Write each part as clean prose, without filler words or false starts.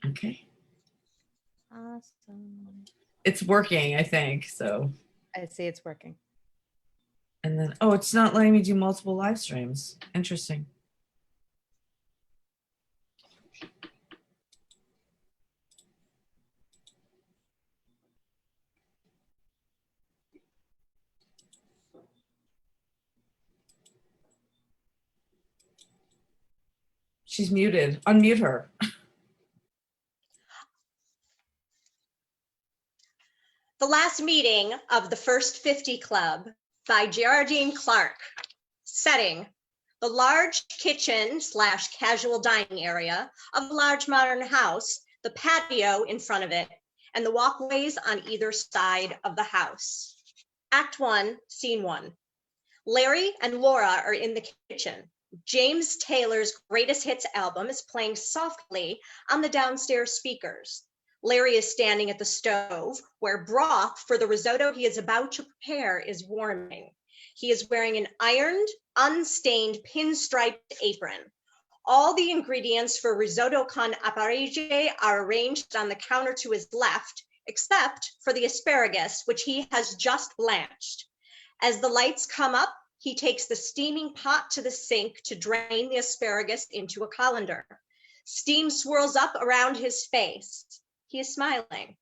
Okay. Awesome. It's working, I think, so. I see it's working. And then, oh, it's not letting me do multiple live streams. Interesting. She's muted. Unmute her. The last meeting of the First 50 Club by Gerardine Clarke. Setting: the large kitchen / casual dining area of a large modern house, the patio in front of it, and the walkways on either side of the house. Act 1, Scene 1. Larry and Laura are in the kitchen. James Taylor's Greatest Hits album is playing softly on the downstairs speakers. Larry is standing at the stove where broth for the risotto he is about to prepare is warming. He is wearing an ironed, unstained pinstriped apron. All the ingredients for risotto con apparege are arranged on the counter to his left, except for the asparagus, which he has just blanched. As the lights come up, he takes the steaming pot to the sink to drain the asparagus into a colander. Steam swirls up around his face. He is smiling.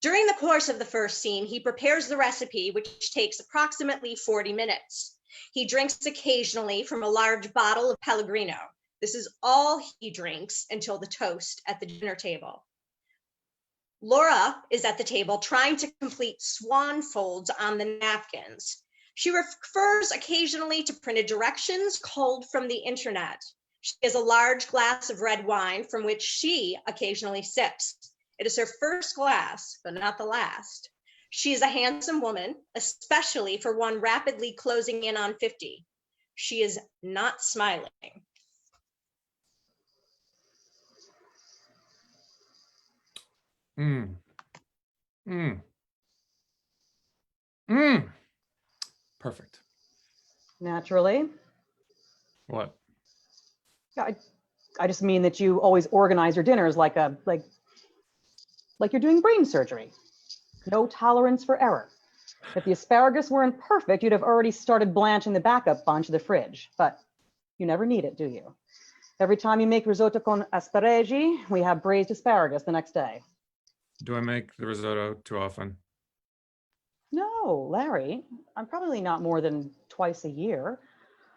During the course of the first scene, he prepares the recipe, which takes approximately 40 minutes. He drinks occasionally from a large bottle of Pellegrino. This is all he drinks until the toast at the dinner table. Laura is at the table trying to complete swan folds on the napkins. She refers occasionally to printed directions culled from the internet. She has a large glass of red wine from which she occasionally sips. It is her first glass, but not the last. She is a handsome woman, especially for one rapidly closing in on 50. She is not smiling. Perfect. Naturally. What? Yeah, I just mean that you always organize your dinners like you're doing brain surgery. No tolerance for error. If the asparagus weren't perfect, you'd have already started blanching the backup bunch of the fridge, but you never need it, do you? Every time you make risotto con asparagi, we have braised asparagus the next day. Do I make the risotto too often? No, Larry, I'm probably not more than twice a year.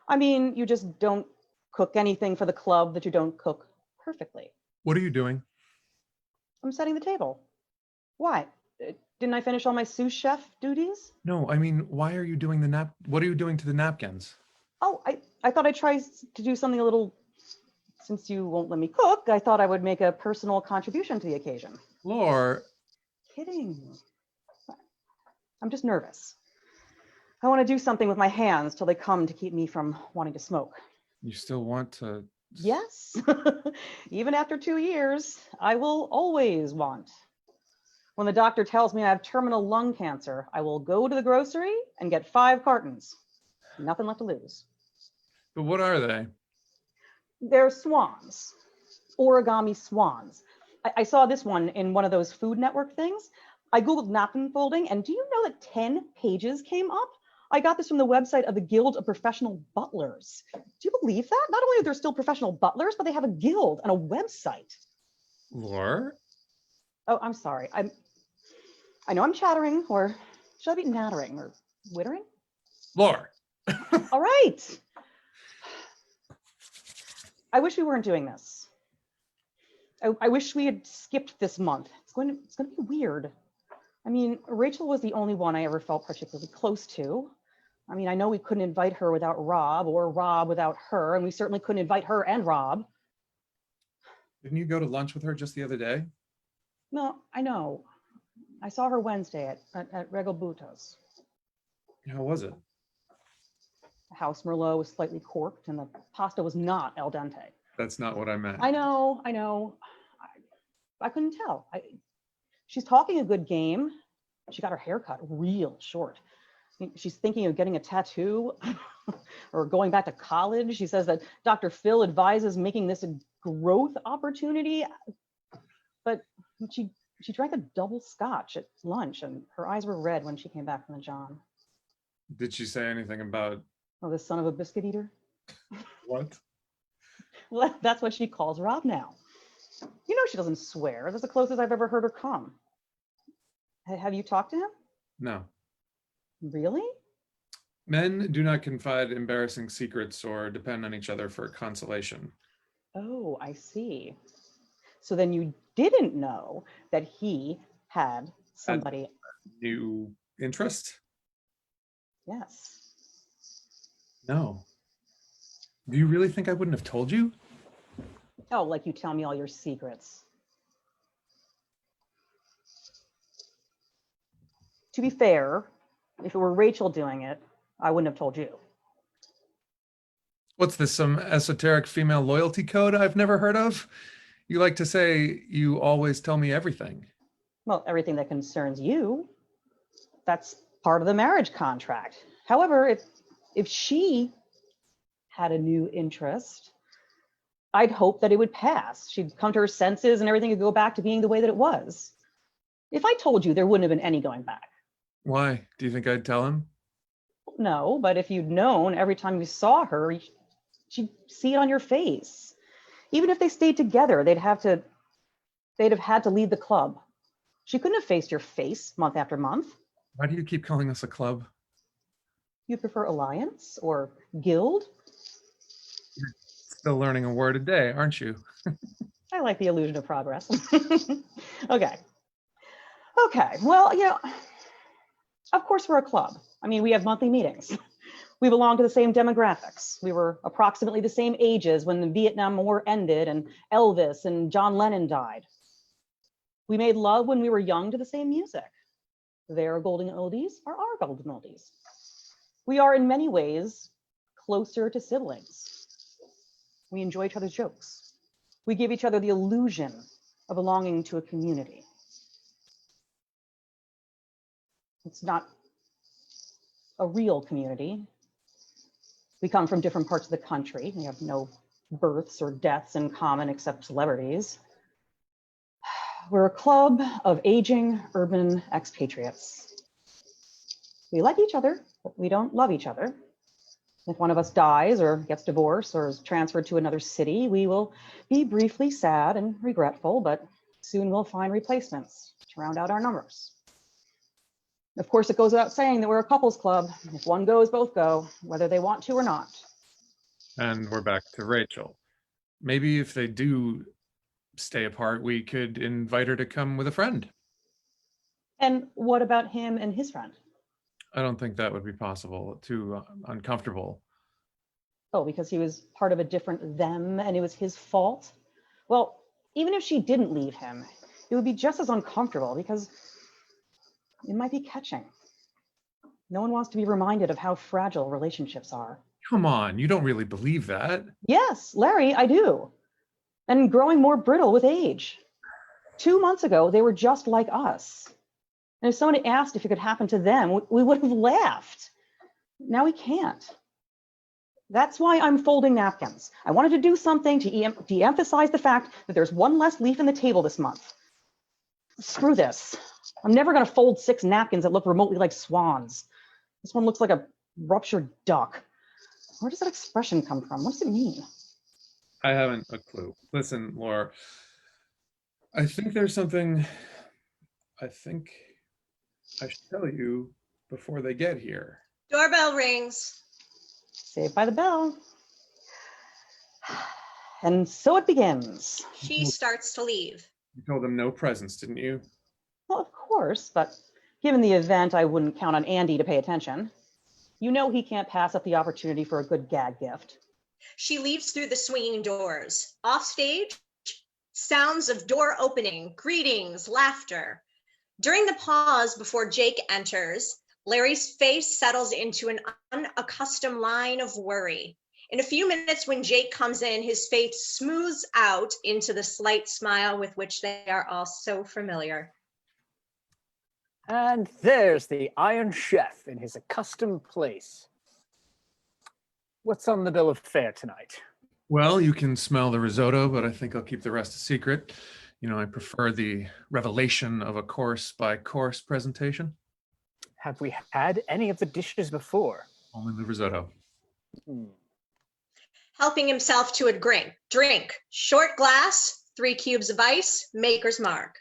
I mean, you just don't cook anything for the club that you don't cook perfectly. What are you doing? I'm setting the table. Why? Didn't I finish all my sous chef duties? No, I mean, why are you doing what are you doing to the napkins? Oh, I thought I'd try to do something a little, since you won't let me cook, I thought I would make a personal contribution to the occasion. Laura. Kidding. I'm just nervous. I want to do something with my hands till they come to keep me from wanting to smoke. You still want to? Yes. Even after 2 years, I will always want. When the doctor tells me I have terminal lung cancer, I will go to the grocery and get 5 cartons. Nothing left to lose. But what are they? They're swans, origami swans. I saw this one in one of those Food Network things. I Googled napkin folding, and do you know that 10 pages came up? I got this from the website of the Guild of Professional Butlers. Do you believe that? Not only are there still professional butlers, but they have a guild and a website. Laura? Oh, I'm sorry. I know I'm chattering, or should I be nattering or wittering? Laura. All right. I wish we weren't doing this. I wish we had skipped this month. It's going to be weird. I mean, Rachel was the only one I ever felt particularly close to. I mean, I know we couldn't invite her without Rob, or Rob without her, and we certainly couldn't invite her and Rob. Didn't you go to lunch with her just the other day? No, I know. I saw her Wednesday at Regalbuto's. How was it? The house Merlot was slightly corked, and the pasta was not al dente. That's not what I meant. I know. I couldn't tell. She's talking a good game. She got her hair cut real short. She's thinking of getting a tattoo or going back to college. She says that Dr. Phil advises making this a growth opportunity. But she drank a double scotch at lunch, and her eyes were red when she came back from the John. Did she say anything about Oh, this son of a biscuit eater. what? Well, that's what she calls Rob now. You know she doesn't swear. That's the closest I've ever heard her come. Have you talked to him? No. Really? Men do not confide embarrassing secrets or depend on each other for consolation. Oh, I see. So then you didn't know that he had somebody. New interest? Yes. No. Do you really think I wouldn't have told you? Oh, like you tell me all your secrets. To be fair, if it were Rachel doing it, I wouldn't have told you. What's this, some esoteric female loyalty code I've never heard of? You like to say you always tell me everything. Well, everything that concerns you, that's part of the marriage contract. However, if she had a new interest, I'd hope that it would pass. She'd come to her senses and everything would go back to being the way that it was. If I told you, there wouldn't have been any going back. Why? Do you think I'd tell him? No, but if you'd known every time you saw her, she'd see it on your face. Even if they stayed together, they'd have had to leave the club. She couldn't have faced your face month after month. Why do you keep calling us a club? You prefer alliance or guild? Still learning a word a day, aren't you? I like the illusion of progress. Okay. Well, of course we're a club. I mean, we have monthly meetings. We belong to the same demographics. We were approximately the same ages when the Vietnam War ended and Elvis and John Lennon died. We made love when we were young to the same music. Their golden oldies are our golden oldies. We are in many ways closer to siblings. We enjoy each other's jokes. We give each other the illusion of belonging to a community. It's not a real community. We come from different parts of the country. We have no births or deaths in common except celebrities. We're a club of aging urban expatriates. We like each other, but we don't love each other. If one of us dies or gets divorced or is transferred to another city, we will be briefly sad and regretful, but soon we'll find replacements to round out our numbers. Of course, it goes without saying that we're a couples club. If one goes, both go, whether they want to or not. And we're back to Rachel. Maybe if they do stay apart, we could invite her to come with a friend. And what about him and his friend? I don't think that would be possible. Too uncomfortable. Oh, because he was part of a different them and it was his fault? Well, even if she didn't leave him, it would be just as uncomfortable because it might be catching. No one wants to be reminded of how fragile relationships are. Come on, you don't really believe that. Yes, Larry, I do. And growing more brittle with age. 2 months ago, they were just like us. And if someone had asked if it could happen to them, we would have laughed. Now we can't. That's why I'm folding napkins. I wanted to do something to de-emphasize the fact that there's one less leaf in the table this month. Screw this. I'm never going to fold 6 napkins that look remotely like swans. This one looks like a ruptured duck. Where does that expression come from? What does it mean? I haven't a clue. Listen, Laura, I think there's something I think I should tell you before they get here. Doorbell rings. Saved by the bell. And so it begins. She starts to leave. You told them no presents, didn't you? Well, of course, but given the event, I wouldn't count on Andy to pay attention. You know he can't pass up the opportunity for a good gag gift. She leaves through the swinging doors. Off stage, sounds of door opening, greetings, laughter. During the pause before Jake enters, Larry's face settles into an unaccustomed line of worry. In a few minutes, when Jake comes in, his face smooths out into the slight smile with which they are all so familiar. And there's the Iron Chef in his accustomed place. What's on the bill of fare tonight? Well, you can smell the risotto, but I think I'll keep the rest a secret. You know, I prefer the revelation of a course by course presentation. Have we had any of the dishes before? Only the risotto. Helping himself to a drink. Short glass, 3 cubes of ice, maker's mark.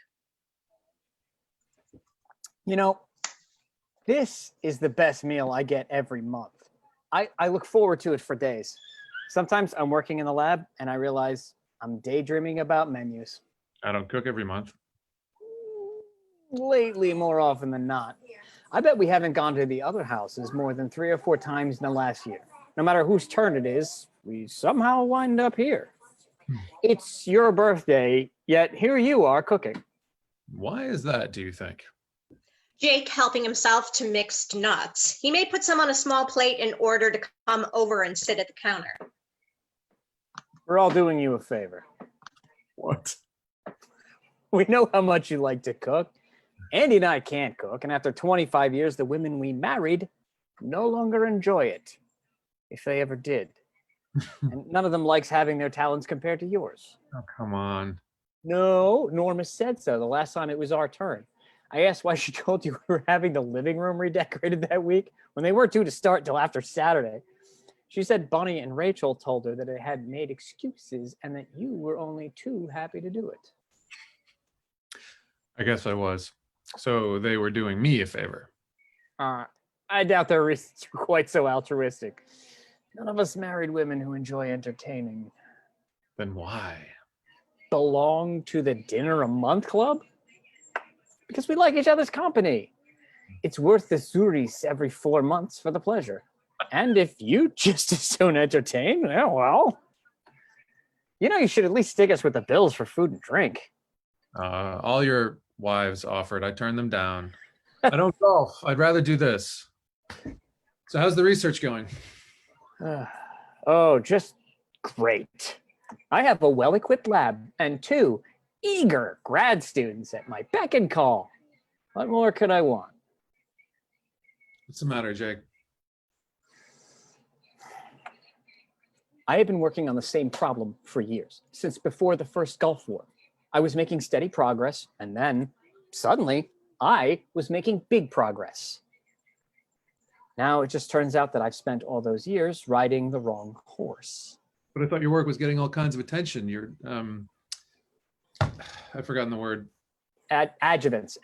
You know, this is the best meal I get every month. I look forward to it for days. Sometimes I'm working in the lab and I realize I'm daydreaming about menus. I don't cook every month. Lately, more often than not. I bet we haven't gone to the other houses more than 3 or 4 times in the last year. No matter whose turn it is, we somehow wind up here. It's your birthday, yet here you are cooking. Why is that, do you think? Jake helping himself to mixed nuts. He may put some on a small plate in order to come over and sit at the counter. We're all doing you a favor. What? We know how much you like to cook. Andy and I can't cook, and after 25 years, the women we married no longer enjoy it, if they ever did. And none of them likes having their talents compared to yours. Oh, come on. No, Norma said so the last time it was our turn. I asked why she told you we were having the living room redecorated that week when they weren't due to start till after Saturday. She said Bunny and Rachel told her that it had made excuses and that you were only too happy to do it. I guess I was. So they were doing me a favor. I doubt their reasons were quite so altruistic. None of us married women who enjoy entertaining Then why? belong to the dinner a month club? Because we like each other's company. It's worth the Zuris every 4 months for the pleasure. And if you just as soon entertain, well, you know, you should at least stick us with the bills for food and drink. All your wives offered. I turned them down. I don't golf. I'd rather do this. So how's the research going? Oh, just great. I have a well-equipped lab and 2 eager grad students at my beck and call. What more could I want? What's the matter, Jake? I have been working on the same problem for years, since before the first Gulf War. I was making steady progress, and then, suddenly, I was making big progress. Now it just turns out that I've spent all those years riding the wrong horse. But I thought your work was getting all kinds of attention. You're, I've forgotten the word. Adjuvants.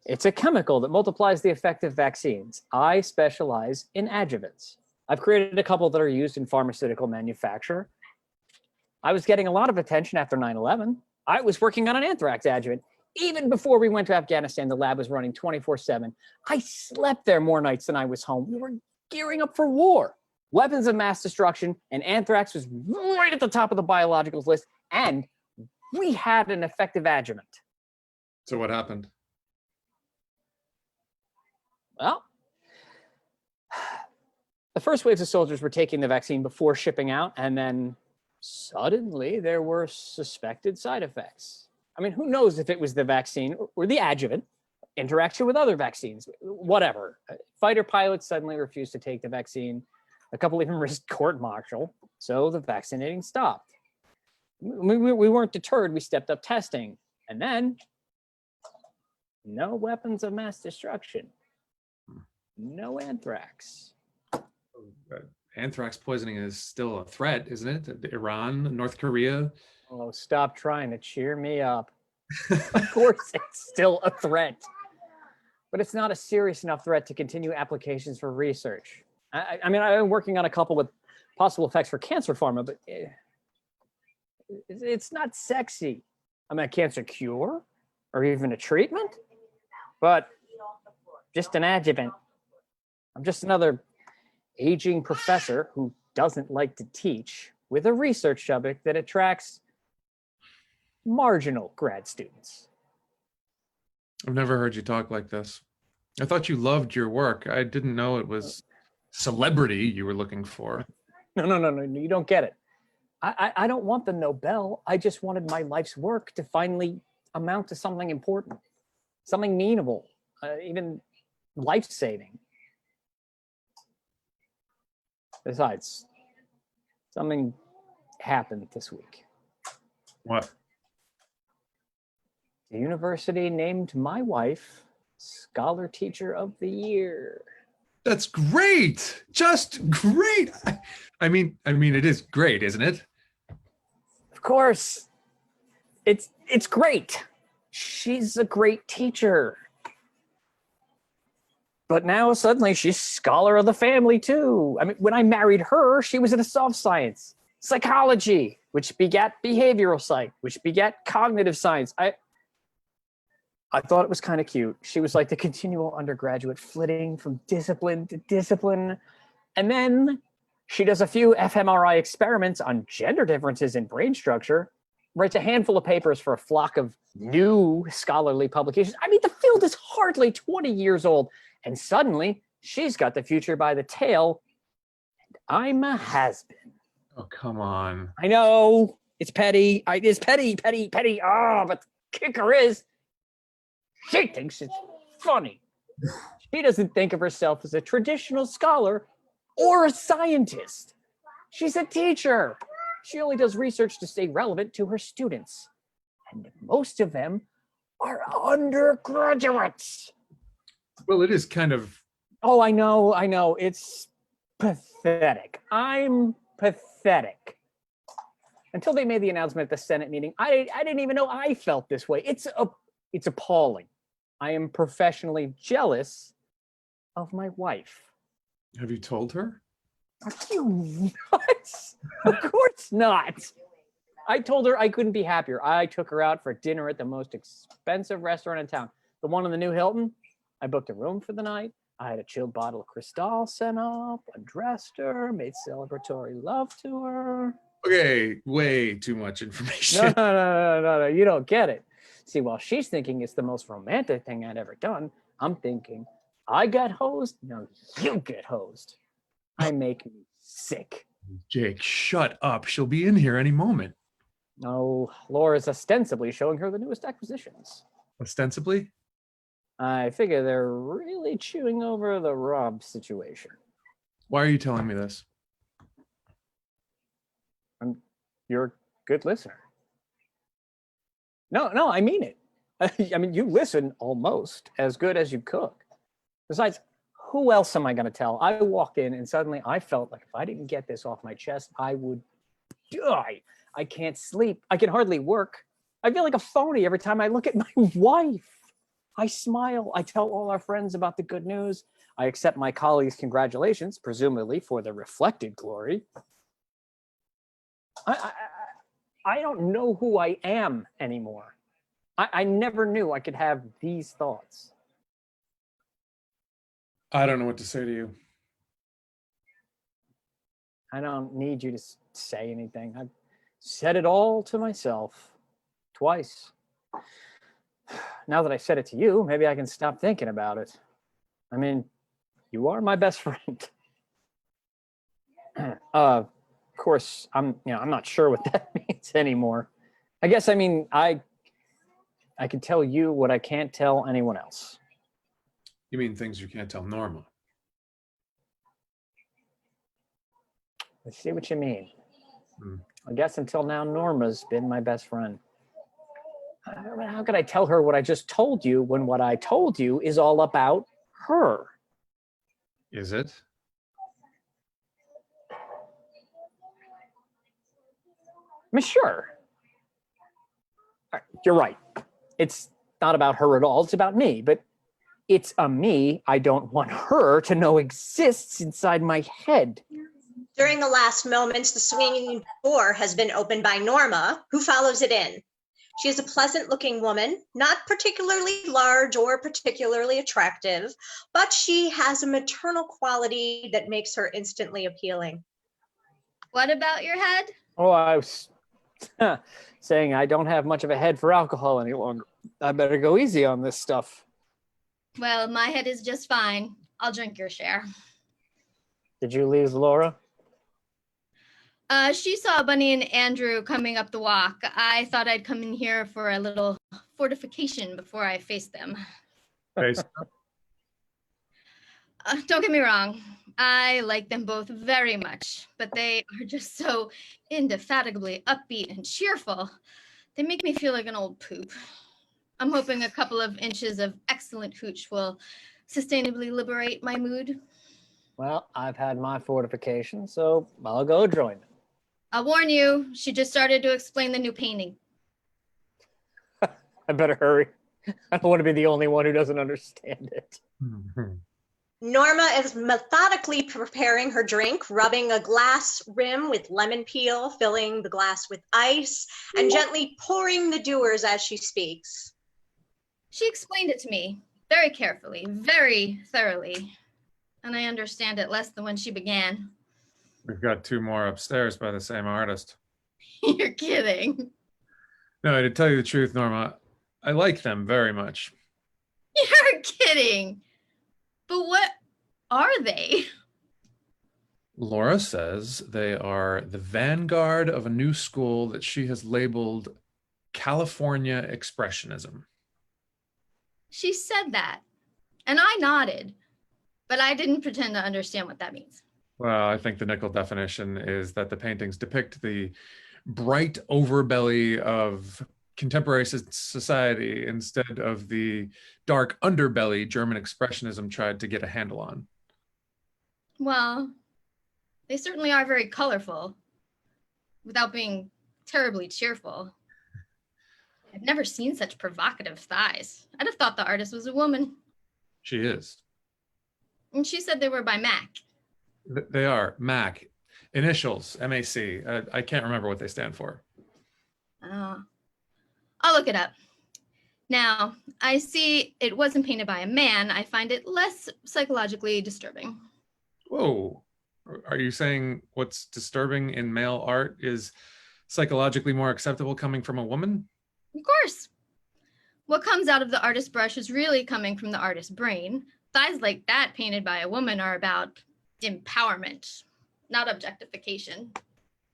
It's a chemical that multiplies the effect of vaccines. I specialize in adjuvants. I've created a couple that are used in pharmaceutical manufacture. I was getting a lot of attention after 9/11. I was working on an anthrax adjuvant. Even before we went to Afghanistan, the lab was running 24/7. I slept there more nights than I was home. We were gearing up for war. Weapons of mass destruction, and anthrax was right at the top of the biologicals list, and we had an effective adjuvant. So what happened? Well, the first waves of soldiers were taking the vaccine before shipping out, and then suddenly there were suspected side effects. I mean, who knows if it was the vaccine or the adjuvant, interaction with other vaccines, whatever. Fighter pilots suddenly refused to take the vaccine. A couple even risked court-martial, so the vaccinating stopped. We weren't deterred. We stepped up testing, and then no weapons of mass destruction, no anthrax. Anthrax poisoning is still a threat, isn't it? Iran, North Korea. Oh, stop trying to cheer me up. Of course, it's still a threat, but it's not a serious enough threat to continue applications for research. I mean, I'm working on a couple with possible effects for cancer pharma, but it's not sexy. I'm a cancer cure or even a treatment, but just an adjuvant. I'm just another aging professor who doesn't like to teach with a research subject that attracts marginal grad students. I've never heard you talk like this. I thought you loved your work. I didn't know it was celebrity you were looking for. No, you don't get it. I don't want the Nobel. I just wanted my life's work to finally amount to something important, something meaningful, even life-saving. Besides, something happened this week. What? The university named my wife Scholar Teacher of the Year. That's great. Just great. I mean, it is great, isn't it? Of course. It's great. She's a great teacher. But now suddenly she's scholar of the family too. I mean, when I married her, she was in a soft science, psychology, which begat behavioral psych, which begat cognitive science. I thought it was kind of cute. She was like the continual undergraduate flitting from discipline to discipline. And then she does a few fMRI experiments on gender differences in brain structure, writes a handful of papers for a flock of new scholarly publications. I mean, the field is hardly 20 years old. And suddenly, she's got the future by the tail, and I'm a has-been. Oh, come on. I know, it's petty. It's petty. Oh, but the kicker is, she thinks it's funny. She doesn't think of herself as a traditional scholar or a scientist. She's a teacher. She only does research to stay relevant to her students. And most of them are undergraduates. Well, it is kind of. Oh, I know. It's pathetic. I'm pathetic. Until they made the announcement at the Senate meeting, I didn't even know I felt this way. It's appalling. I am professionally jealous of my wife. Have you told her? Are you nuts? Of course not. I told her I couldn't be happier. I took her out for dinner at the most expensive restaurant in town, the one in the new Hilton. I booked a room for the night. I had a chilled bottle of Cristal sent up, undressed her, made celebratory love to her. Okay, way too much information. No, you don't get it. See, while she's thinking it's the most romantic thing I'd ever done, I'm thinking, I got hosed, no, you get hosed. I make me sick. Jake, shut up. She'll be in here any moment. No, Laura's ostensibly showing her the newest acquisitions. Ostensibly? I figure they're really chewing over the Rob situation. Why are you telling me this? You're a good listener. No, I mean it. I mean, you listen almost as good as you cook. Besides, who else am I going to tell? I walked in and suddenly I felt like if I didn't get this off my chest, I would die. I can't sleep. I can hardly work. I feel like a phony every time I look at my wife. I smile. I tell all our friends about the good news. I accept my colleagues' congratulations, presumably for the reflected glory. I don't know who I am anymore. I never knew I could have these thoughts. I don't know what to say to you. I don't need you to say anything. I've said it all to myself twice. Now that I said it to you, maybe I can stop thinking about it. I mean, you are my best friend. Of course, I'm not sure what that means anymore. I guess I mean I can tell you what I can't tell anyone else. You mean things you can't tell Norma? I see what you mean. Hmm. I guess until now, Norma's been my best friend. How could I tell her what I just told you when what I told you is all about her? Is it? I mean, sure. You're right. It's not about her at all. It's about me, but it's a me I don't want her to know exists inside my head. During the last moments, the swinging door has been opened by Norma, who follows it in. She is a pleasant-looking woman, not particularly large or particularly attractive, but she has a maternal quality that makes her instantly appealing. What about your head? Oh, I was saying I don't have much of a head for alcohol any longer. I better go easy on this stuff. Well, my head is just fine. I'll drink your share. Did you leave Laura? She saw Bunny and Andrew coming up the walk. I thought I'd come in here for a little fortification before I face them. Face. Don't get me wrong. I like them both very much, but they are just so indefatigably upbeat and cheerful. They make me feel like an old poop. I'm hoping a couple of inches of excellent hooch will sustainably liberate my mood. Well, I've had my fortification, so I'll go join them. I'll warn you, she just started to explain the new painting. I better hurry. I don't want to be the only one who doesn't understand it. Norma is methodically preparing her drink, rubbing a glass rim with lemon peel, filling the glass with ice, and gently pouring the dewars as she speaks. She explained it to me very carefully, very thoroughly, and I understand it less than when she began. We've got 2 more upstairs by the same artist. You're kidding. No, to tell you the truth, Norma, I like them very much. You're kidding. But what are they? Laura says they are the vanguard of a new school that she has labeled California Expressionism. She said that, and I nodded, but I didn't pretend to understand what that means. Well, I think the nickel definition is that the paintings depict the bright overbelly of contemporary society instead of the dark underbelly German Expressionism tried to get a handle on. Well, they certainly are very colorful, without being terribly cheerful. I've never seen such provocative thighs. I'd have thought the artist was a woman. She is. And she said they were by Mac. They are. MAC. Initials, MAC. I can't remember what they stand for. I'll look it up. Now, I see it wasn't painted by a man. I find it less psychologically disturbing. Whoa. Are you saying what's disturbing in male art is psychologically more acceptable coming from a woman? Of course. What comes out of the artist's brush is really coming from the artist's brain. Thighs like that painted by a woman are about empowerment, not objectification.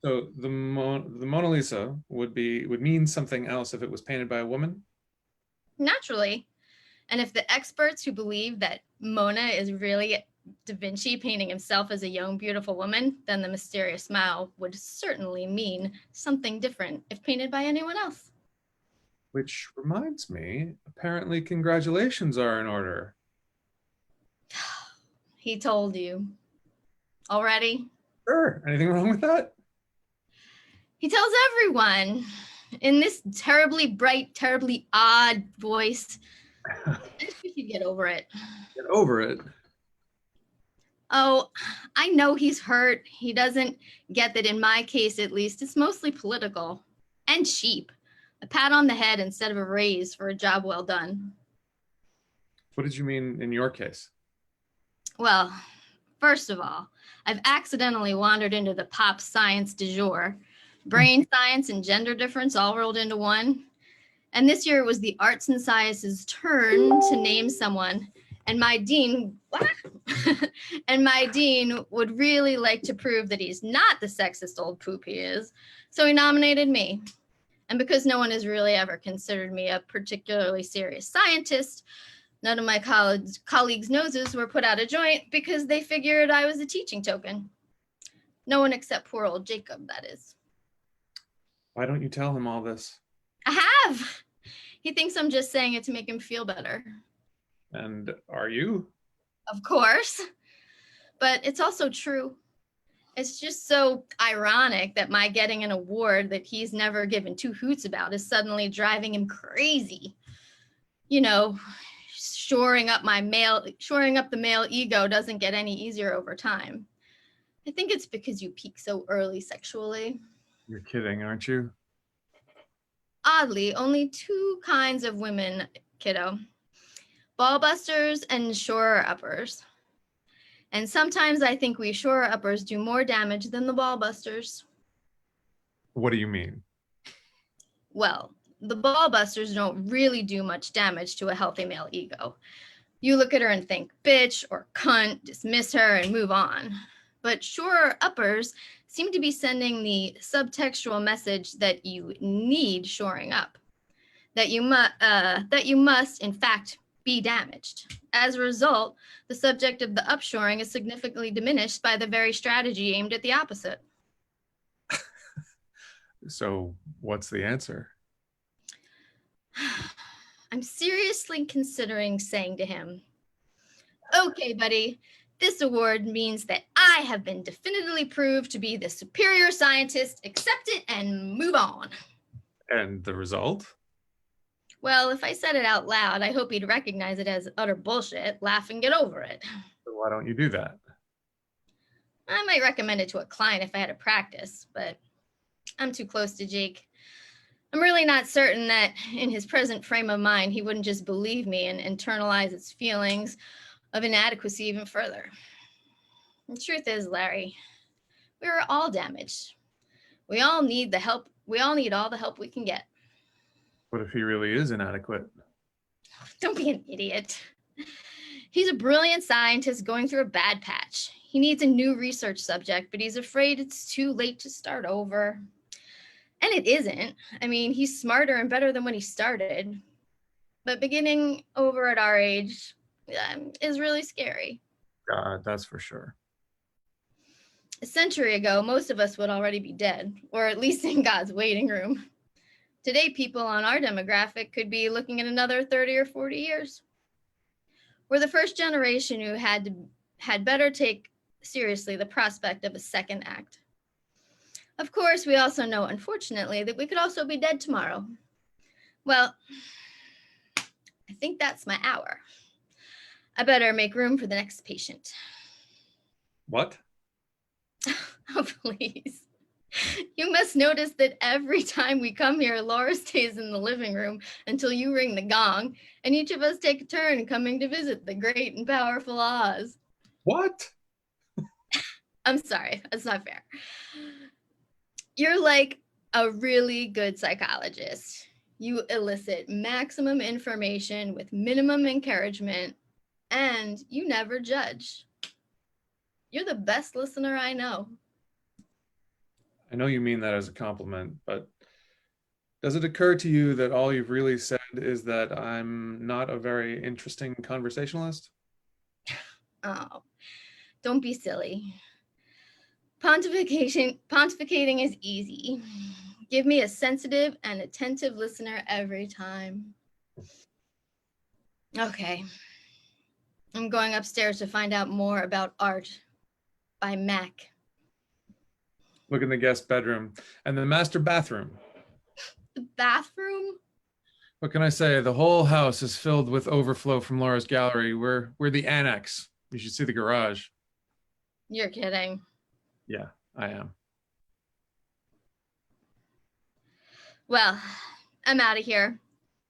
So the Mona Lisa would mean something else if it was painted by a woman? Naturally. And if the experts who believe that Mona is really Da Vinci painting himself as a young, beautiful woman, then the mysterious smile would certainly mean something different if painted by anyone else. Which reminds me, apparently congratulations are in order. He told you. Already? Sure. Anything wrong with that? He tells everyone in this terribly bright, terribly odd voice. I just wish he'd get over it. Get over it. Oh, I know he's hurt. He doesn't get that in my case, at least, it's mostly political and cheap. A pat on the head instead of a raise for a job well done. What did you mean in your case? Well, first of all, I've accidentally wandered into the pop science du jour. Brain science and gender difference all rolled into one. And this year it was the arts and sciences turn to name someone. And my dean, and my dean would really like to prove that he's not the sexist old poop he is. So he nominated me. And because no one has really ever considered me a particularly serious scientist, none of my colleagues' noses were put out of joint because they figured I was a teaching token. No one except poor old Jacob, that is. Why don't you tell him all this? I have. He thinks I'm just saying it to make him feel better. And are you? Of course. But it's also true. It's just so ironic that my getting an award that he's never given 2 hoots about is suddenly driving him crazy. You know, shoring up the male ego doesn't get any easier over time. I think it's because you peak so early sexually. You're kidding, aren't you? Oddly, only 2 kinds of women, kiddo. Ballbusters and shorer-uppers. And sometimes I think we shorer-uppers do more damage than the ballbusters. What do you mean? Well, the ballbusters don't really do much damage to a healthy male ego. You look at her and think, bitch or cunt, dismiss her and move on. But shorer-uppers seem to be sending the subtextual message that you need shoring up, that you must, in fact, be damaged. As a result, the subject of the upshoring is significantly diminished by the very strategy aimed at the opposite. So what's the answer? I'm seriously considering saying to him, okay, buddy, this award means that I have been definitively proved to be the superior scientist. Accept it and move on. And the result? Well, if I said it out loud, I hope he'd recognize it as utter bullshit, laugh, and get over it. So why don't you do that? I might recommend it to a client if I had a practice, but I'm too close to Jake. I'm really not certain that in his present frame of mind, he wouldn't just believe me and internalize its feelings of inadequacy even further. The truth is, Larry, we are all damaged. We all need the help. We all need all the help we can get. What if he really is inadequate? Don't be an idiot. He's a brilliant scientist going through a bad patch. He needs a new research subject, but he's afraid it's too late to start over. And it isn't. I mean, he's smarter and better than when he started. But beginning over at our age is really scary. God, that's for sure. A century ago, most of us would already be dead, or at least in God's waiting room. Today, people on our demographic could be looking at another 30 or 40 years. We're the first generation who had better take seriously the prospect of a second act. Of course, we also know, unfortunately, that we could also be dead tomorrow. Well, I think that's my hour. I better make room for the next patient. What? Oh, please. You must notice that every time we come here, Laura stays in the living room until you ring the gong, and each of us take a turn coming to visit the great and powerful Oz. What? I'm sorry, that's not fair. You're like a really good psychologist. You elicit maximum information with minimum encouragement, and you never judge. You're the best listener I know. I know you mean that as a compliment, but does it occur to you that all you've really said is that I'm not a very interesting conversationalist? Oh, don't be silly. Pontificating is easy. Give me a sensitive and attentive listener every time. Okay. I'm going upstairs to find out more about Art by Mac. Look in the guest bedroom and the master bathroom. The bathroom? What can I say? The whole house is filled with overflow from Laura's gallery. We're the annex. You should see the garage. You're kidding. Yeah, I am. Well, I'm out of here.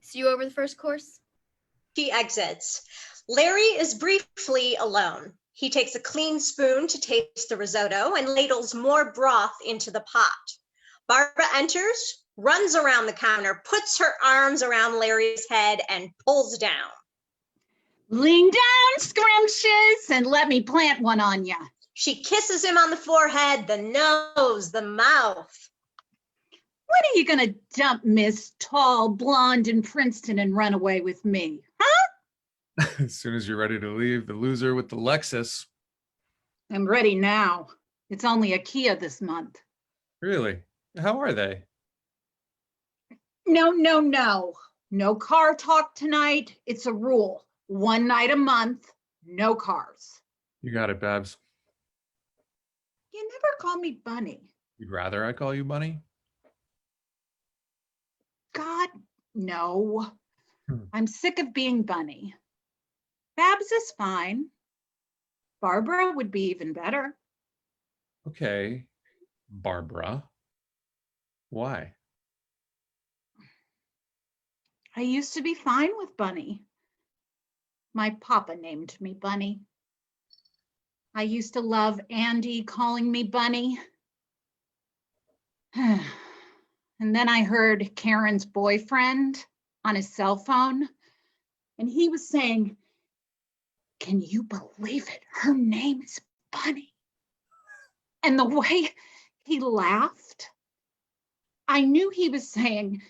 See you over the first course? She exits. Larry is briefly alone. He takes a clean spoon to taste the risotto and ladles more broth into the pot. Barbara enters, runs around the counter, puts her arms around Larry's head, and pulls down. Lean down, scrumptious, and let me plant one on ya. She kisses him on the forehead, the nose, the mouth. When are you gonna dump Miss Tall, Blonde, and Princeton and run away with me? Huh? As soon as you're ready to leave, the loser with the Lexus. I'm ready now. It's only a Kia this month. Really? How are they? No. No car talk tonight. It's a rule. One night a month, no cars. You got it, Babs. You never call me Bunny. You'd rather I call you Bunny? God, no. Hmm. I'm sick of being Bunny. Babs is fine. Barbara would be even better. Okay, Barbara. Why? I used to be fine with Bunny. My papa named me Bunny. I used to love Andy calling me Bunny. And then I heard Karen's boyfriend on his cell phone, and he was saying, "Can you believe it? Her name is Bunny." And the way he laughed, I knew he was saying,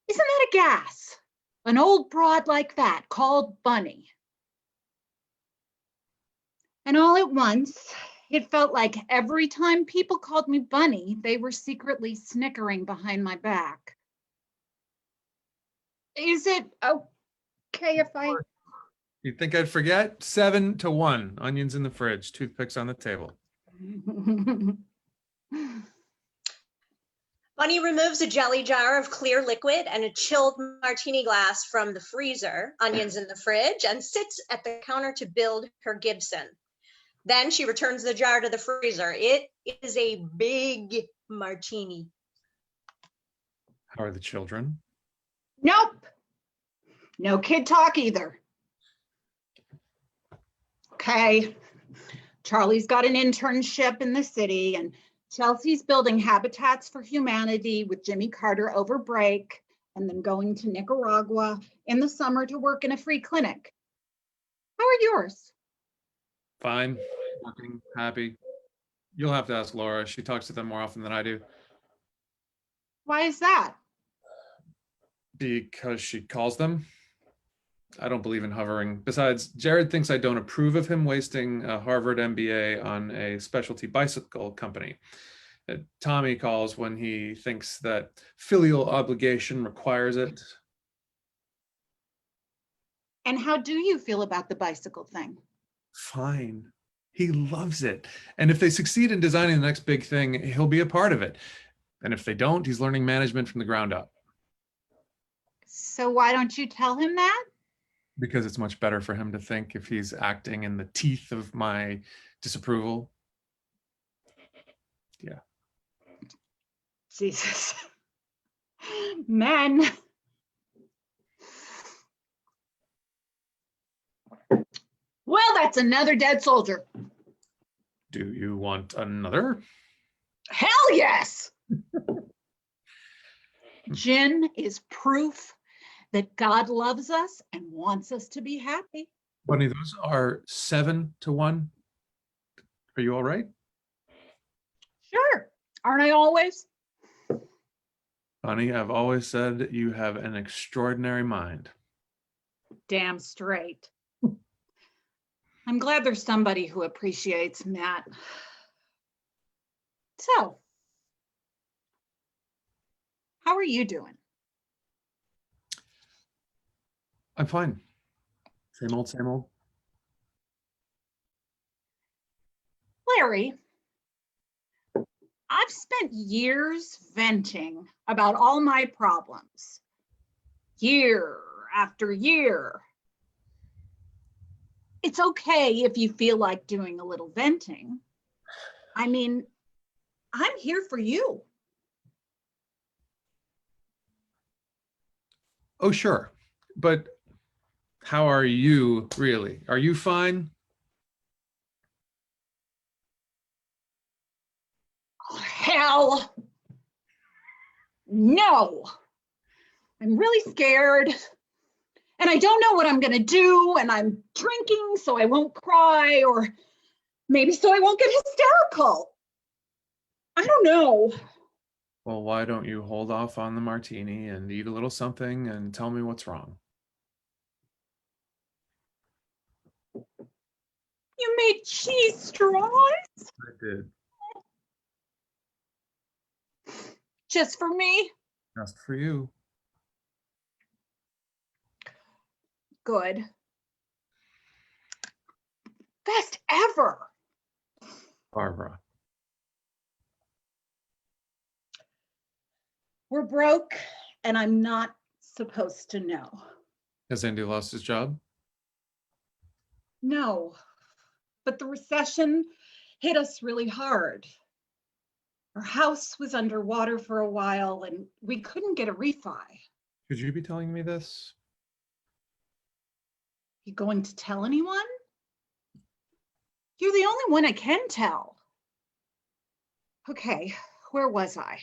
"Isn't that a gas? An old broad like that called Bunny." And all at once, it felt like every time people called me Bunny, they were secretly snickering behind my back. Is it okay if I? You think I'd forget? 7-1. Onions in the fridge, toothpicks on the table. Bunny removes a jelly jar of clear liquid and a chilled martini glass from the freezer, onions in the fridge, and sits at the counter to build her Gibson. Then she returns the jar to the freezer. It is a big martini. How are the children? Nope. No kid talk either. Okay. Charlie's got an internship in the city, and Chelsea's building Habitats for Humanity with Jimmy Carter over break, and then going to Nicaragua in the summer to work in a free clinic. How are yours? Fine, working, happy. You'll have to ask Laura. She talks to them more often than I do. Why is that? Because she calls them. I don't believe in hovering. Besides, Jared thinks I don't approve of him wasting a Harvard MBA on a specialty bicycle company. Tommy calls when he thinks that filial obligation requires it. And how do you feel about the bicycle thing? Fine. He loves it. And if they succeed in designing the next big thing, he'll be a part of it. And if they don't, he's learning management from the ground up. So why don't you tell him that? Because it's much better for him to think if he's acting in the teeth of my disapproval. Yeah. Jesus. Men. Well, that's another dead soldier. Do you want another? Hell yes. Gin is proof that God loves us and wants us to be happy. Bunny, those are 7-1. Are you all right? Sure. Aren't I always? Bunny, I've always said that you have an extraordinary mind. Damn straight. I'm glad there's somebody who appreciates Matt. So, how are you doing? I'm fine. Same old, same old. Larry, I've spent years venting about all my problems, year after year. It's okay if you feel like doing a little venting. I mean, I'm here for you. Oh, sure. But how are you really? Are you fine? Oh, hell no. I'm really scared. And I don't know what I'm going to do. And I'm drinking so I won't cry, or maybe so I won't get hysterical. I don't know. Well, why don't you hold off on the martini and eat a little something and tell me what's wrong? You made cheese straws? I did. Just for me? Just for you. Good. Best ever. Barbara. We're broke, and I'm not supposed to know. Has Andy lost his job? No, but the recession hit us really hard. Our house was underwater for a while, and we couldn't get a refi. Could you be telling me this? You going to tell anyone? You're the only one I can tell. Okay, where was I?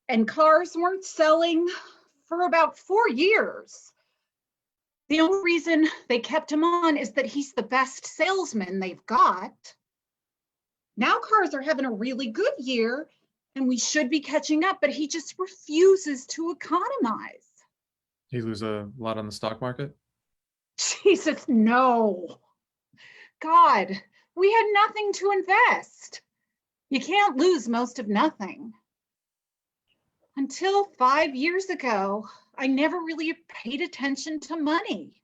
And cars weren't selling for about 4 years. The only reason they kept him on is that he's the best salesman they've got. Now cars are having a really good year, and we should be catching up, but he just refuses to economize. He lose a lot on the stock market? Jesus, no. God, we had nothing to invest. You can't lose most of nothing. Until 5 years ago, I never really paid attention to money.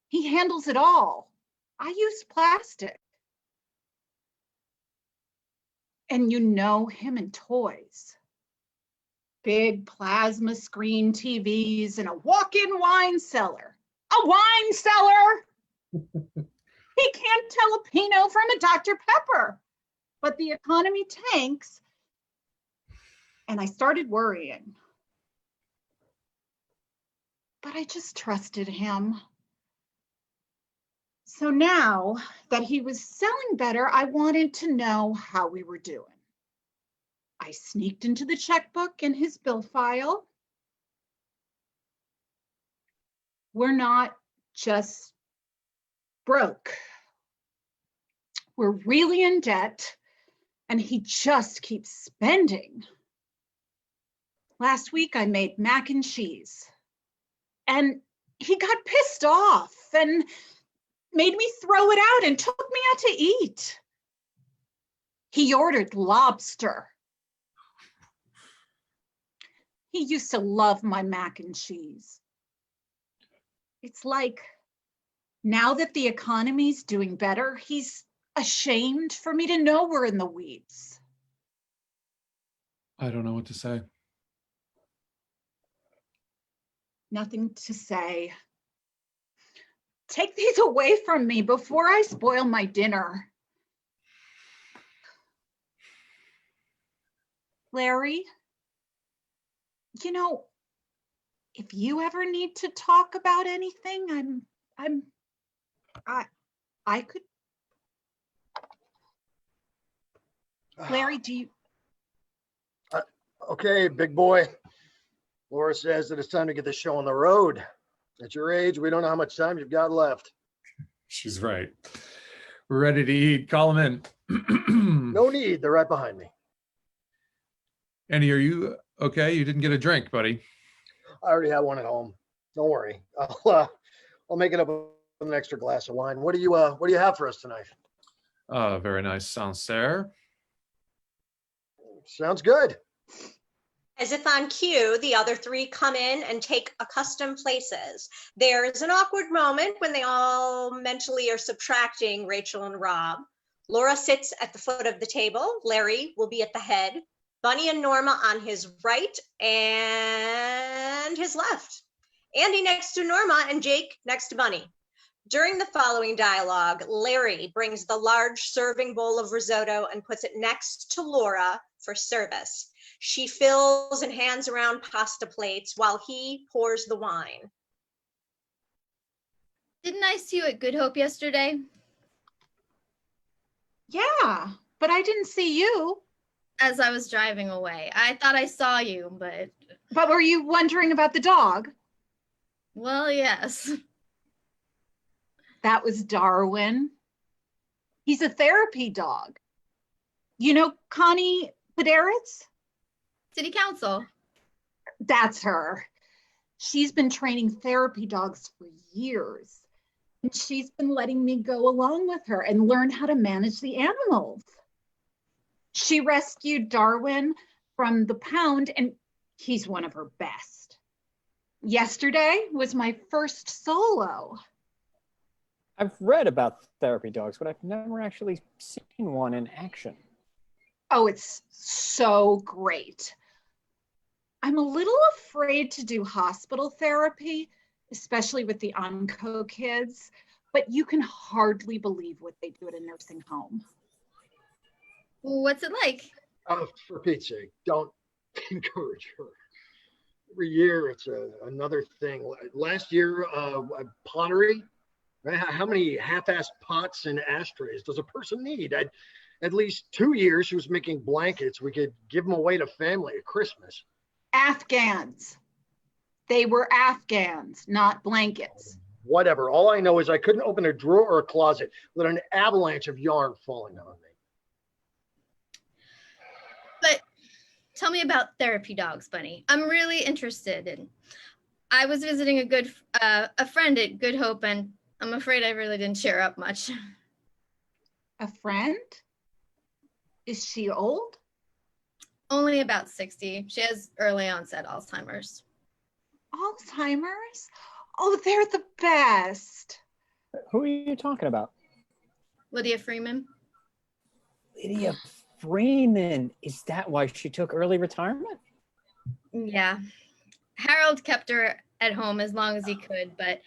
He handles it all. I use plastic. And you know him and toys. Big plasma screen TVs and a walk-in wine cellar. A wine cellar! He can't tell a Pinot from a Dr. Pepper. But the economy tanks, and I started worrying. But I just trusted him. So now that he was selling better, I wanted to know how we were doing. I sneaked into the checkbook in his bill file. We're not just broke. We're really in debt, and he just keeps spending. Last week I made mac and cheese, and he got pissed off and made me throw it out and took me out to eat. He ordered lobster. He used to love my mac and cheese. It's like now that the economy's doing better, he's ashamed for me to know we're in the weeds. I don't know what to say. Nothing to say. Take these away from me before I spoil my dinner. Larry, you know, if you ever need to talk about anything, I could. Larry, do you? Okay, big boy. Laura says that it's time to get the show on the road. At your age, we don't know how much time you've got left. She's right. We're ready to eat. Call them in. No need. They're right behind me. Andy, are you okay? You didn't get a drink, buddy. I already have one at home. Don't worry. I'll make it up with an extra glass of wine. What do you have for us tonight? Very nice Sancerre. Sounds good. As if on cue, the other three come in and take accustomed places. There is an awkward moment when they all mentally are subtracting Rachel and Rob. Laura sits at the foot of the table. Larry will be at the head. Bunny and Norma on his right and his left. Andy next to Norma and Jake next to Bunny. During the following dialogue, Larry brings the large serving bowl of risotto and puts it next to Laura for service. She fills and hands around pasta plates while he pours the wine. Didn't I see you at Good Hope yesterday? Yeah, but I didn't see you. As I was driving away. I thought I saw you, but... But were you wondering about the dog? Well, yes. That was Darwin. He's a therapy dog. You know Connie Pederitz? City Council. That's her. She's been training therapy dogs for years. And she's been letting me go along with her and learn how to manage the animals. She rescued Darwin from the pound, and he's one of her best. Yesterday was my first solo. I've read about therapy dogs, but I've never actually seen one in action. Oh, it's so great. I'm a little afraid to do hospital therapy, especially with the Onco kids, but you can hardly believe what they do at a nursing home. What's it like? Oh, for Pete's sake, don't encourage her. Every year it's another thing. Last year, pottery. Right? How many half-assed pots and ashtrays does a person need? At least 2 years she was making blankets. We could give them away to family at Christmas. Afghans. They were Afghans, not blankets. Whatever. All I know is I couldn't open a drawer or a closet without an avalanche of yarn falling on me. But tell me about therapy dogs, Bunny. I'm really interested in. I was visiting a friend at Good Hope, and I'm afraid I really didn't cheer up much. A friend? Is she old? Only about 60. She has early onset Alzheimer's. Alzheimer's? Oh, they're the best. Who are you talking about? Lydia Freeman. Lydia Freeman. Is that why she took early retirement? Yeah. Harold kept her at home as long as he could, but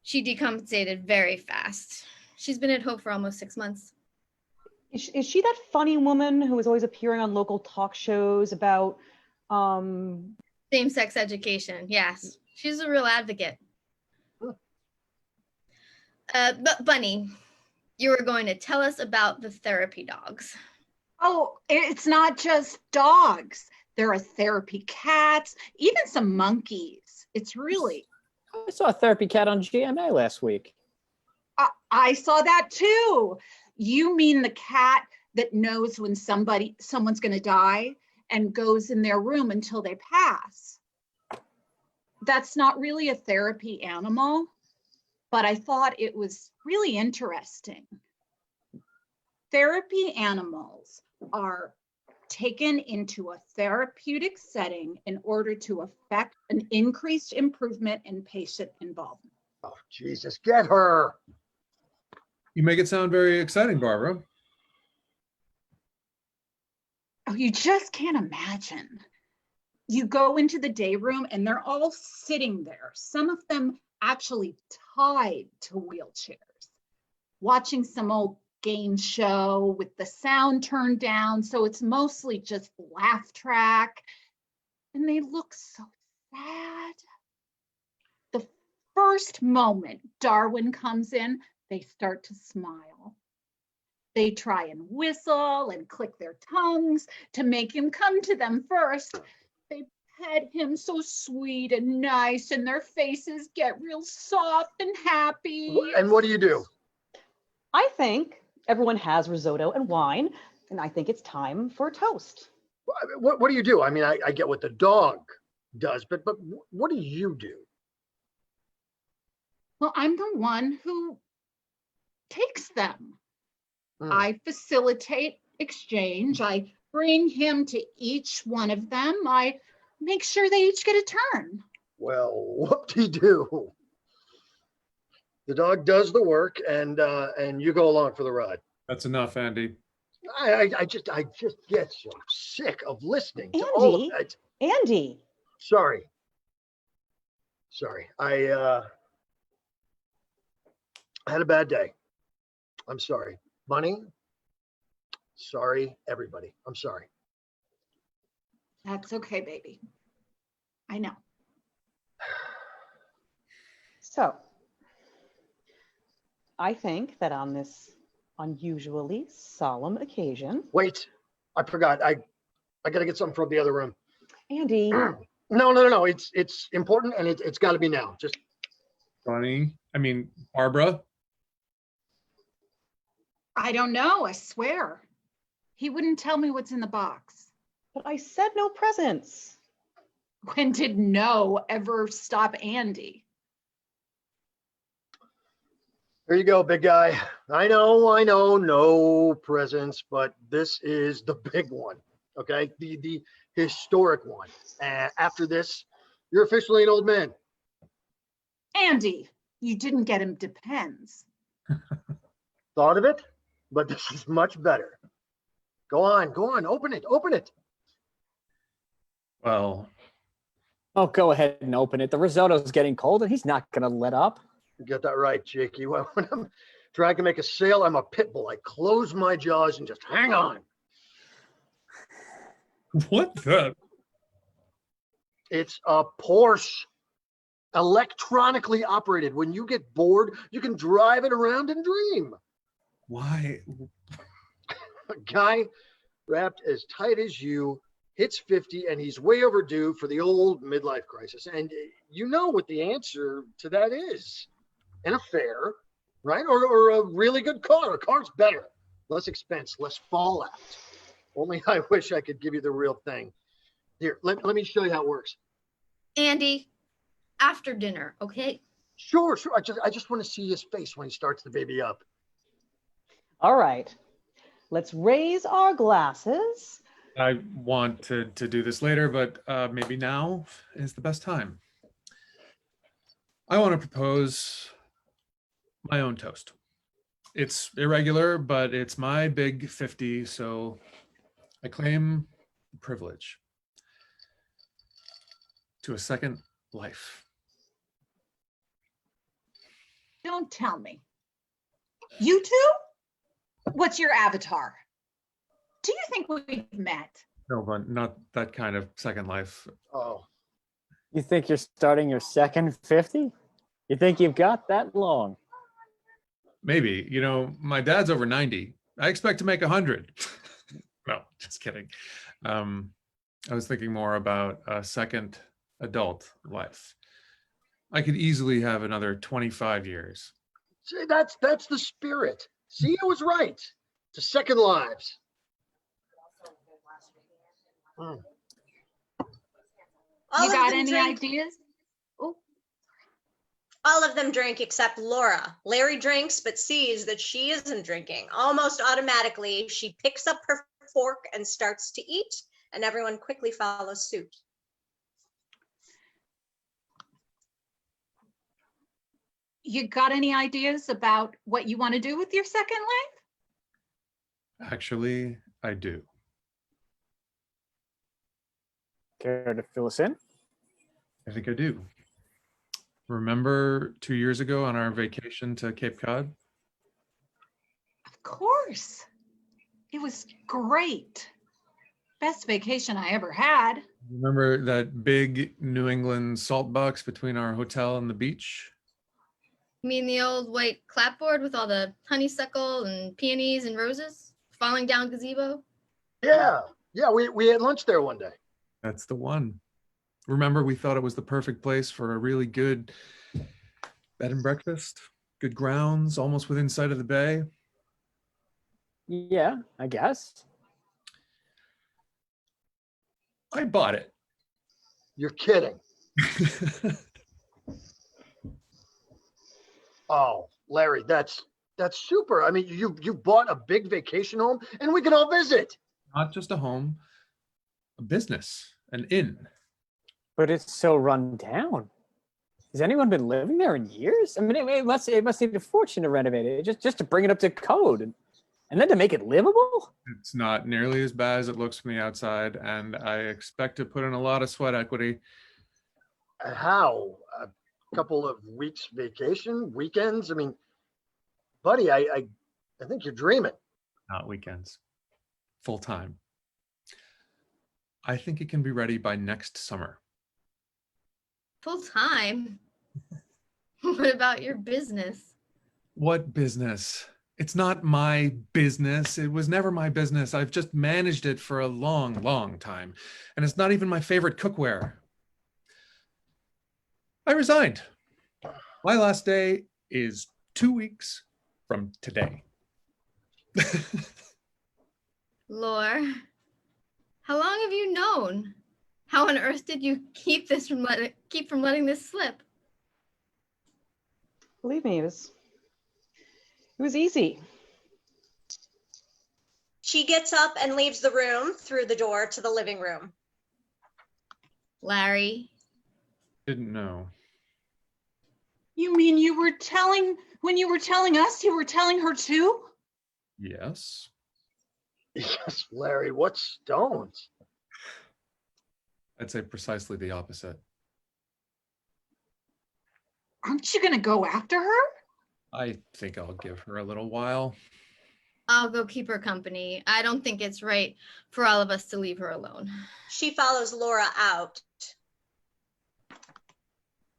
she decompensated very fast. She's been at home for almost 6 months. Is she that funny woman who is always appearing on local talk shows about Same-sex education, yes. She's a real advocate. But Bunny, you were going to tell us about the therapy dogs. Oh, it's not just dogs. There are therapy cats, even some monkeys. It's really, I saw a therapy cat on GMA last week. I saw that too. You mean the cat that knows when someone's going to die and goes in their room until they pass. That's not really a therapy animal, but I thought it was really interesting. Therapy animals are taken into a therapeutic setting in order to affect an increased improvement in patient involvement. Oh, Jesus, get her. You make it sound very exciting, Barbara. Oh, you just can't imagine. You go into the day room and they're all sitting there, some of them actually tied to wheelchairs, watching some old game show with the sound turned down, so it's mostly just laugh track, and they look so sad. The first moment Darwin comes in, they start to smile. They try and whistle and click their tongues to make him come to them first. They pet him so sweet and nice, and their faces get real soft and happy. And what do you do? I think everyone has risotto and wine, and I think it's time for a toast. What do you do? I mean, I get what the dog does, but what do you do? Well, I'm the one who takes them. Hmm. I facilitate exchange. I bring him to each one of them. I make sure they each get a turn. Well, whoop-de-doo. The dog does the work, and you go along for the ride. That's enough, Andy. I just get so sick of listening to all of Andy, that. Andy, Sorry. I had a bad day. I'm sorry. Bunny, sorry, everybody. I'm sorry. That's okay, baby. I know. so I think that on this unusually solemn occasion, Wait, I forgot. I gotta get something from the other room. Andy, No. It's important, and it's got to be now. Just Barbara. I don't know, I swear. He wouldn't tell me what's in the box. but I said no presents. When did no ever stop Andy? here you go, big guy. I know, no presents, but this is the big one. Okay, the historic one. After this, you're officially an old man. Andy, you didn't get him Depends. Thought of it, but this is much better. Go on, open it. Well, Oh, go ahead and open it. The risotto's getting cold and he's not going to let up. You get that right, Jakey. When I'm trying to make a sale, I'm a pit bull. I close my jaws and just hang on. what the? It's a Porsche, electronically operated. When you get bored, you can drive it around and dream. Why? A guy wrapped as tight as you hits 50 and he's way overdue for the old midlife crisis. And you know what the answer to that is. An affair, right? Or a really good car. A car's better, less expense, less fallout. Only I wish I could give you the real thing. Here, let me show you how it works. Andy, after dinner, okay? Sure. I just want to see his face when he starts the baby up. All right, let's raise our glasses I want to do this later, but maybe now is the best time. I want to propose my own toast. It's irregular, but it's my big 50, so I claim the privilege to a second life. Don't tell me. You two? What's your avatar? Do you think we've met? No, but not that kind of second life. Oh, You think you're starting your second 50? You think you've got that long? Maybe. My dad's over 90. I expect to make 100. No, just kidding. I was thinking more about a second adult life. I could easily have another 25 years. see, that's the spirit. See, I was right. To second lives. Hmm. All You of got them any drink. ideas? Oh, All of them drink except Laura. Larry drinks, but sees that she isn't drinking. Almost automatically, she picks up her fork and starts to eat, and everyone quickly follows suit. you got any ideas about what you want to do with your second life? Actually, I do. Care to fill us in? I think I do. Remember 2 years ago on our vacation to Cape Cod? Of course. It was great. Best vacation I ever had. Remember that big New England salt box between our hotel and the beach? You mean the old white clapboard with all the honeysuckle and peonies and roses falling down gazebo? Yeah, we had lunch there one day. That's the one. Remember, we thought it was the perfect place for a really good bed and breakfast, good grounds, almost within sight of the bay. Yeah, I guess. I bought it. You're kidding. Oh, Larry, that's super. I mean, you bought a big vacation home and we can all visit. Not just a home, a business, an inn. But it's so run down. Has anyone been living there in years? I mean, it must need a fortune to renovate it, just to bring it up to code, and then to make it livable. It's not nearly as bad as it looks from the outside, and I expect to put in a lot of sweat equity. How? A couple of weeks vacation, weekends? I mean, buddy, I think you're dreaming. Not weekends, full time. I think it can be ready by next summer. Full time? What about your business? What business? It's not my business. It was never my business. I've just managed it for a long, long time. And it's not even my favorite cookware. I resigned. My last day is 2 weeks from today. Lore, how long have you known? How on earth did you keep from letting this slip? Believe me, it was easy. She gets up and leaves the room through the door to the living room. Larry, Didn't know. You mean when you were telling us, you were telling her too? Yes. Yes, Larry, what stones? I'd say precisely the opposite. Aren't you going to go after her? I think I'll give her a little while. I'll go keep her company. I don't think it's right for all of us to leave her alone. She follows Laura out.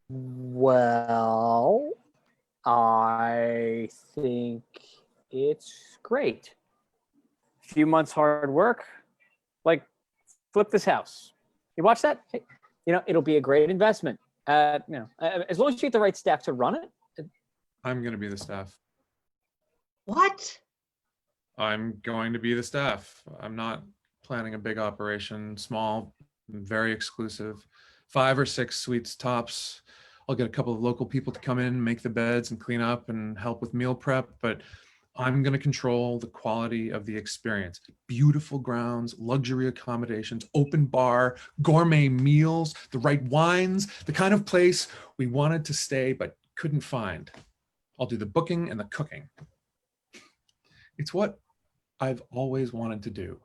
Well, I think it's great. A few months hard work, like flip this house. You watch that? Hey, it'll be a great investment. As long as you get the right staff to run it. I'm going to be the staff. What? I'm going to be the staff. I'm not planning a big operation, small, very exclusive, 5 or 6 suites tops. I'll get a couple of local people to come in, make the beds and clean up and help with meal prep, but I'm going to control the quality of the experience. Beautiful grounds, luxury accommodations, open bar, gourmet meals, the right wines, the kind of place we wanted to stay but couldn't find. I'll do the booking and the cooking. It's what I've always wanted to do.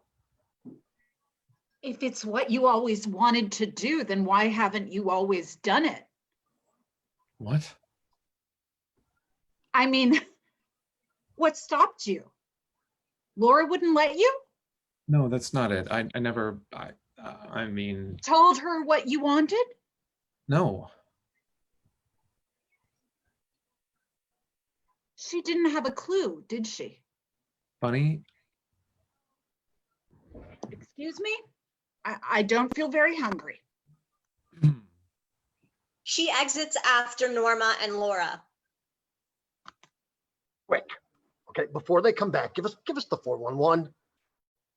If it's what you always wanted to do, then why haven't you always done it? What? I mean, what stopped you? Laura wouldn't let you? No, that's not it. I mean, Told her what you wanted? no. She didn't have a clue, did she? Bunny, Excuse me? I don't feel very hungry. She exits after Norma and Laura. Quick. Okay, before they come back, give us the 411.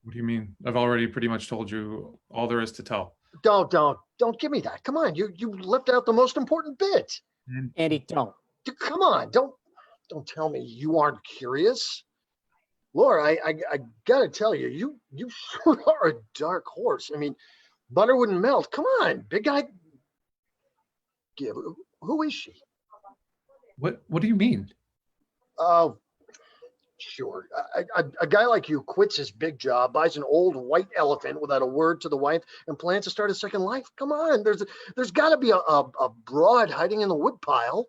what do you mean? I've already pretty much told you all there is to tell. Don't give me that. Come on, you left out the most important bit. Andy, don't. Come on, don't tell me you aren't curious. Laura, I gotta tell you, you sure are a dark horse. I mean, butter wouldn't melt. Come on, big guy. Who is she? What do you mean? Oh, sure. A guy like you quits his big job, buys an old white elephant without a word to the wife, and plans to start a second life. Come on, there's got to be a broad hiding in the woodpile.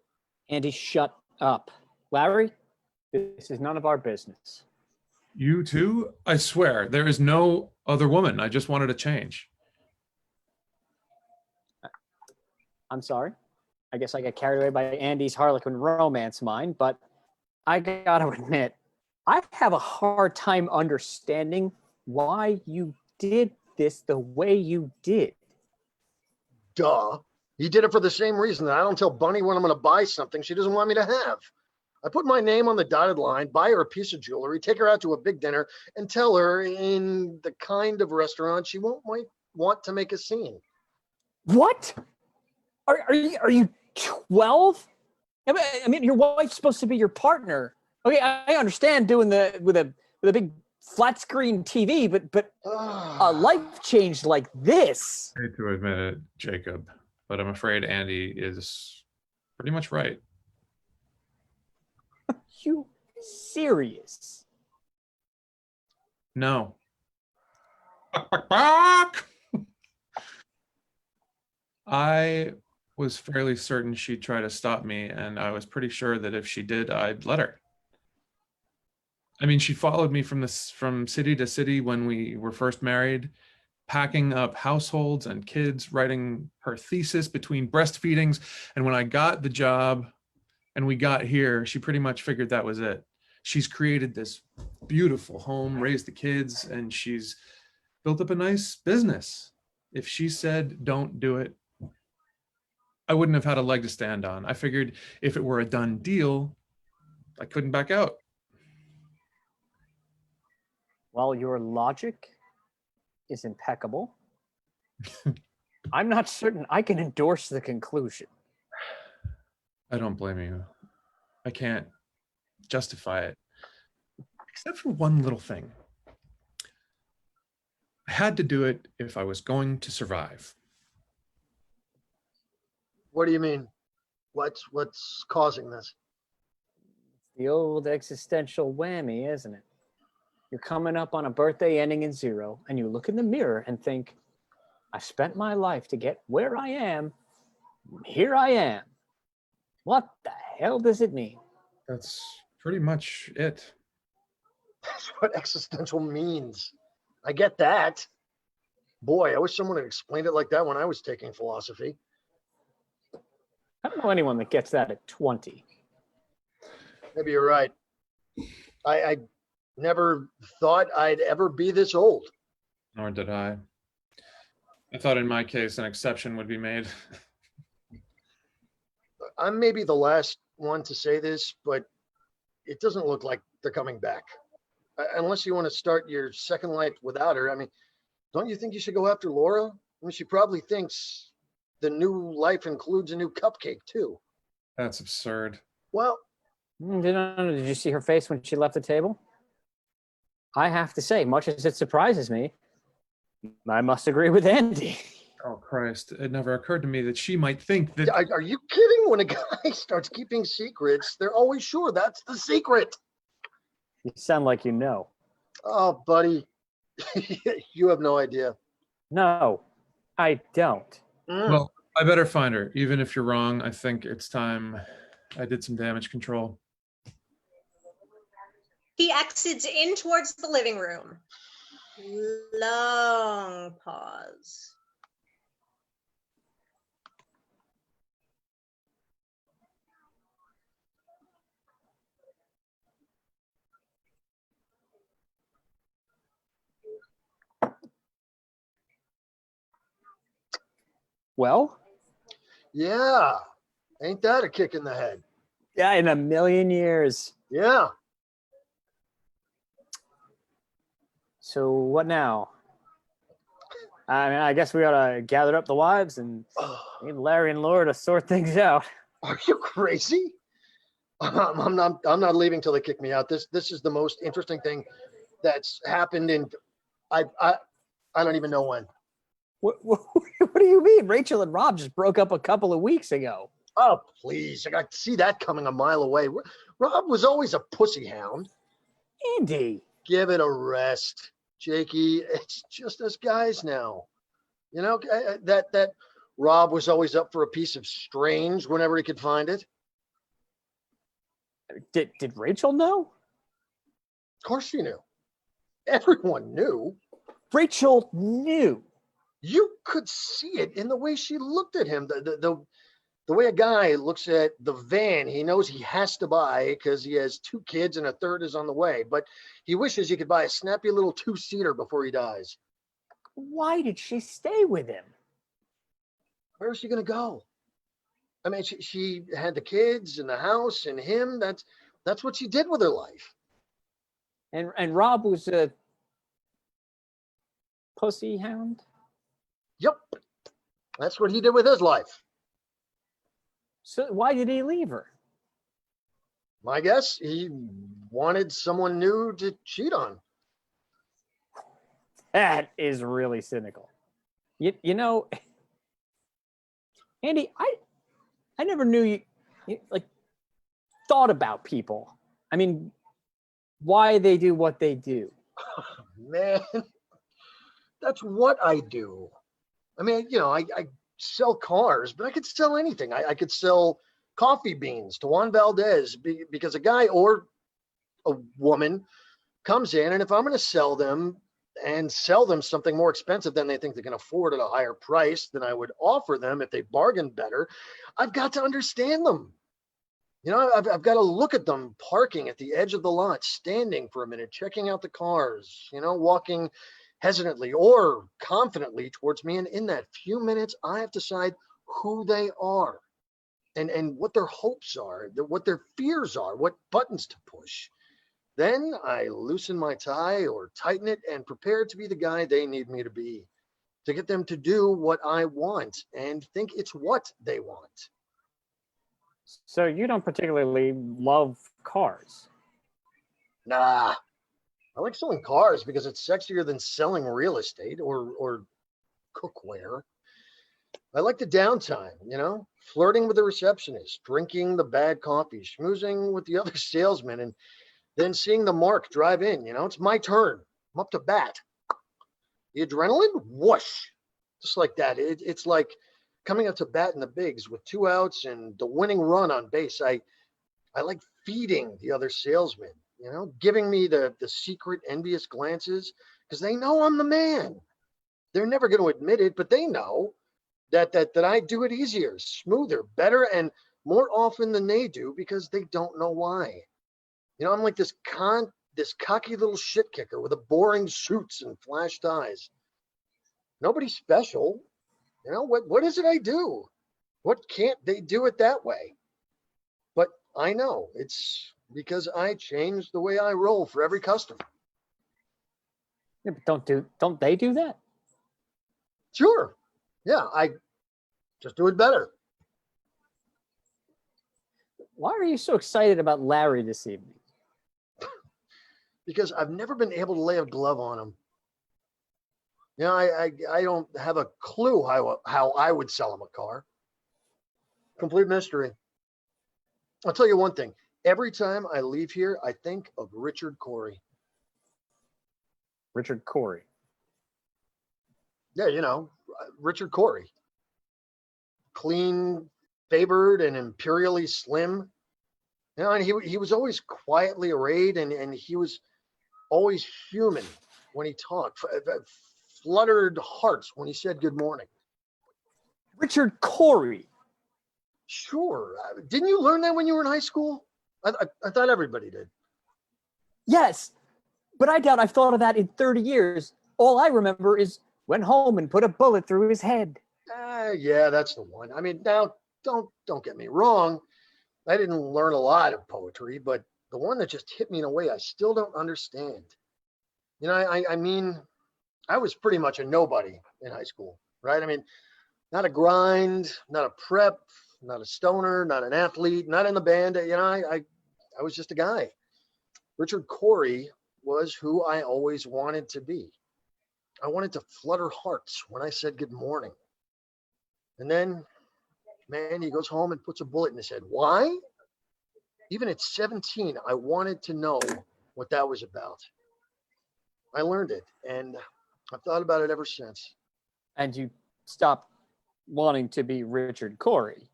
Andy, shut up. Larry, this is none of our business. You too? I swear, there is no other woman. I just wanted to change. I'm sorry. I guess I got carried away by Andy's Harlequin romance mind, but I gotta admit, I have a hard time understanding why you did this the way you did. Duh. He did it for the same reason that I don't tell Bunny when I'm going to buy something she doesn't want me to have. I put my name on the dotted line, buy her a piece of jewelry, take her out to a big dinner, and tell her in the kind of restaurant she might want to make a scene. What? Are you 12? I mean, your wife's supposed to be your partner. Okay, I understand doing with a big flat screen TV, but a life change like this. I hate to admit it, Jacob, but I'm afraid Andy is pretty much right. You serious? No. I was fairly certain she'd try to stop me, and I was pretty sure that if she did, I'd let her. I mean, she followed me from city to city when we were first married, packing up households and kids, writing her thesis between breastfeedings. And when I got the job and we got here, she pretty much figured that was it. She's created this beautiful home, raised the kids, and she's built up a nice business. If she said, don't do it, I wouldn't have had a leg to stand on. I figured if it were a done deal, I couldn't back out. Well, your logic is impeccable. I'm not certain I can endorse the conclusion. I don't blame you. I can't justify it, except for one little thing. I had to do it if I was going to survive. What do you mean? What's causing this? The old existential whammy, isn't it? You're coming up on a birthday ending in 0, and you look in the mirror and think, I spent my life to get where I am. Here I am. What the hell does it mean? That's pretty much it. That's what existential means. I get that. Boy, I wish someone had explained it like that when I was taking philosophy. I don't know anyone that gets that at 20. Maybe you're right. I never thought I'd ever be this old. Nor did I. I thought in my case an exception would be made. I'm maybe the last one to say this, but it doesn't look like they're coming back. Unless you want to start your second life without her. I mean, don't you think you should go after Laura? I mean, she probably thinks the new life includes a new cupcake too. That's absurd. Well, Did you see her face when she left the table? I have to say, much as it surprises me, I must agree with Andy. Oh, Christ. It never occurred to me that she might think that. Are you kidding? When a guy starts keeping secrets, they're always sure that's the secret. You sound like you know. Oh, buddy, you have no idea. No, I don't. Well, I better find her. Even if you're wrong, I think it's time I did some damage control. He exits in towards the living room. Long pause. Well? Yeah, ain't that a kick in the head? Yeah, in a million years. Yeah. So what now? I mean, I guess we ought to gather up the wives and need Larry and Laura to sort things out. Are you crazy? I'm not leaving till they kick me out. This is the most interesting thing that's happened in I don't even know when. What do you mean? Rachel and Rob just broke up a couple of weeks ago. Oh, please. I got see that coming a mile away. Rob was always a pussy hound. Andy. Give it a rest, Jakey. It's just us guys now. You know, that Rob was always up for a piece of strange whenever he could find it. Did Rachel know? Of course she knew. Everyone knew. Rachel knew. You could see it in the way she looked at him. The way a guy looks at the van he knows he has to buy because he has 2 kids and a third is on the way, but he wishes he could buy a snappy little 2-seater before he dies. Why did she stay with him? Where is she going to go? I mean, she had the kids and the house and him. That's what she did with her life. And Rob was a pussy hound? Yep. That's what he did with his life. So why did he leave her? My guess, he wanted someone new to cheat on. That is really cynical. You know, Andy, I never knew you like thought about people. I mean, why they do what they do. Man, that's what I do. I mean, you know, I sell cars, but I could sell anything. I could sell coffee beans to Juan Valdez because a guy or a woman comes in, and if I'm going to sell them something more expensive than they think they can afford at a higher price than I would offer them if they bargain better, I've got to understand them. You know, I've got to look at them parking at the edge of the lot, standing for a minute, checking out the cars, you know, walking hesitantly or confidently towards me. And in that few minutes, I have to decide who they are and what their hopes are, what their fears are, what buttons to push. Then I loosen my tie or tighten it and prepare to be the guy they need me to be, to get them to do what I want and think it's what they want. So you don't particularly love cars? Nah, I like selling cars because it's sexier than selling real estate or cookware. I like the downtime, you know, flirting with the receptionist, drinking the bad coffee, schmoozing with the other salesmen, and then seeing the mark drive in. You know, it's my turn. I'm up to bat. The adrenaline, whoosh, just like that. It's like coming up to bat in the bigs with 2 outs and the winning run on base. I like feeding the other salesmen, you know, giving me the secret envious glances because they know I'm the man. They're never going to admit it, but they know that I do it easier, smoother, better, and more often than they do because they don't know why. You know, I'm like this cocky little shit kicker with a boring suits and flashed eyes. Nobody's special. You know, what is it I do? What can't they do it that way? But I know it's because I change the way I roll for every customer. Yeah, but don't they do that? Sure. Yeah, I just do it better. Why are you so excited about Larry this evening? Because I've never been able to lay a glove on him. You know, I don't have a clue how I would sell him a car. Complete mystery. I'll tell you one thing. Every time I leave here, I think of Richard Corey. Richard Corey. Yeah, you know, Richard Corey. Clean, favored, and imperially slim. You know, and he was always quietly arrayed, and he was always human when he talked. Fluttered hearts when he said good morning. Richard Corey. Sure. Didn't you learn that when you were in high school? I thought everybody did. Yes, but I doubt I've thought of that in 30 years. All I remember is went home and put a bullet through his head. Yeah, that's the one. I mean, now don't get me wrong. I didn't learn a lot of poetry, but the one that just hit me in a way I still don't understand. You know, I mean, I was pretty much a nobody in high school, right? I mean, not a grind, not a prep, not a stoner, not an athlete, not in the band. You know, I was just a guy. Richard Corey was who I always wanted to be. I wanted to flutter hearts when I said good morning. And then, man, he goes home and puts a bullet in his head. Why? Even at 17, I wanted to know what that was about. I learned it, and I've thought about it ever since. And you stopped wanting to be Richard Corey.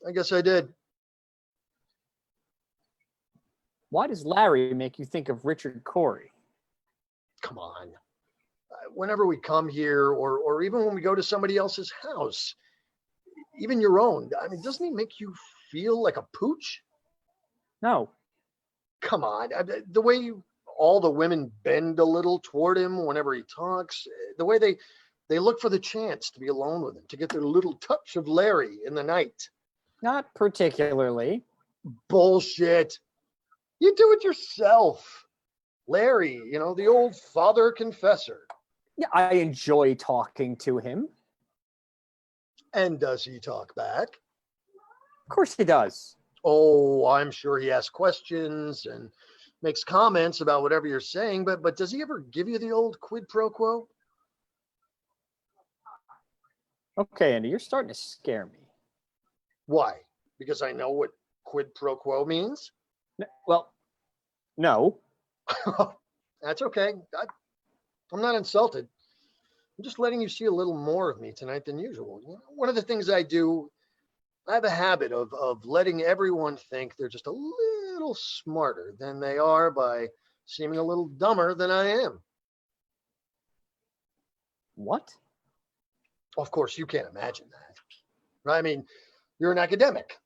I guess I did. Why does Larry make you think of Richard Corey? Come on. Whenever we come here, or even when we go to somebody else's house, even your own, I mean, doesn't he make you feel like a pooch? No. Come on. The way all the women bend a little toward him whenever he talks, the way they look for the chance to be alone with him, to get their little touch of Larry in the night. Not particularly. Bullshit. You do it yourself. Larry, you know, the old father confessor. Yeah, I enjoy talking to him. And does he talk back? Of course he does. Oh, I'm sure he asks questions and makes comments about whatever you're saying, but does he ever give you the old quid pro quo? Okay, Andy, you're starting to scare me. Why? Because I know what quid pro quo means? Well, no. That's okay. I'm not insulted. I'm just letting you see a little more of me tonight than usual. You know, one of the things I do, I have a habit of letting everyone think they're just a little smarter than they are by seeming a little dumber than I am. What? Of course, you can't imagine that, right? I mean, you're an academic.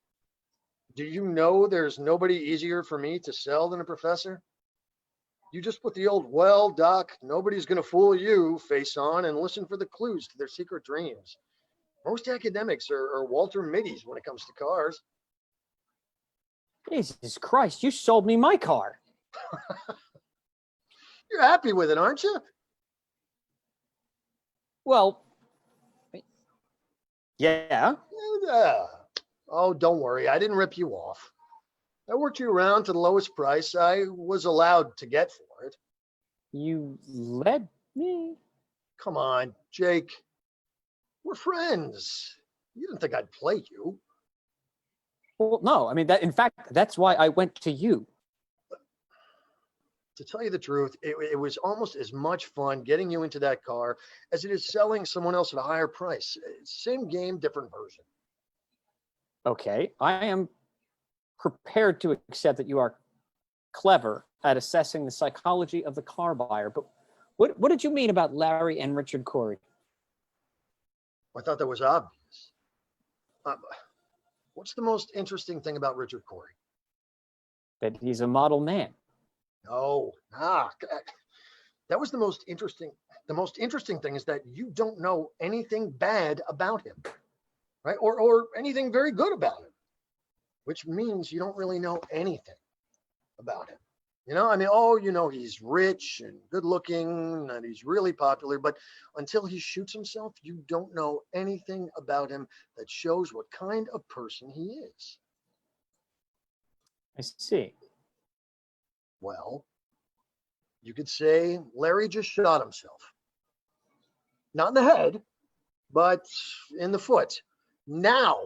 Do you know there's nobody easier for me to sell than a professor? You just put the old, well, doc, nobody's going to fool you face on and listen for the clues to their secret dreams. Most academics are Walter Mitty's when it comes to cars. Jesus Christ, you sold me my car. You're happy with it, aren't you? Well, yeah. Yeah. Oh, don't worry. I didn't rip you off. I worked you around to the lowest price I was allowed to get for it. You led me. Come on, Jake. We're friends. You didn't think I'd play you. Well, no, I mean, in fact, that's why I went to you. To tell you the truth, it was almost as much fun getting you into that car as it is selling someone else at a higher price. Same game, different version. Okay, I am prepared to accept that you are clever at assessing the psychology of the car buyer, but what did you mean about Larry and Richard Corey? I thought that was obvious. What's the most interesting thing about Richard Corey? That he's a model man. No, that was the most interesting. The most interesting thing is that you don't know anything bad about him, right? Or anything very good about him, which means you don't really know anything about him. You know, I mean, oh, you know, he's rich and good looking and he's really popular, but until he shoots himself, you don't know anything about him that shows what kind of person he is. I see. Well, you could say Larry just shot himself. Not in the head, but in the foot. Now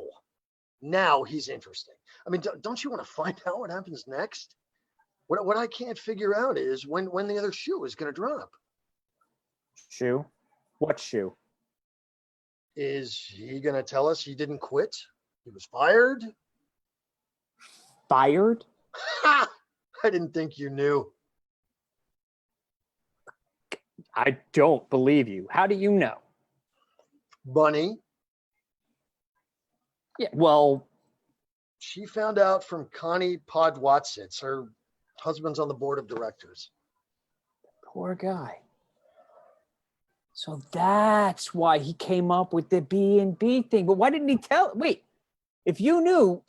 he's interesting. I mean, don't you want to find out what happens next? What I can't figure out is when the other shoe is going to drop. Shoe? What shoe? Is he going to tell us he didn't quit? He was fired? Fired? Ha! I didn't think you knew. I don't believe you. How do you know? Bunny, Yeah, well, she found out from Connie Podwatsits. Her husband's on the board of directors. poor guy. So that's why he came up with the B&B thing. But why didn't he tell? Wait, if you knew,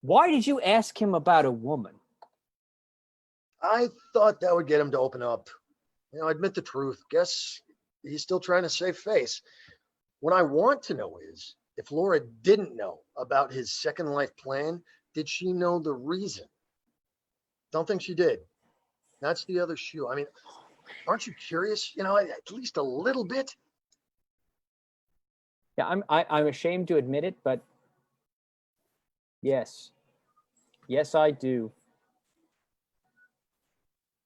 why did you ask him about a woman? I thought that would get him to open up. You know, admit the truth. Guess he's still trying to save face. What I want to know is if Laura didn't know about his second life plan, did she know the reason? Don't think she did. That's the other shoe. I mean, aren't you curious? You know, at least a little bit. Yeah, I'm ashamed to admit it, but yes, I do.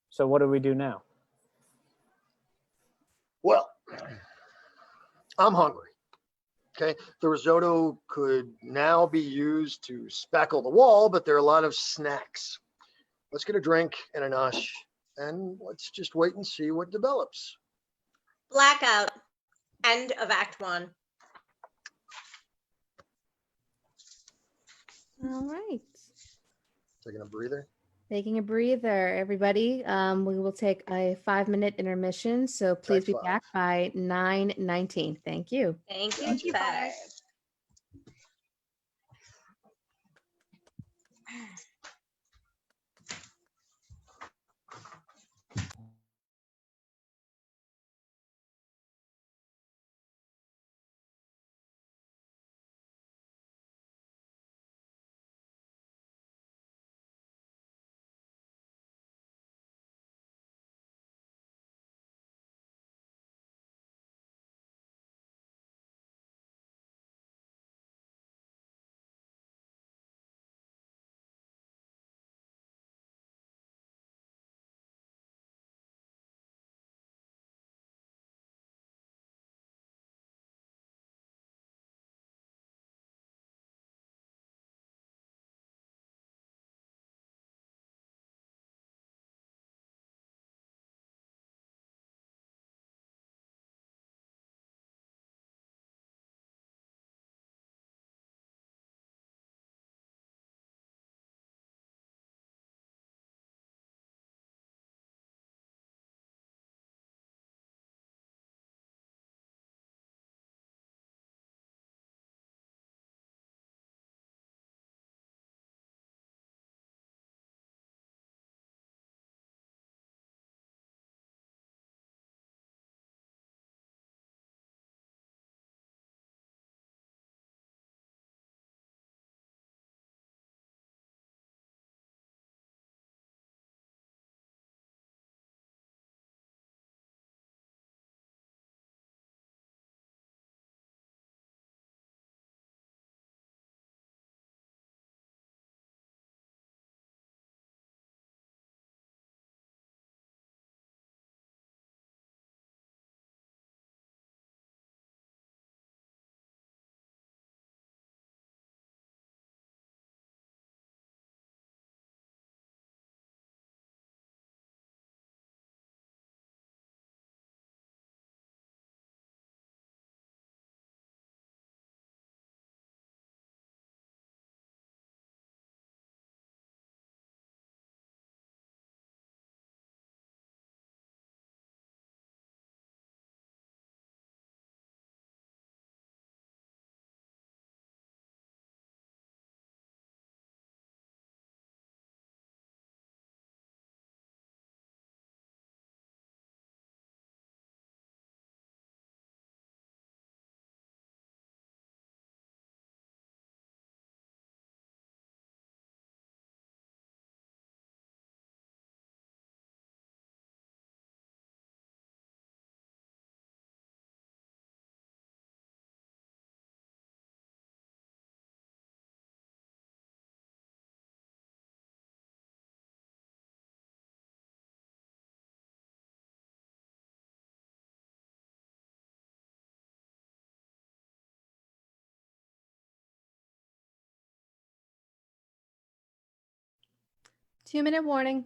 So what do we do now? Well, I'm hungry. Okay, the risotto could now be used to spackle the wall, but there are a lot of snacks. Let's get a drink and a nosh, and let's just wait and see what develops. Blackout. End of Act 1. All right. Taking a breather. Taking a breather, everybody. We will take a 5-minute intermission. So please be Five. back by 9:19. Thank you. Thank you, Gotcha. guys. 2-minute warning.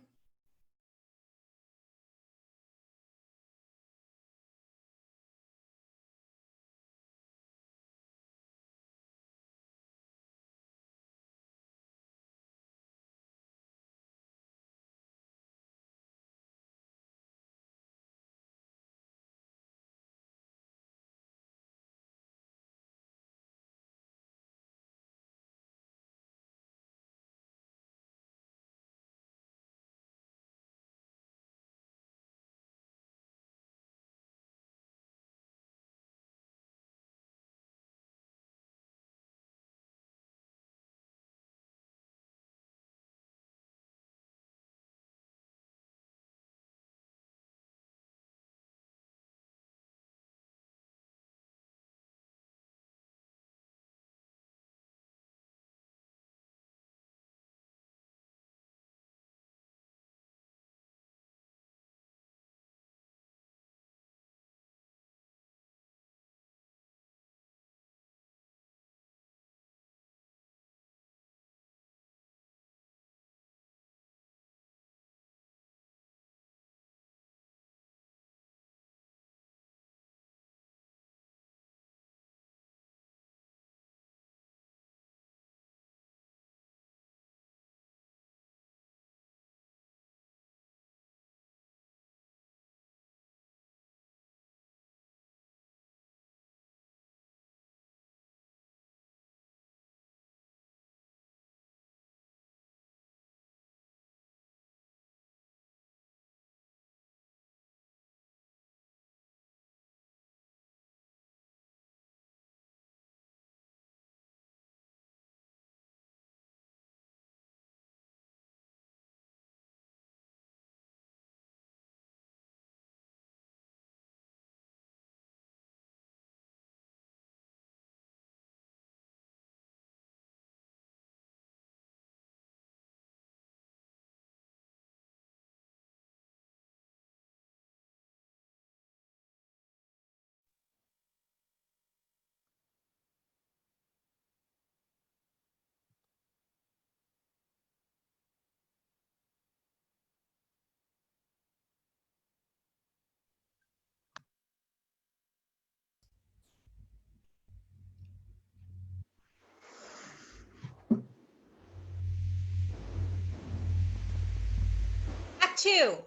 Act 2.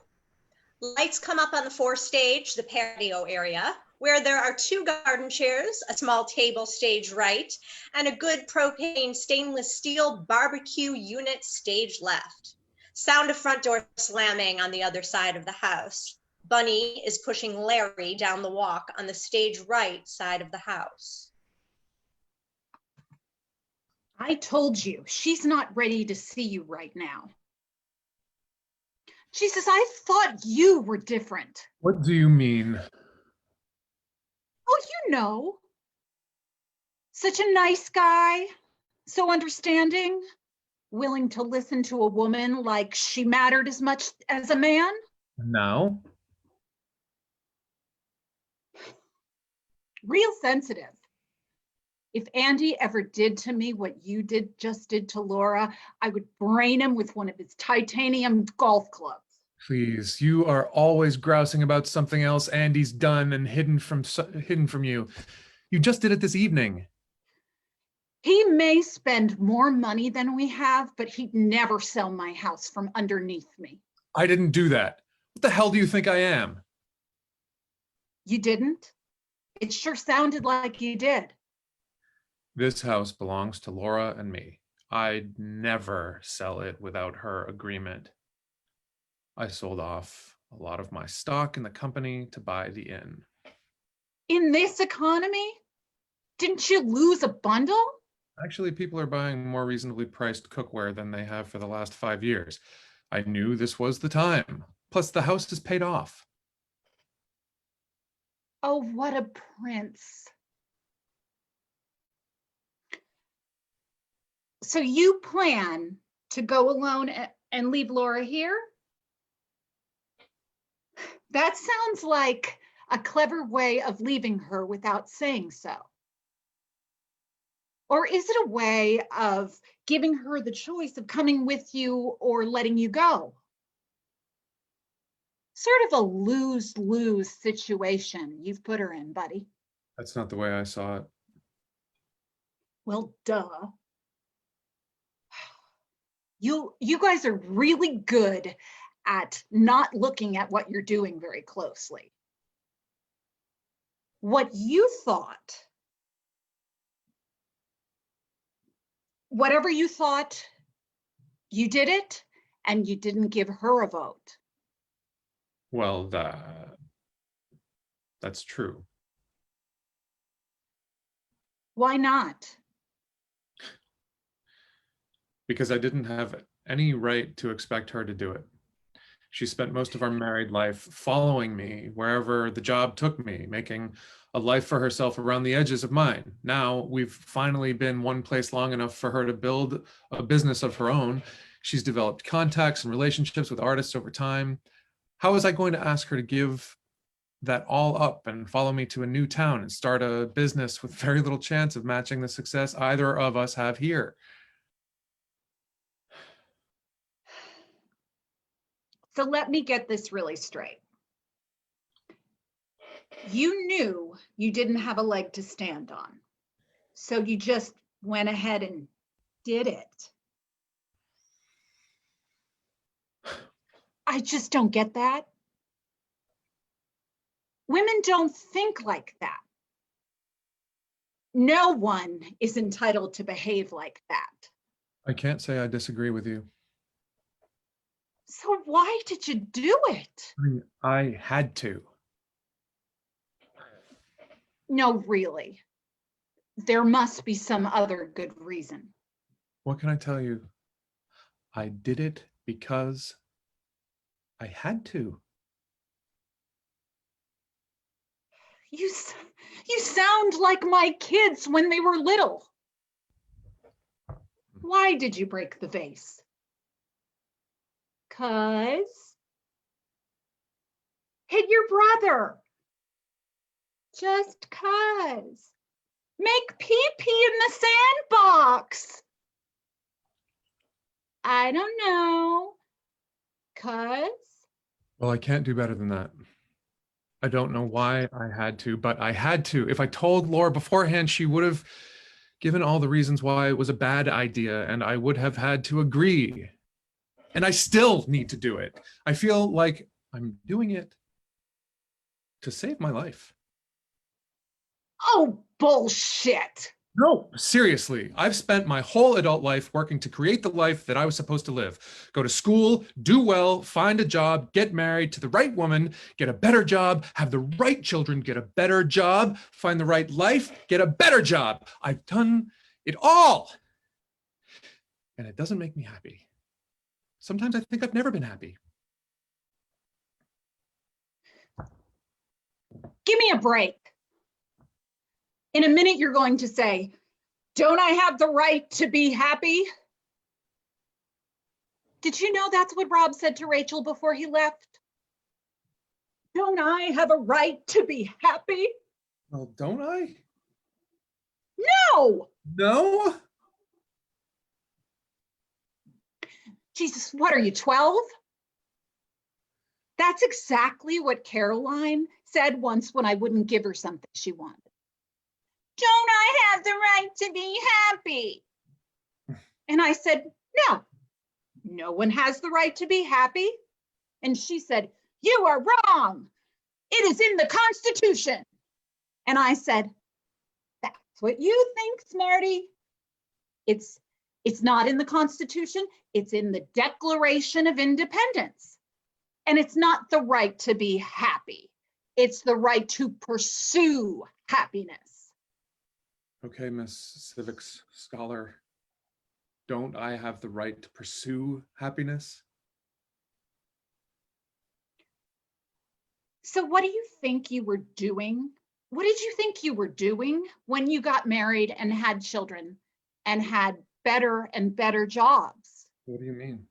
Lights come up on the forestage, the patio area, where there are 2 garden chairs, a small table stage right, and a good propane stainless steel barbecue unit stage left. Sound of front door slamming on the other side of the house. Bunny is pushing Larry down the walk on the stage right side of the house. I told you, she's not ready to see you right now. Jesus, I thought you were different. What do you mean? Oh, you know. Such a nice guy, so understanding, willing to listen to a woman like she mattered as much as a man. Now? Real sensitive. If Andy ever did to me what you just did to Laura, I would brain him with one of his titanium golf clubs. Please, you are always grousing about something else Andy's done and hidden from you. You just did it this evening. He may spend more money than we have, but he'd never sell my house from underneath me. I didn't do that. What the hell do you think I am? You didn't? It sure sounded like you did. This house belongs to Laura and me. I'd never sell it without her agreement. I sold off a lot of my stock in the company to buy the inn. In this economy? Didn't you lose a bundle? Actually, people are buying more reasonably priced cookware than they have for the last 5 years. I knew this was the time. Plus, the house is paid off. Oh, what a prince. So you plan to go alone and leave Laura here? That sounds like a clever way of leaving her without saying so. Or is it a way of giving her the choice of coming with you or letting you go? Sort of a lose-lose situation you've put her in, buddy. That's not the way I saw it. Well, duh. You guys are really good at not looking at what you're doing very closely. What you thought, whatever you thought, you did it, and you didn't give her a vote. Well, that's true. Why not? Because I didn't have any right to expect her to do it. She spent most of our married life following me wherever the job took me, making a life for herself around the edges of mine. Now we've finally been one place long enough for her to build a business of her own. She's developed contacts and relationships with artists over time. How was I going to ask her to give that all up and follow me to a new town and start a business with very little chance of matching the success either of us have here? So let me get this really straight. You knew you didn't have a leg to stand on, so you just went ahead and did it. I just don't get that. Women don't think like that. No one is entitled to behave like that. I can't say I disagree with you. So why did you do it? I mean, I had to. No, really. There must be some other good reason. What can I tell you? I did it because I had to. You sound like my kids when they were little. Why did you break the vase? 'Cause hit your brother. Just 'cause. Make pee-pee in the sandbox. I don't know. 'Cause. Well, I can't do better than that. I don't know why I had to, but I had to. If I told Laura beforehand, she would have given all the reasons why it was a bad idea, and I would have had to agree. And I still need to do it. I feel like I'm doing it to save my life. Oh, bullshit. No, seriously. I've spent my whole adult life working to create the life that I was supposed to live. Go to school, do well, find a job, get married to the right woman, get a better job, have the right children, get a better job, find the right life, get a better job. I've done it all. And it doesn't make me happy. Sometimes I think I've never been happy. Give me a break. In a minute, you're going to say, don't I have the right to be happy? Did you know that's what Rob said to Rachel before he left? Don't I have a right to be happy? Well, don't I? No! No? Jesus, what are you, 12? That's exactly what Caroline said once when I wouldn't give her something she wanted. Don't I have the right to be happy? And I said, no, no one has the right to be happy. And she said, you are wrong. It is in the Constitution. And I said, that's what you think, Smarty. It's not in the Constitution. It's in the Declaration of Independence. And it's not the right to be happy. It's the right to pursue happiness. Okay, Miss Civics Scholar. Don't I have the right to pursue happiness? So what do you think you were doing? What did you think you were doing when you got married and had children and had better and better jobs? What do you mean?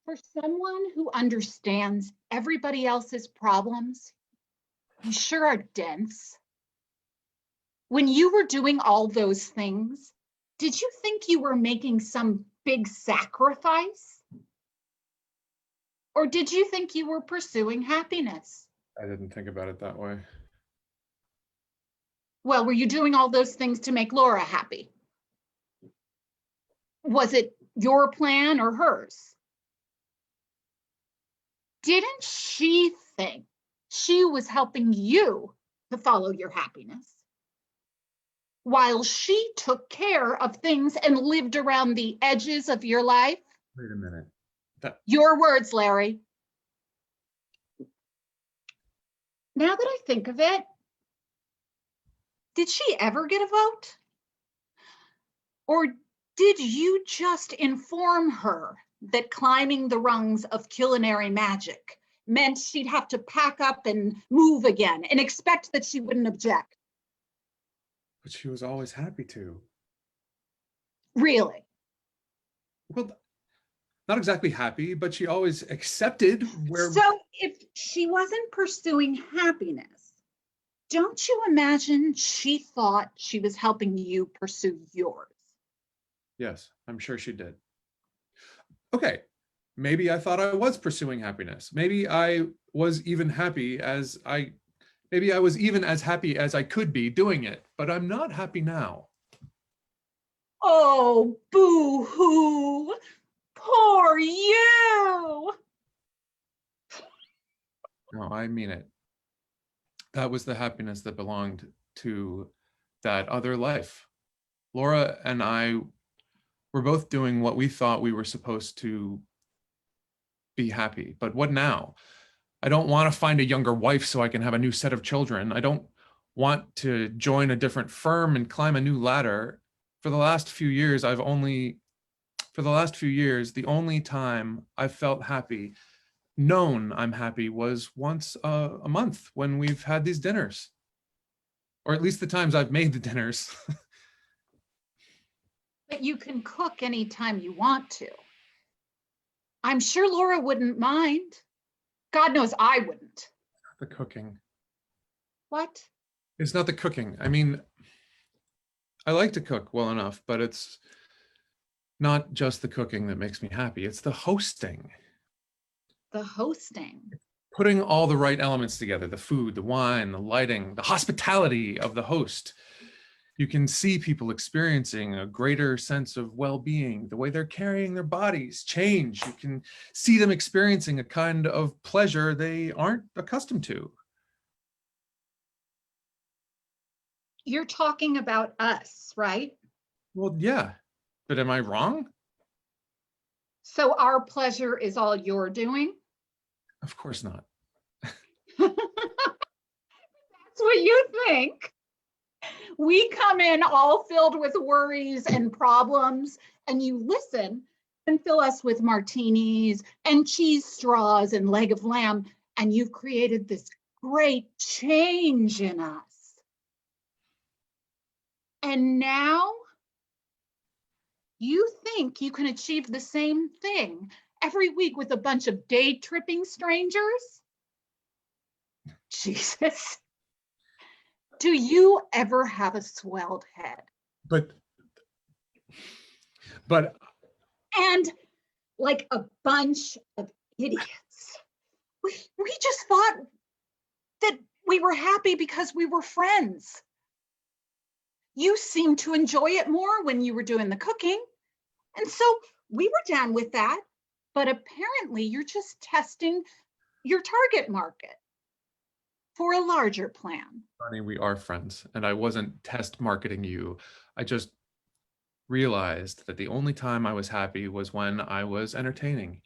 For someone who understands everybody else's problems, you sure are dense. When you were doing all those things, did you think you were making some big sacrifice? Or did you think you were pursuing happiness? I didn't think about it that way. Well, were you doing all those things to make Laura happy? Was it your plan or hers? Didn't she think she was helping you to follow your happiness, while she took care of things and lived around the edges of your life? Wait a minute. Your words, Larry. Now that I think of it, did she ever get a vote? Or did you just inform her that climbing the rungs of culinary magic meant she'd have to pack up and move again and expect that she wouldn't object? But she was always happy to. Really? Well, not exactly happy, but she always accepted where. So if she wasn't pursuing happiness, don't you imagine she thought she was helping you pursue yours? Yes, I'm sure she did. Okay, maybe I thought I was pursuing happiness. Maybe I was even maybe I was even as happy as I could be doing it, but I'm not happy now. Oh, boo-hoo. Poor you. No, I mean it. That was the happiness that belonged to that other life. Laura and I were both doing what we thought we were supposed to be happy. But what now? I don't want to find a younger wife so I can have a new set of children. I don't want to join a different firm and climb a new ladder. For the last few years, the only time I've felt happy, known I'm happy, was once a month when we've had these dinners. Or at least the times I've made the dinners. But you can cook anytime you want to. I'm sure Laura wouldn't mind. God knows I wouldn't. The cooking. What? It's not the cooking. I mean, I like to cook well enough, but it's not just the cooking that makes me happy. It's the hosting. The hosting. Putting all the right elements together, the food, the wine, the lighting, the hospitality of the host. You can see people experiencing a greater sense of well-being, the way they're carrying their bodies change. You can see them experiencing a kind of pleasure they aren't accustomed to. You're talking about us, right? Well, yeah, but am I wrong? So our pleasure is all you're doing? Of course not. That's what you think. We come in all filled with worries and problems, and you listen and fill us with martinis and cheese straws and leg of lamb, and you've created this great change in us. And now you think you can achieve the same thing every week with a bunch of day tripping strangers? Jesus. Do you ever have a swelled head? But And like a bunch of idiots. We just thought that we were happy because we were friends. You seemed to enjoy it more when you were doing the cooking. And so we were down with that. But apparently you're just testing your target market for a larger plan. Honey, we are friends, and I wasn't test marketing you. I just realized that the only time I was happy was when I was entertaining.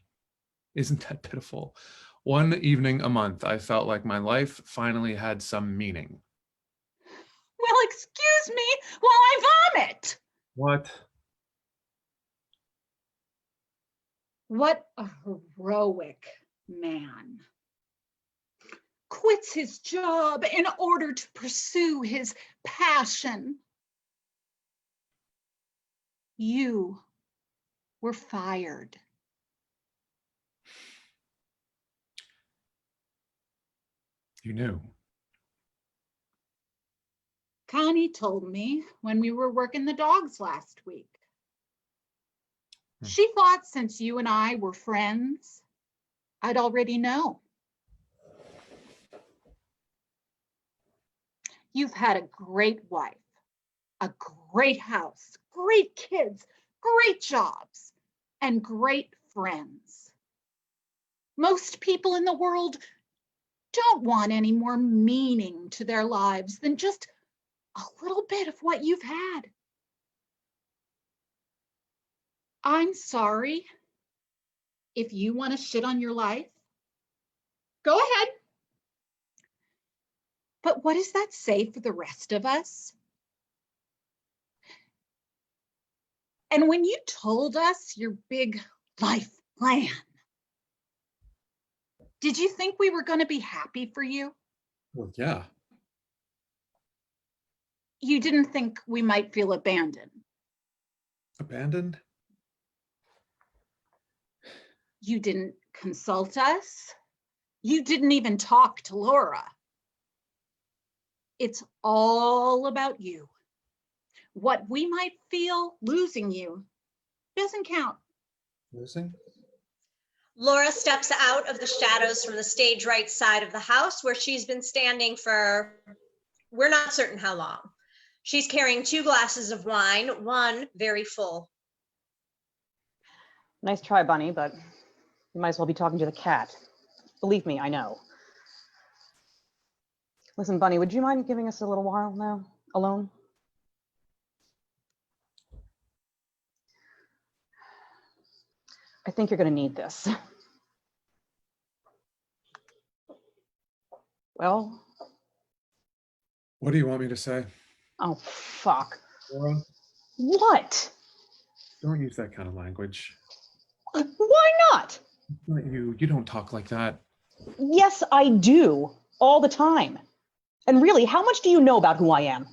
Isn't that pitiful? One evening a month, I felt like my life finally had some meaning. Well, excuse me while I vomit. What? What a heroic man. Quits his job in order to pursue his passion. You were fired. You knew. Connie told me when we were working the dogs last week. She thought since you and I were friends, I'd already know. You've had a great wife, a great house, great kids, great jobs, and great friends. Most people in the world don't want any more meaning to their lives than just a little bit of what you've had. I'm sorry. If you want to shit on your life, go ahead. But what does that say for the rest of us? And when you told us your big life plan, did you think we were going to be happy for you? Well, yeah. You didn't think we might feel abandoned. Abandoned? You didn't consult us. You didn't even talk to Laura. It's all about you. What we might feel losing you doesn't count. Losing? Laura steps out of the shadows from the stage right side of the house where she's been standing for, we're not certain how long. She's carrying 2 glasses of wine, one very full. Nice try, Bunny, but you might as well be talking to the cat. Believe me, I know. Listen, Bunny, would you mind giving us a little while now, alone? I think you're going to need this. Well? What do you want me to say? Oh, fuck. Laura, What? don't use that kind of language. Why not? Not you. You don't talk like that. Yes, I do. All the time. And really, how much do you know about who I am?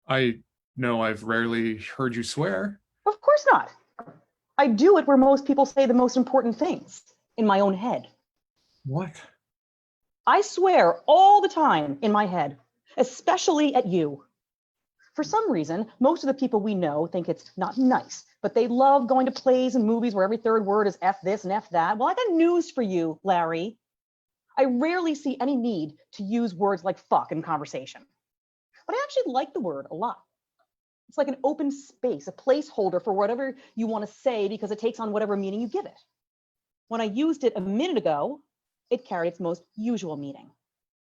I know I've rarely heard you swear. Of course not. I do it where most people say the most important things, in my own head. What? I swear all the time in my head, especially at you. For some reason, most of the people we know think it's not nice, but they love going to plays and movies where every third word is F this and F that. Well, I got news for you, Larry. I rarely see any need to use words like fuck in conversation. But I actually like the word a lot. It's like an open space, a placeholder for whatever you want to say because it takes on whatever meaning you give it. When I used it a minute ago, it carried its most usual meaning.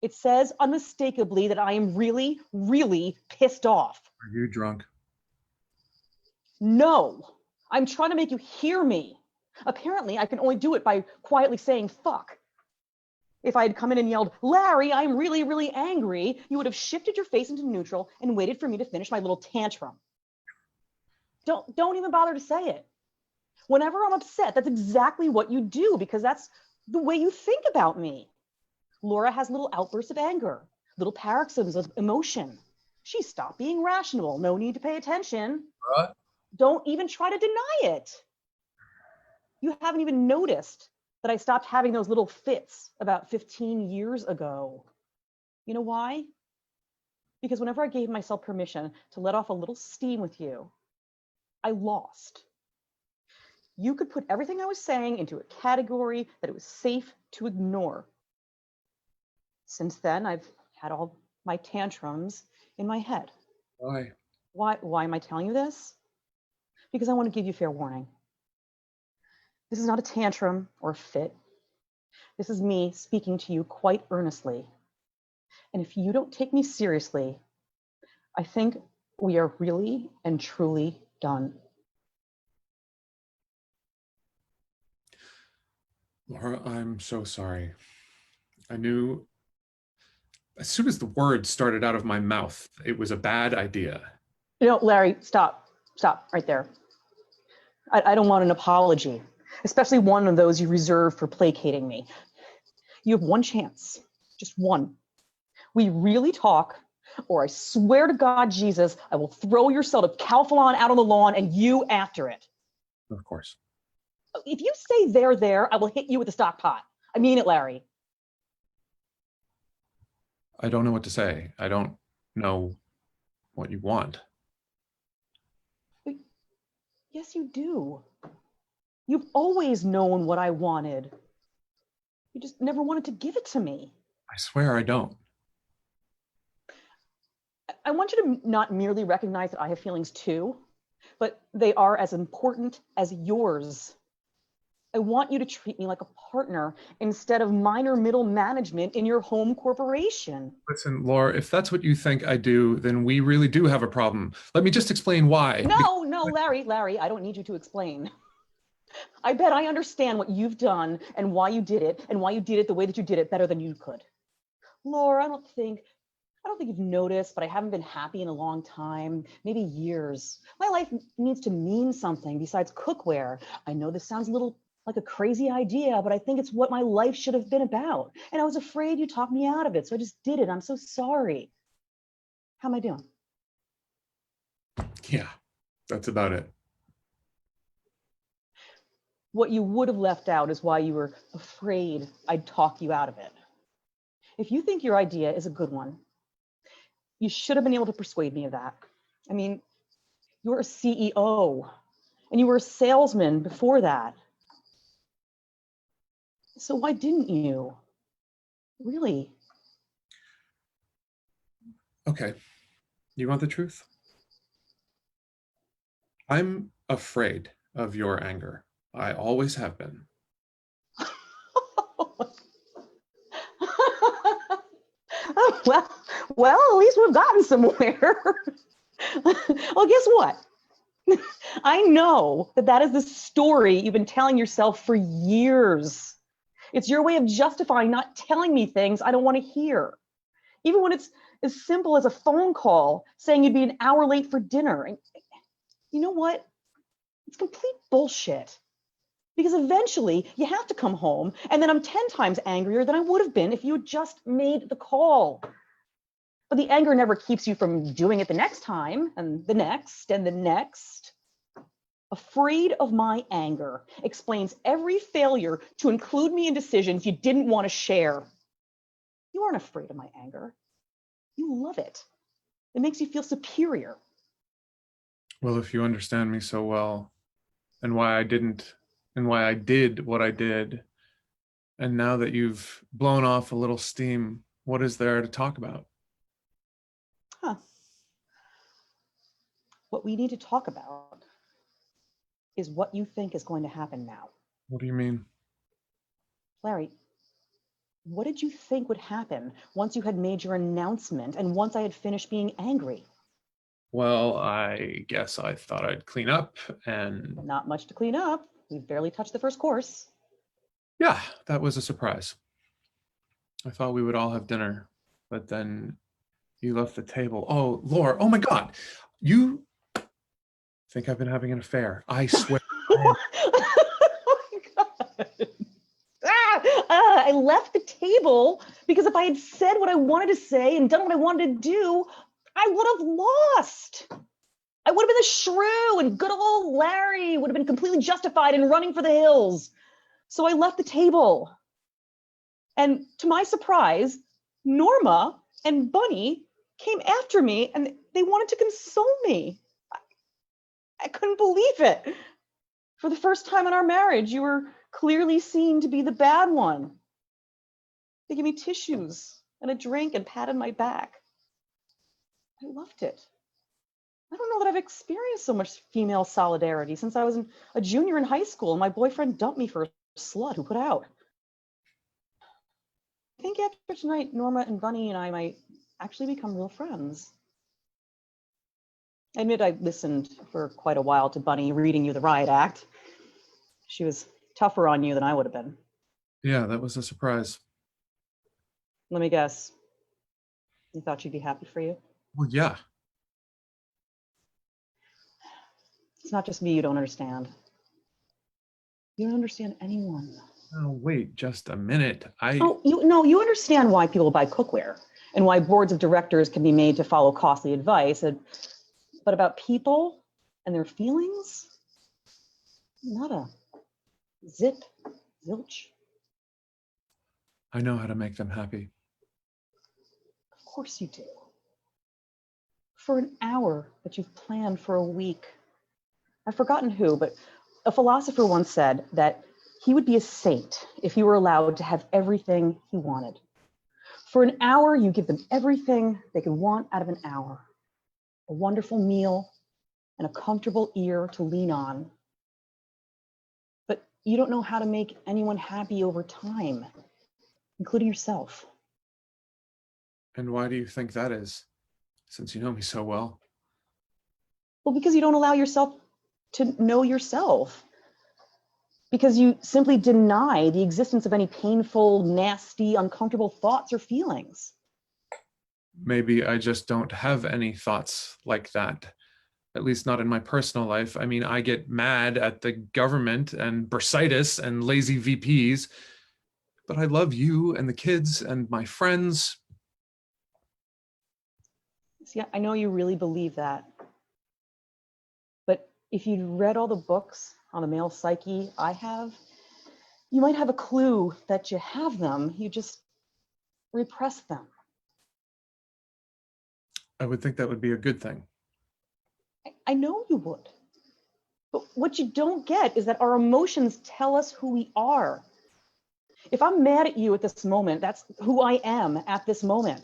It says unmistakably that I am really, really pissed off. Are you drunk? No, I'm trying to make you hear me. Apparently, I can only do it by quietly saying fuck. If I had come in and yelled, Larry, I'm really, really angry, you would have shifted your face into neutral and waited for me to finish my little tantrum. Don't even bother to say it. Whenever I'm upset, that's exactly what you do because that's the way you think about me. Laura has little outbursts of anger, little paroxysms of emotion. She stopped being rational. No need to pay attention. What? Don't even try to deny it. You haven't even noticed that I stopped having those little fits about 15 years ago. You know why? Because whenever I gave myself permission to let off a little steam with you, I lost. You could put everything I was saying into a category that it was safe to ignore. Since then, I've had all my tantrums in my head. Why? Why am I telling you this? Because I want to give you fair warning. This is not a tantrum or a fit. This is me speaking to you quite earnestly. And if you don't take me seriously, I think we are really and truly done. Laura, I'm so sorry. I knew as soon as the words started out of my mouth, it was a bad idea. You know, Larry, stop right there. I don't want an apology, especially one of those you reserve for placating me. You have one chance, just one. We really talk, or I swear to God, Jesus, I will throw your cell to Calphalon out on the lawn and you after it. Of course. If you say there, I will hit you with a stock pot. I mean it, Larry. I don't know what to say. I don't know what you want. But yes, you do. You've always known what I wanted. You just never wanted to give it to me. I swear I don't. I want you to not merely recognize that I have feelings too, but they are as important as yours. I want you to treat me like a partner instead of minor middle management in your home corporation. Listen, Laura, if that's what you think I do, then we really do have a problem. Let me just explain why. No, Larry, I don't need you to explain. I bet I understand what you've done and why you did it the way that you did it better than you could. Laura, I don't think you've noticed, but I haven't been happy in a long time, maybe years. My life needs to mean something besides cookware. I know this sounds a little like a crazy idea, but I think it's what my life should have been about. And I was afraid you talked me out of it, so I just did it. I'm so sorry. How am I doing? Yeah, that's about it. What you would have left out is why you were afraid I'd talk you out of it. If you think your idea is a good one, you should have been able to persuade me of that. I mean, you're a CEO and you were a salesman before that. So why didn't you? Really? Okay, you want the truth? I'm afraid of your anger. I always have been. Well, at least we've gotten somewhere. Well, guess what? I know that is the story you've been telling yourself for years. It's your way of justifying not telling me things I don't want to hear. Even when it's as simple as a phone call saying you'd be an hour late for dinner. And you know what? It's complete bullshit. Because eventually you have to come home, and then I'm 10 times angrier than I would have been if you had just made the call. But the anger never keeps you from doing it the next time, and the next, and the next. Afraid of my anger explains every failure to include me in decisions you didn't want to share. You aren't afraid of my anger. You love it. It makes you feel superior. Well, if you understand me so well, and why I did what I did, and now that you've blown off a little steam, what is there to talk about? What we need to talk about is what you think is going to happen now. What do you mean? Larry, what did you think would happen once you had made your announcement and once I had finished being angry? Well, I guess I thought I'd clean up and... Not much to clean up. We've barely touched the first course. Yeah, that was a surprise. I thought we would all have dinner, but then you left the table. Oh, Laura, oh my God. You think I've been having an affair. I swear. Oh my God. I left the table because if I had said what I wanted to say and done what I wanted to do, I would have lost. I would have been the shrew, and good old Larry would have been completely justified in running for the hills. So I left the table. And to my surprise, Norma and Bunny came after me and they wanted to console me. I couldn't believe it. For the first time in our marriage, you were clearly seen to be the bad one. They gave me tissues and a drink and patted my back. I loved it. I don't know that I've experienced so much female solidarity since I was a junior in high school and my boyfriend dumped me for a slut who put out. I think after tonight, Norma and Bunny and I might actually become real friends. I admit I listened for quite a while to Bunny reading you the riot act. She was tougher on you than I would have been. Yeah, that was a surprise. Let me guess. You thought she'd be happy for you? Well, yeah. It's not just me you don't understand. You don't understand anyone. Oh, wait just a minute. You understand why people buy cookware and why boards of directors can be made to follow costly advice. But about people and their feelings, not a zip, zilch. I know how to make them happy. Of course you do. for an hour that you've planned for a week. I've forgotten who, but a philosopher once said that he would be a saint if he were allowed to have everything he wanted. For an hour, you give them everything they could want out of an hour. A wonderful meal and a comfortable ear to lean on. But you don't know how to make anyone happy over time, including yourself. And why do you think that is, since you know me so well? Well, because you don't allow yourself to know yourself. Because you simply deny the existence of any painful, nasty, uncomfortable thoughts or feelings. Maybe I just don't have any thoughts like that. At least not in my personal life. I mean, I get mad at the government and bursitis and lazy VPs, but I love you and the kids and my friends. See, I know you really believe that. But if you'd read all the books on the male psyche I have, you might have a clue that you have them. You just repress them. I would think that would be a good thing. I know you would. But what you don't get is that our emotions tell us who we are. If I'm mad at you at this moment, that's who I am at this moment.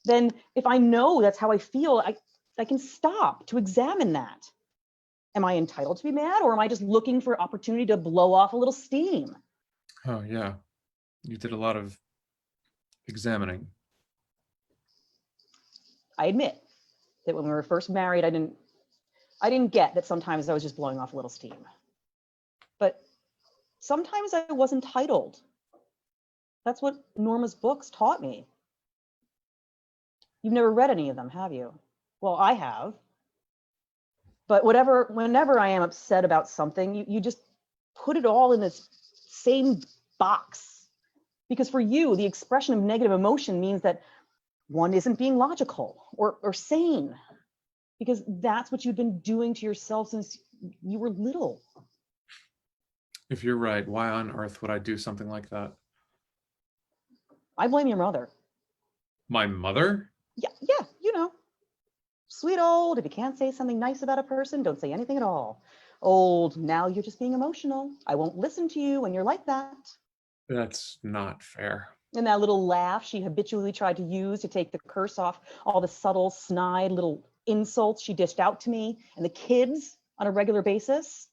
Then if I know that's how I feel, I can stop to examine that. Am I entitled to be mad, or am I just looking for opportunity to blow off a little steam? Oh, yeah. You did a lot of examining. I admit that when we were first married, I didn't get that sometimes I was just blowing off a little steam. But sometimes I was entitled. That's what Norma's books taught me. You've never read any of them, have you? Well, I have. But whenever I am upset about something, you just put it all in this same box. Because for you, the expression of negative emotion means that one isn't being logical or sane. Because that's what you've been doing to yourself since you were little. If you're right, why on earth would I do something like that? I blame your mother. My mother? Yeah, you know. Sweet old, if you can't say something nice about a person, don't say anything at all. Old, now you're just being emotional. I won't listen to you when you're like that. That's not fair. And that little laugh she habitually tried to use to take the curse off all the subtle, snide little insults she dished out to me and the kids on a regular basis.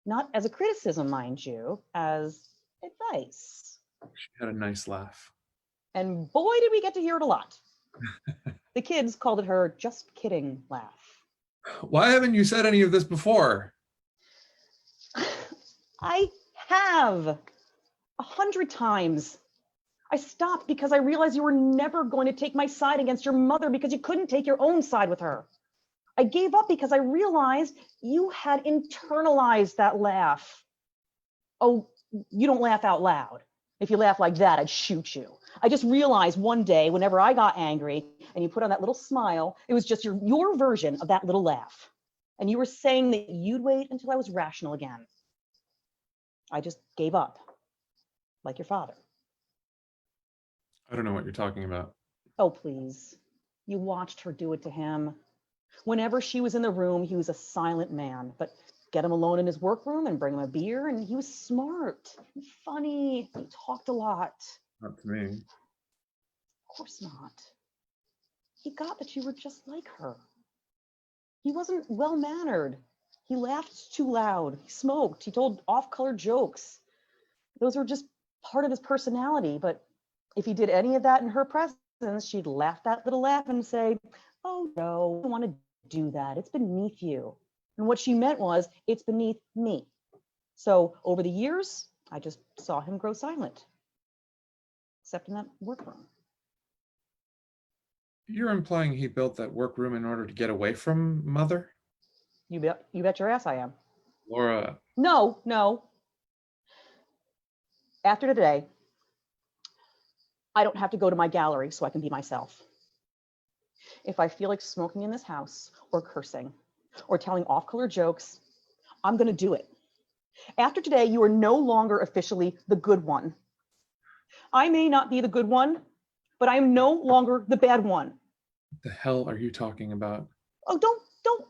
Not as a criticism, mind you, as advice. She had a nice laugh. And boy, did we get to hear it a lot. The kids called it her just kidding laugh. Why haven't you said any of this before? I have 100 times. I stopped because I realized you were never going to take my side against your mother because you couldn't take your own side with her. I gave up because I realized you had internalized that laugh. Oh, you don't laugh out loud. If you laugh like that, I'd shoot you. I just realized one day, whenever I got angry and you put on that little smile, it was just your version of that little laugh. And you were saying that you'd wait until I was rational again. I just gave up, like your father. I don't know what you're talking about. Oh, please. You watched her do it to him. Whenever she was in the room, he was a silent man, but get him alone in his workroom and bring him a beer, and he was smart and funny. He talked a lot. Not to me. Of course not. He got that you were just like her. He wasn't well-mannered. He laughed too loud. He smoked. He told off-color jokes. Those were just part of his personality. But if he did any of that in her presence, she'd laugh that little laugh and say, oh, no, I don't want to do that. It's beneath you. And what she meant was, it's beneath me. So over the years, I just saw him grow silent, except in that workroom. You're implying he built that workroom in order to get away from Mother? You bet your ass I am. Laura. No. After today, I don't have to go to my gallery so I can be myself. If I feel like smoking in this house or cursing or telling off-color jokes, I'm going to do it. After today, you are no longer officially the good one. I may not be the good one, but I am no longer the bad one. The hell are you talking about? Oh, don't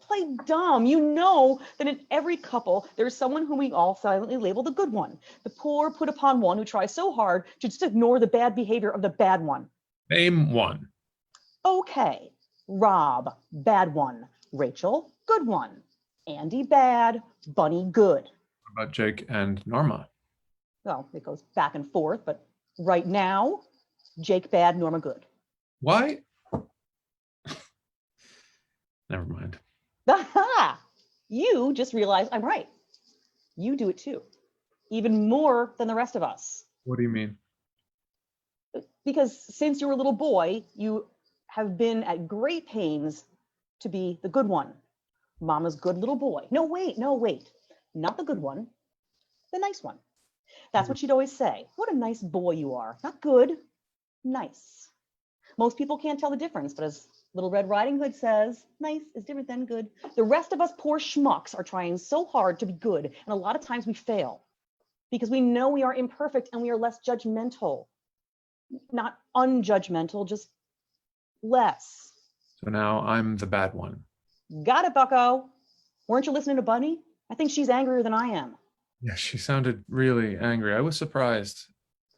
play dumb. You know that in every couple, there's someone whom we all silently label the good one. The poor put upon one who tries so hard to just ignore the bad behavior of the bad one. Name one. Okay, Rob, bad one. Rachel, good one. Andy, bad. Bunny, good. What about Jake and Norma? Well, it goes back and forth, but right now, Jake, bad. Norma, good. Why? Never mind. Aha! You just realized I'm right. You do it too, even more than the rest of us. What do you mean? Because since you were a little boy, you have been at great pains to be the good one. Mama's good little boy. No, wait. Not the good one, the nice one. That's what she'd always say. What a nice boy you are. Not good, nice. Most people can't tell the difference, but as Little Red Riding Hood says, nice is different than good. The rest of us poor schmucks are trying so hard to be good, and a lot of times we fail because we know we are imperfect and we are less judgmental. Not unjudgmental, just less. So now I'm the bad one. Got it, bucko. Weren't you listening to Bunny? I think she's angrier than I am. Yeah, she sounded really angry. I was surprised.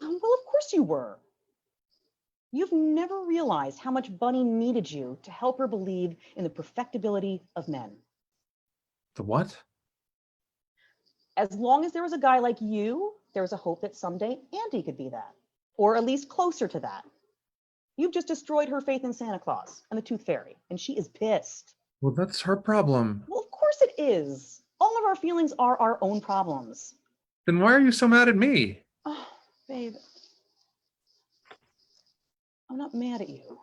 Well, of course you were. You've never realized how much Bunny needed you to help her believe in the perfectibility of men. The what? As long as there was a guy like you, there was a hope that someday Andy could be that, or at least closer to that. You've just destroyed her faith in Santa Claus and the Tooth Fairy, and she is pissed. Well, that's her problem. Well, of course it is. All of our feelings are our own problems. Then why are you so mad at me? Oh, babe. I'm not mad at you.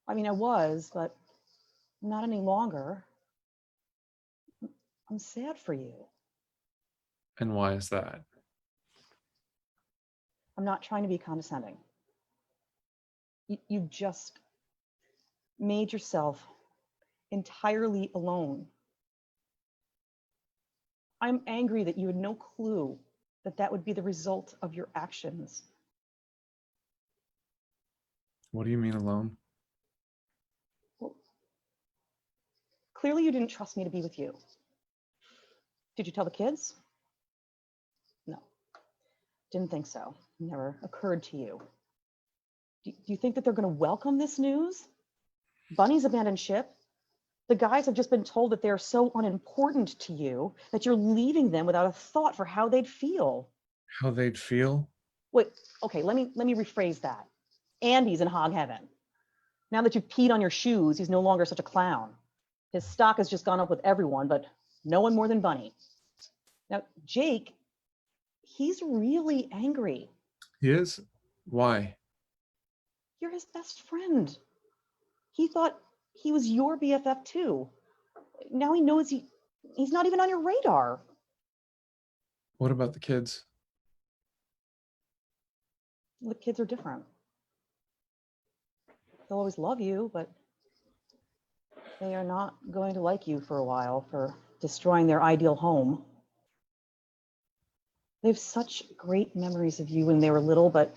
I mean, I was, but not any longer. I'm sad for you. And why is that? I'm not trying to be condescending. You've just made yourself entirely alone. I'm angry that you had no clue that that would be the result of your actions. What do you mean alone? Well, clearly you didn't trust me to be with you. Did you tell the kids? No, didn't think so. Never occurred to you. Do you think that they're going to welcome this news? Bunny's abandoned ship. The guys have just been told that they're so unimportant to you that you're leaving them without a thought for how they'd feel. How they'd feel? Wait, okay, let me rephrase that. Andy's in hog heaven. Now that you've peed on your shoes, he's no longer such a clown. His stock has just gone up with everyone, but no one more than Bunny. Now, Jake, he's really angry. He is? Why? You're his best friend. He thought he was your BFF too. Now he knows he's not even on your radar. What about the kids? The kids are different. They'll always love you, but they are not going to like you for a while for destroying their ideal home. They have such great memories of you when they were little, but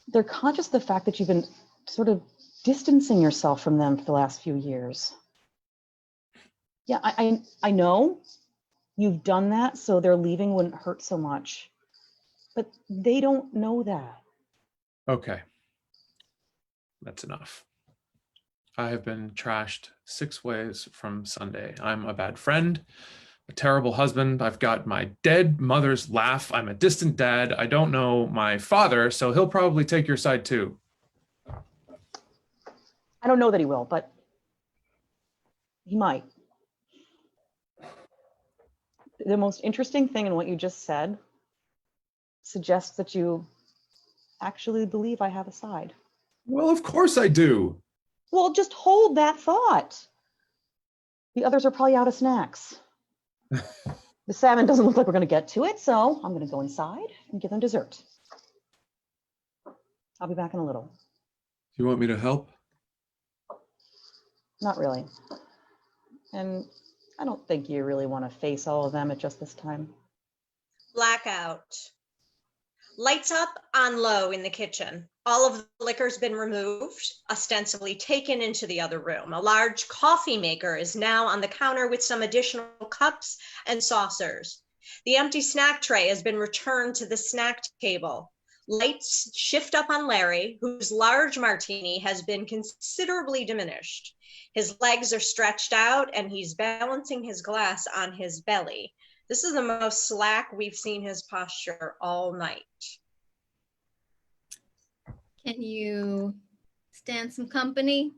they're conscious of the fact that you've been sort of distancing yourself from them for the last few years. Yeah, I know you've done that, so their leaving wouldn't hurt so much, but they don't know that. Okay. That's enough. I have been trashed 6 ways from Sunday. I'm a bad friend, a terrible husband. I've got my dead mother's laugh. I'm a distant dad. I don't know my father, so he'll probably take your side too. I don't know that he will, but he might. The most interesting thing in what you just said suggests that you actually believe I have a side. Well, of course I do. Well, just hold that thought. The others are probably out of snacks. The salmon doesn't look like we're going to get to it, so I'm going to go inside and give them dessert. I'll be back in a little. Do you want me to help? Not really. And I don't think you really want to face all of them at just this time. Blackout. Lights up on low in the kitchen. All of the liquor's been removed, ostensibly taken into the other room. A large coffee maker is now on the counter with some additional cups and saucers. The empty snack tray has been returned to the snack table. Lights shift up on Larry, whose large martini has been considerably diminished. His legs are stretched out and he's balancing his glass on his belly. This is the most slack we've seen his posture all night. Can you stand some company?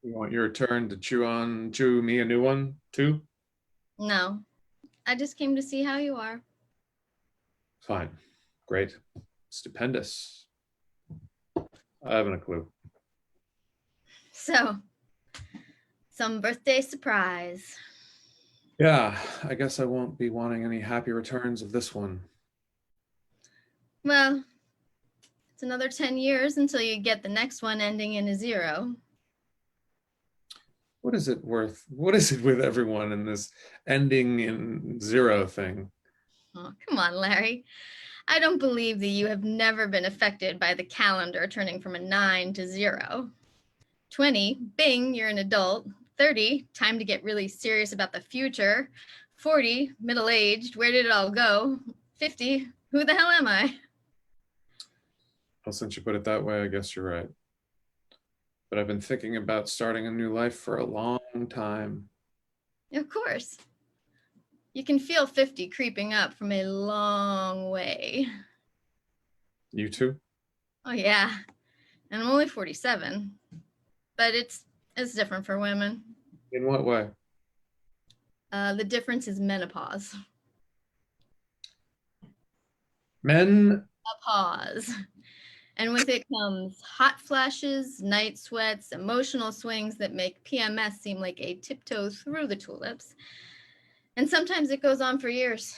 You want your turn to chew me a new one too? No, I just came to see how you are. Fine. Great. Stupendous. I haven't a clue. So, some birthday surprise. Yeah, I guess I won't be wanting any happy returns of this one. Well, it's another 10 years until you get the next one ending in a 0. What is it worth? What is it with everyone in this ending in 0 thing? Oh, come on, Larry. I don't believe that you have never been affected by the calendar turning from a 9 to 0. 20, bing, you're an adult. 30, time to get really serious about the future. 40, middle-aged, where did it all go? 50, who the hell am I? Well, since you put it that way, I guess you're right. But I've been thinking about starting a new life for a long time. Of course. You can feel 50 creeping up from a long way. You too? Oh, yeah. And I'm only 47. But it's different for women. In what way? The difference is menopause. Menopause. And with it comes hot flashes, night sweats, emotional swings that make PMS seem like a tiptoe through the tulips. And sometimes it goes on for years.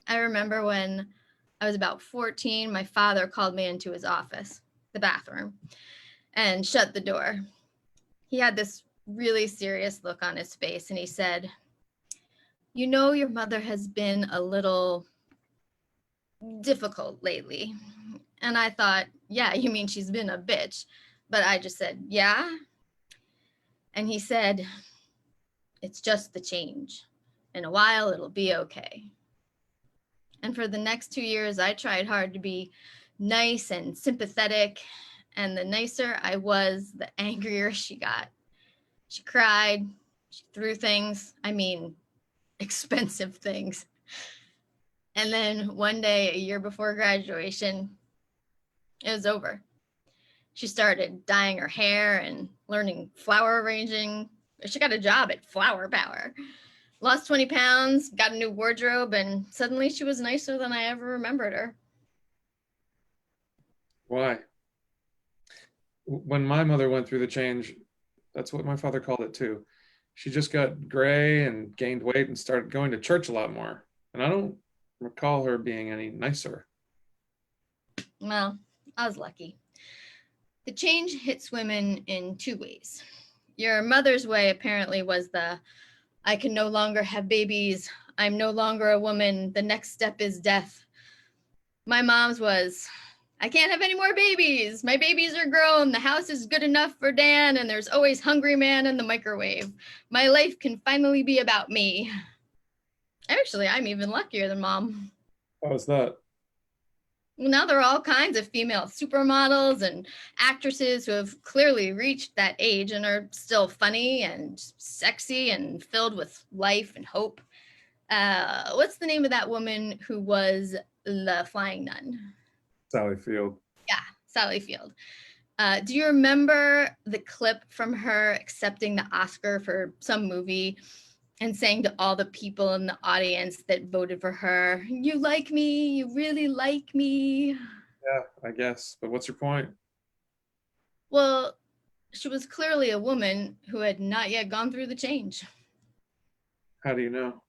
I remember when I was about 14, my father called me into his office, the bathroom, and shut the door. He had this really serious look on his face and he said, "You know, your mother has been a little difficult lately." And I thought, yeah, you mean she's been a bitch? But I just said, yeah. And he said, "It's just the change. In a while, it'll be okay." And for the next 2 years, I tried hard to be nice and sympathetic. And the nicer I was, the angrier she got. She cried, she threw things, I mean, expensive things. And then one day, a year before graduation, it was over. She started dyeing her hair and learning flower arranging. She got a job at Flower Power. Lost 20 pounds, got a new wardrobe, and suddenly she was nicer than I ever remembered her. Why? When my mother went through the change, that's what my father called it too. She just got gray and gained weight and started going to church a lot more. And I don't recall her being any nicer. Well, I was lucky. The change hits women in 2 ways. Your mother's way apparently was the, "I can no longer have babies. I'm no longer a woman. The next step is death." My mom's was, "I can't have any more babies. My babies are grown. The house is good enough for Dan, and there's always hungry man in the microwave. My life can finally be about me." Actually, I'm even luckier than Mom. How's that? Well, now there are all kinds of female supermodels and actresses who have clearly reached that age and are still funny and sexy and filled with life and hope. What's the name of that woman who was the flying nun? Sally Field. Yeah, Sally Field. Do you remember the clip from her accepting the Oscar for some movie and saying to all the people in the audience that voted for her, "You like me, you really like me"? Yeah, I guess. But what's your point? Well, she was clearly a woman who had not yet gone through the change. How do you know?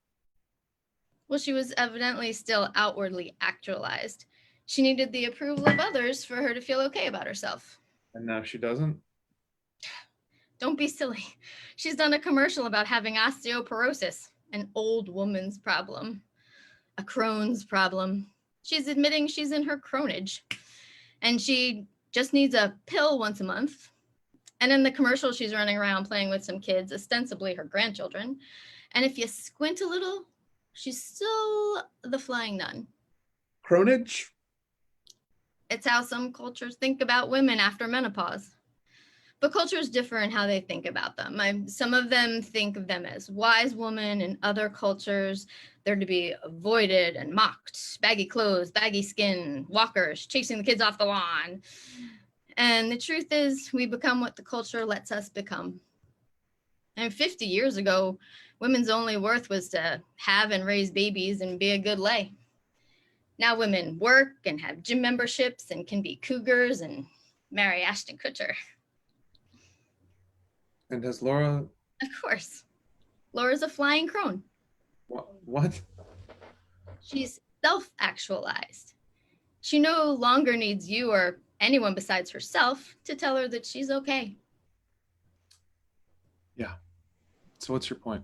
Well, she was evidently still outwardly actualized. She needed the approval of others for her to feel okay about herself. And now she doesn't? Don't be silly. She's done a commercial about having osteoporosis, an old woman's problem, a Crohn's problem. She's admitting she's in her cronage and she just needs a pill once a month. And in the commercial, she's running around playing with some kids, ostensibly her grandchildren. And if you squint a little, she's still the flying nun. Cronage? It's how some cultures think about women after menopause. But cultures differ in how they think about them. Some of them think of them as wise women. In other cultures, they're to be avoided and mocked. Baggy clothes, baggy skin, walkers, chasing the kids off the lawn. And the truth is, we become what the culture lets us become. And 50 years ago, women's only worth was to have and raise babies and be a good lay. Now women work and have gym memberships and can be cougars and marry Ashton Kutcher. And has Laura... Of course. Laura's a flying crone. What? She's self-actualized. She no longer needs you or anyone besides herself to tell her that she's okay. Yeah. So what's your point?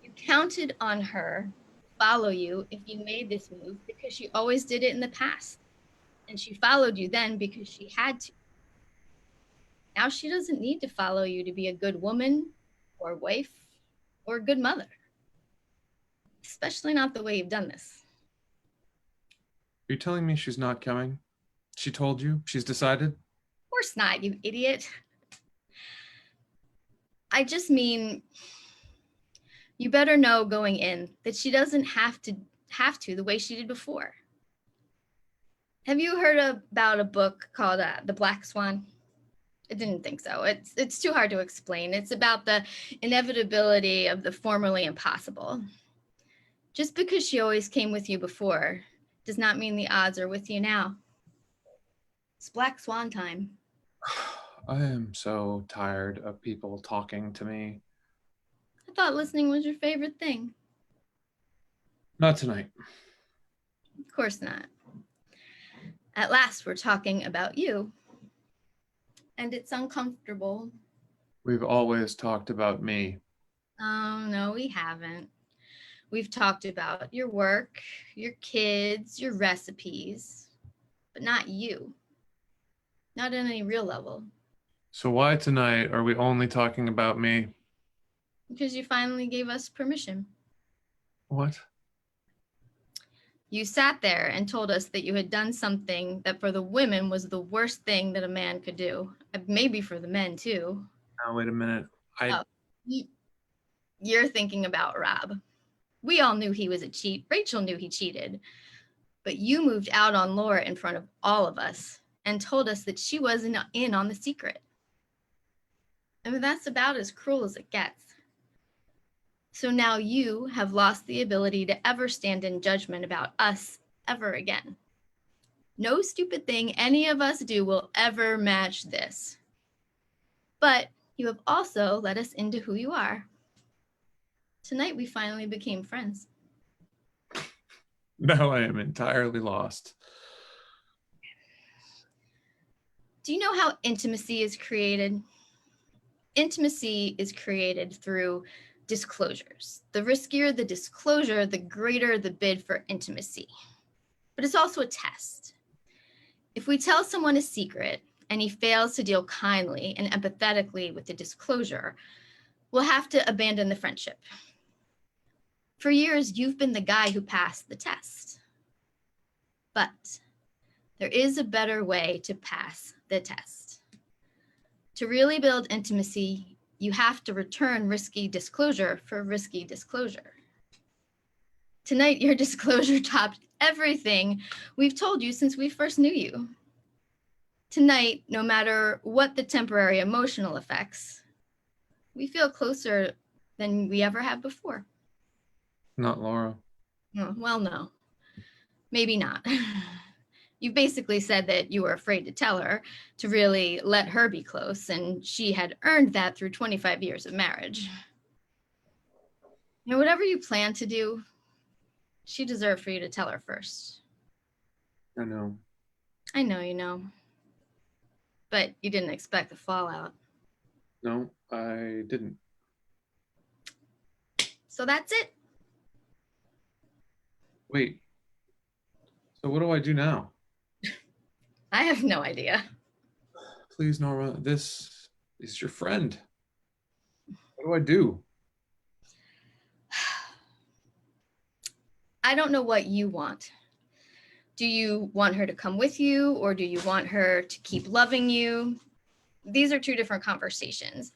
You counted on her to follow you if you made this move because she always did it in the past. And she followed you then because she had to. Now she doesn't need to follow you to be a good woman or wife or a good mother. Especially not the way you've done this. Are you telling me she's not coming? She told you? She's decided? Of course not, you idiot. I just mean, you better know going in that she doesn't have to the way she did before. Have you heard about a book called The Black Swan? I didn't think so. It's too hard to explain. It's about the inevitability of the formerly impossible. Just because she always came with you before does not mean the odds are with you now. It's Black Swan time. I am so tired of people talking to me. I thought listening was your favorite thing. Not tonight. Of course not. At last, we're talking about you. And it's uncomfortable. We've always talked about me. Oh, no, we haven't. We've talked about your work, your kids, your recipes, but not you. Not on any real level. So why tonight are we only talking about me? Because you finally gave us permission. What? You sat there and told us that you had done something that for the women was the worst thing that a man could do. Maybe for the men too. Now, wait a minute. You're thinking about Rob. We all knew he was a cheat. Rachel knew he cheated. But you moved out on Laura in front of all of us and told us that she wasn't in on the secret. I mean, that's about as cruel as it gets. So now you have lost the ability to ever stand in judgment about us ever again. No stupid thing any of us do will ever match this. But you have also let us into who you are. Tonight we finally became friends. Now I am entirely lost. Do you know how intimacy is created? Intimacy is created through disclosures. The riskier the disclosure, the greater the bid for intimacy. But it's also a test. If we tell someone a secret and he fails to deal kindly and empathetically with the disclosure, we'll have to abandon the friendship. For years, you've been the guy who passed the test. But there is a better way to pass the test. To really build intimacy, you have to return risky disclosure for risky disclosure. Tonight, your disclosure topped everything we've told you since we first knew you. Tonight, no matter what the temporary emotional effects, we feel closer than we ever have before. Not Laura. Oh, well, no, maybe not. You basically said that you were afraid to tell her to really let her be close, and she had earned that through 25 years of marriage. You know, whatever you plan to do, she deserved for you to tell her first. I know. I know you know. But you didn't expect the fallout. No, I didn't. So that's it. Wait. So what do I do now? I have no idea. Please, Norma, this is your friend. What do I do? I don't know what you want. Do you want her to come with you, or do you want her to keep loving you? These are two different conversations,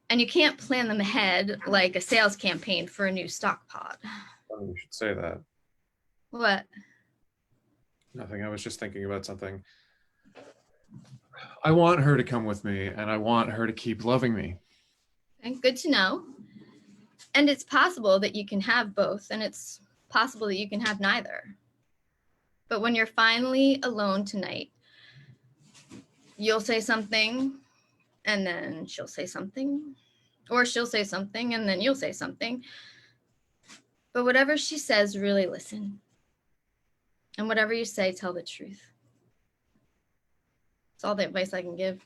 and you can't plan them ahead like a sales campaign for a new stock pod. Oh, you should say that. What? Nothing. I was just thinking about something. I want her to come with me, and I want her to keep loving me. Okay, good to know. And it's possible that you can have both, and it's possible that you can have neither. But when you're finally alone tonight, you'll say something, and then she'll say something, or she'll say something, and then you'll say something. But whatever she says, really listen. And whatever you say, tell the truth. It's all the advice I can give.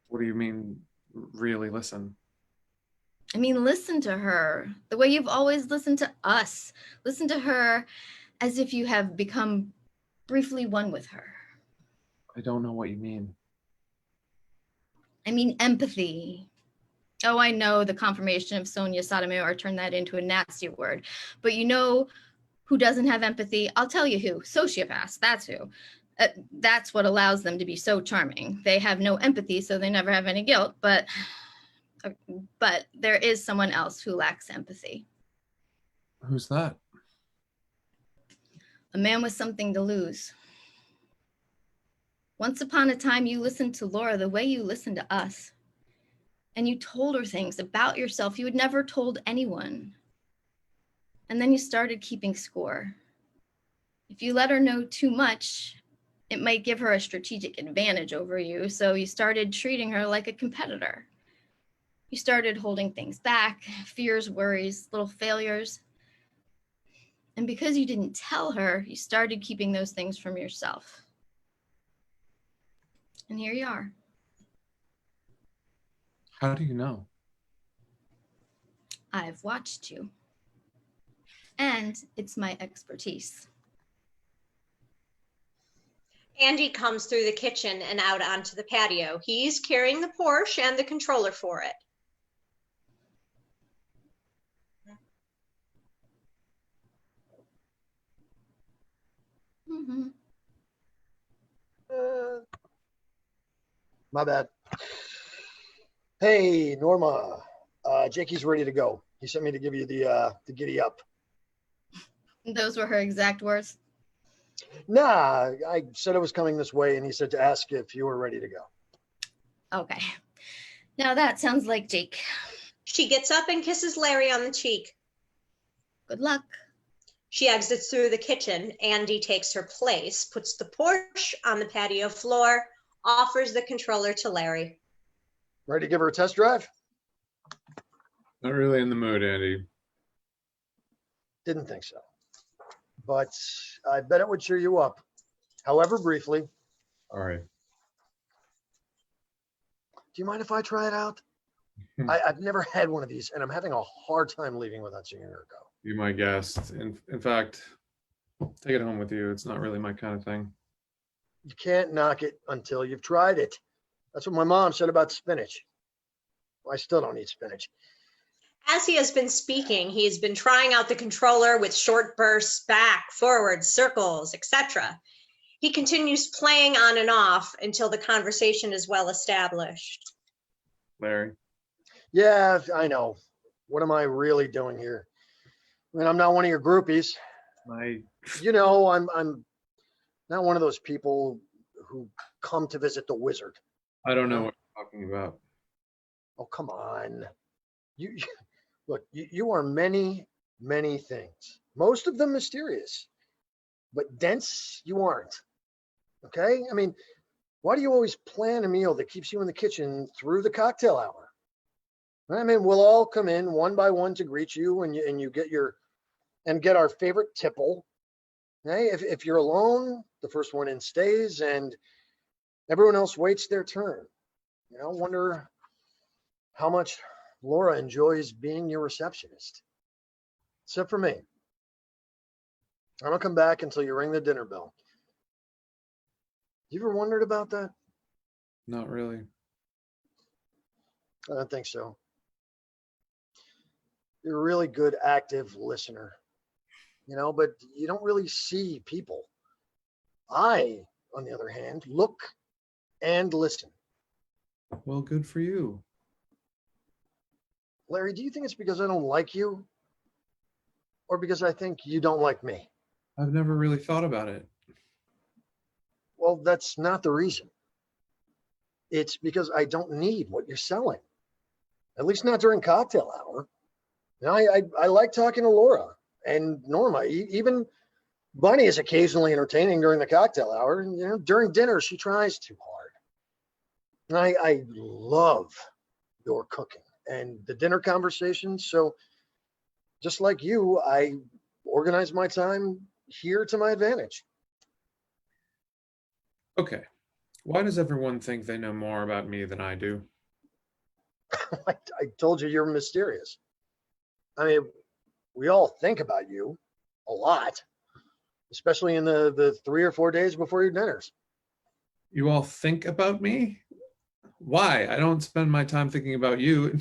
What do you mean, really listen? I mean, listen to her the way you've always listened to us. Listen to her as if you have become briefly one with her. I don't know what you mean. I mean, empathy. Oh, I know the confirmation of Sonia Sotomayor turned that into a nasty word, but you know who doesn't have empathy? I'll tell you who. Sociopaths, that's who. That's what allows them to be so charming. They have no empathy, so they never have any guilt, but there is someone else who lacks empathy. Who's that? A man with something to lose. Once upon a time, you listened to Laura the way you listened to us. And you told her things about yourself you had never told anyone. And then you started keeping score. If you let her know too much, it might give her a strategic advantage over you. So you started treating her like a competitor. You started holding things back, fears, worries, little failures. And because you didn't tell her, you started keeping those things from yourself. And here you are. How do you know? I've watched you. And it's my expertise. Andy comes through the kitchen and out onto the patio. He's carrying the Porsche and the controller for it. Mm-hmm. My bad. Hey, Norma. Jakey's ready to go. He sent me to give you the giddy up. Those were her exact words. Nah, I said I was coming this way, and he said to ask if you were ready to go. Okay. Now that sounds like Jake. She gets up and kisses Larry on the cheek. Good luck. She exits through the kitchen. Andy takes her place, puts the Porsche on the patio floor, offers the controller to Larry. Ready to give her a test drive? Not really in the mood, Andy. Didn't think so. But I bet it would cheer you up, however briefly. All right. Do you mind if I try it out? I've never had one of these, and I'm having a hard time leaving without seeing her go. Be my guest. In fact, take it home with you. It's not really my kind of thing. You can't knock it until you've tried it. That's what my mom said about spinach. Well, I still don't eat spinach. As he has been speaking, he has been trying out the controller with short bursts, back, forward, circles, etc. He continues playing on and off until the conversation is well established. Larry. Yeah, I know. What am I really doing here? I mean, I'm not one of your groupies. You know, I'm not one of those people who come to visit the wizard. I don't know what you're talking about. Oh, come on. Look, you are many, many things. Most of them mysterious, but dense you aren't. Okay? I mean, why do you always plan a meal that keeps you in the kitchen through the cocktail hour? I mean, we'll all come in one by one to greet you, and you get our favorite tipple. Okay? If you're alone, the first one in stays, and everyone else waits their turn. You know, wonder how much Laura enjoys being your receptionist. Except for me. I don't come back until you ring the dinner bell. You ever wondered about that? Not really. I don't think so. You're a really good active listener, but you don't really see people. I, on the other hand, look and listen. Well, good for you. Larry, do you think it's because I don't like you? Or because I think you don't like me? I've never really thought about it. Well, that's not the reason. It's because I don't need what you're selling. At least not during cocktail hour. I like talking to Laura and Norma. Even Bunny is occasionally entertaining during the cocktail hour. During dinner, she tries too hard. I love your cooking and the dinner conversations. So just like you, I organize my time here to my advantage. Okay. Why does everyone think they know more about me than I do? I told you you're mysterious. I mean, we all think about you a lot, especially in the 3 or 4 days before your dinners. You all think about me? Why? I don't spend my time thinking about you.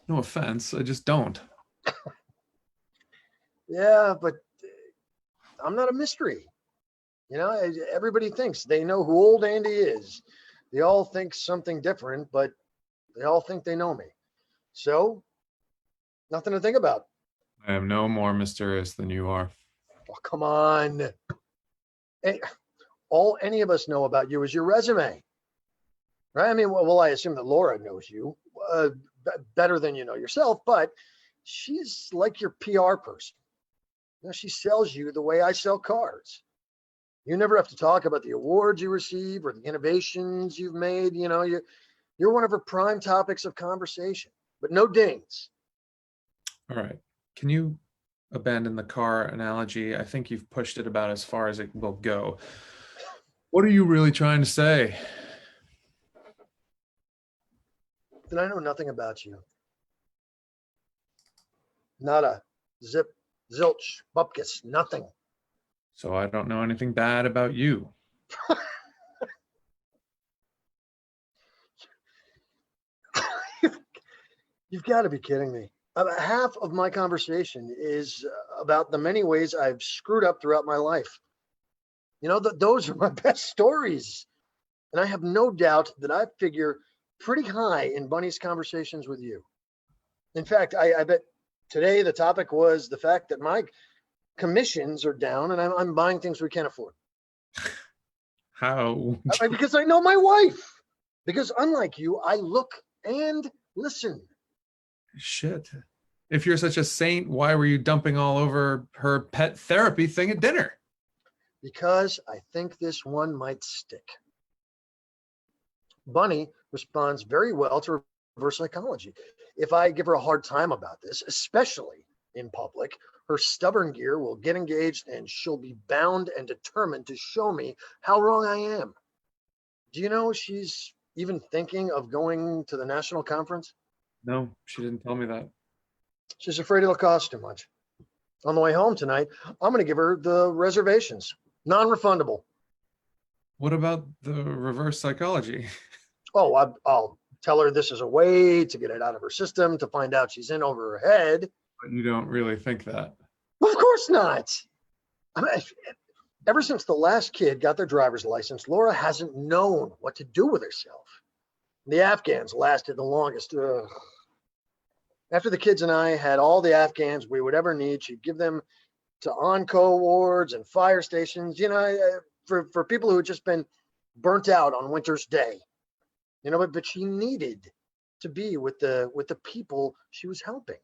No offense, I just don't. Yeah, but I'm not a mystery. Everybody thinks they know who old Andy is. They all think something different, but they all think they know me. So, nothing to think about. I am no more mysterious than you are. Oh, come on. All any of us know about you is your resume. Right? I mean, well, I assume that Laura knows you better than you know yourself, but she's like your PR person. She sells you the way I sell cars. You never have to talk about the awards you receive or the innovations you've made. You're one of her prime topics of conversation, but no dings. All right. Can you abandon the car analogy? I think you've pushed it about as far as it will go. What are you really trying to say? Then I know nothing about you. Nada, zip, zilch, bupkis, nothing. So I don't know anything bad about you. You've got to be kidding me. About half of my conversation is about the many ways I've screwed up throughout my life. Those are my best stories. And I have no doubt that I figure pretty high in Bunny's conversations with you. In fact, I bet today the topic was the fact that my commissions are down and I'm buying things we can't afford. How? Because I know my wife. Because unlike you, I look and listen. Shit. If you're such a saint, why were you dumping all over her pet therapy thing at dinner? Because I think this one might stick. Bunny responds very well to reverse psychology. If I give her a hard time about this, especially in public, her stubborn gear will get engaged and she'll be bound and determined to show me how wrong I am. Do you know she's even thinking of going to the national conference? No, she didn't tell me that. She's afraid it'll cost too much. On the way home tonight, I'm going to give her the reservations, non-refundable. What about the reverse psychology? Oh, I'll tell her this is a way to get it out of her system, to find out she's in over her head. But you don't really think that. Of course not. I mean, ever since the last kid got their driver's license, Laura hasn't known what to do with herself. The Afghans lasted the longest. Ugh. After the kids and I had all the Afghans we would ever need, she'd give them to ONCO wards and fire stations, for people who had just been burnt out on winter's day. But she needed to be with the people she was helping.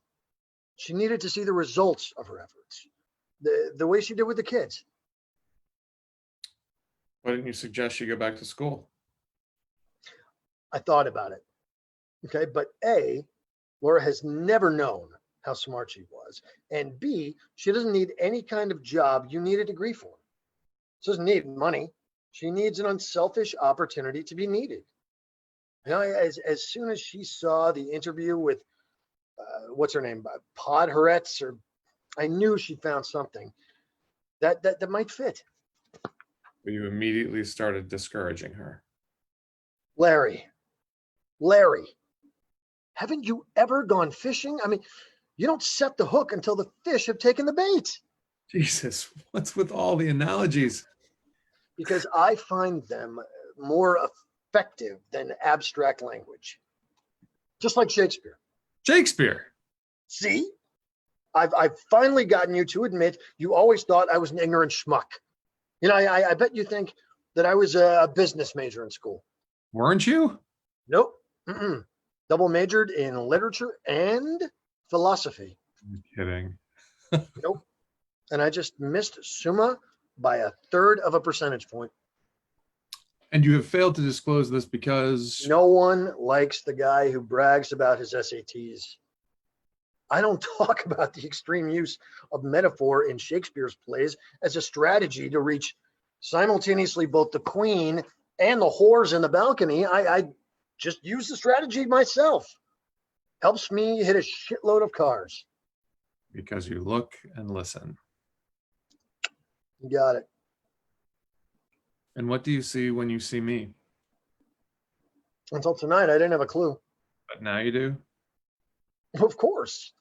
She needed to see the results of her efforts, the way she did with the kids. Why didn't you suggest she go back to school? I thought about it. Okay, but A, Laura has never known how smart she was. And B, she doesn't need any kind of job you need a degree for. She doesn't need money. She needs an unselfish opportunity to be needed. As soon as she saw the interview with what's her name? Podheretz, or I knew she found something that might fit. But you immediately started discouraging her. Larry, haven't you ever gone fishing? I mean, you don't set the hook until the fish have taken the bait. Jesus, what's with all the analogies? Because I find them more effective than abstract language. Just like Shakespeare. Shakespeare. See? I've finally gotten you to admit you always thought I was an ignorant schmuck. You know, I bet you think that I was a business major in school. Weren't you? Nope. Mm-mm. Double majored in literature and philosophy. I'm kidding. Nope. And I just missed Summa by 1/3 of a percentage point. And you have failed to disclose this because... No one likes the guy who brags about his SATs. I don't talk about the extreme use of metaphor in Shakespeare's plays as a strategy to reach simultaneously both the queen and the whores in the balcony. I just use the strategy myself. Helps me hit a shitload of cars. Because you look and listen. You got it. And what do you see when you see me? Until tonight, I didn't have a clue. But now you do? Of course.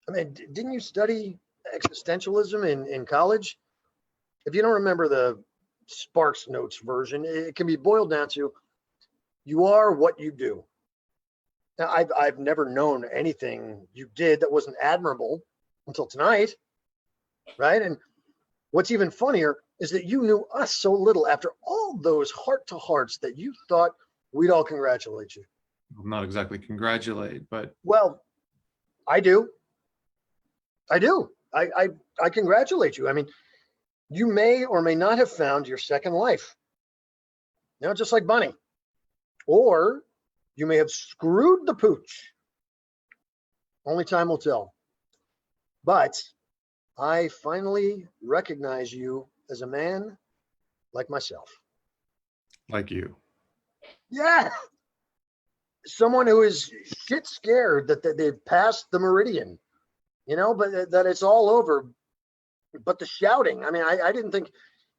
I mean, didn't you study existentialism in college? If you don't remember the Sparks Notes version, it can be boiled down to, you are what you do. Now, I've never known anything you did that wasn't admirable until tonight, right? And what's even funnier is that you knew us so little after all those heart-to-hearts that you thought we'd all congratulate you. Well, not exactly congratulate, but... Well, I do. I congratulate you. I mean, you may or may not have found your second life. You know, just like Bunny. Or you may have screwed the pooch. Only time will tell. But I finally recognize you as a man like myself. Like you. Yeah. Someone who is shit scared that they've passed the meridian, you know, but that it's all over. But the shouting, I mean, I didn't think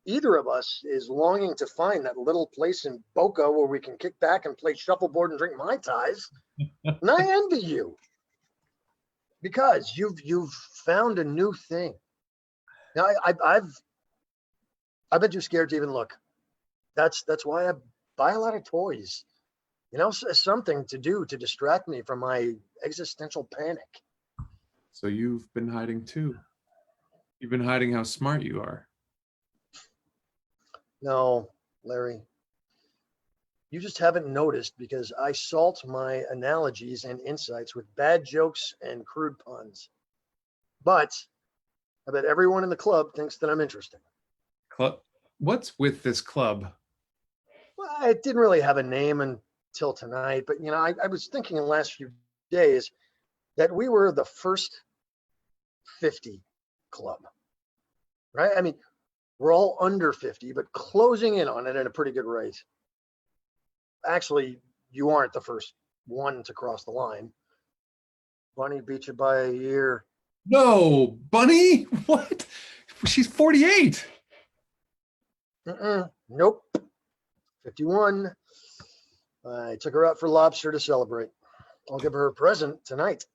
either of us is longing to find that little place in Boca where we can kick back and play shuffleboard and drink Mai Tais. And I envy you because you've found a new thing. Now I've been too scared to even look. That's why I buy a lot of toys. You know, something to do to distract me from my existential panic. So you've been hiding too. You've been hiding how smart you are. No, Larry. You just haven't noticed because I salt my analogies and insights with bad jokes and crude puns. But I bet everyone in the club thinks that I'm interesting. Club? What's with this club? Well, it didn't really have a name until tonight, but you know, I was thinking in the last few days that we were the first 50 club, right? I mean, we're all under 50, but closing in on it at a pretty good rate. Actually, you aren't the first one to cross the line. Bunny beat you by a year. No, Bunny? What? She's 48. Nope. 51. I took her out for lobster to celebrate. I'll give her a present tonight.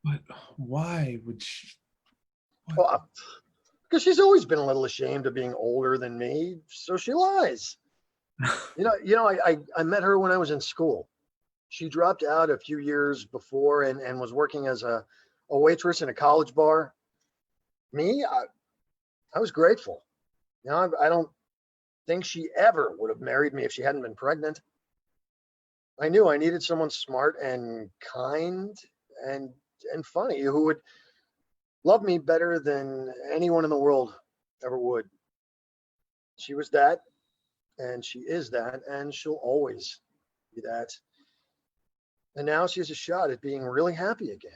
But why would she? Well, because she's always been a little ashamed of being older than me, so she lies. I met her when I was in school. She dropped out a few years before and was working as a waitress in a college bar. Me, I was grateful. You know, I don't think she ever would have married me if she hadn't been pregnant. I knew I needed someone smart and kind and funny who would love me better than anyone in the world ever would. She was that, and she is that, and she'll always be that. And now she has a shot at being really happy again.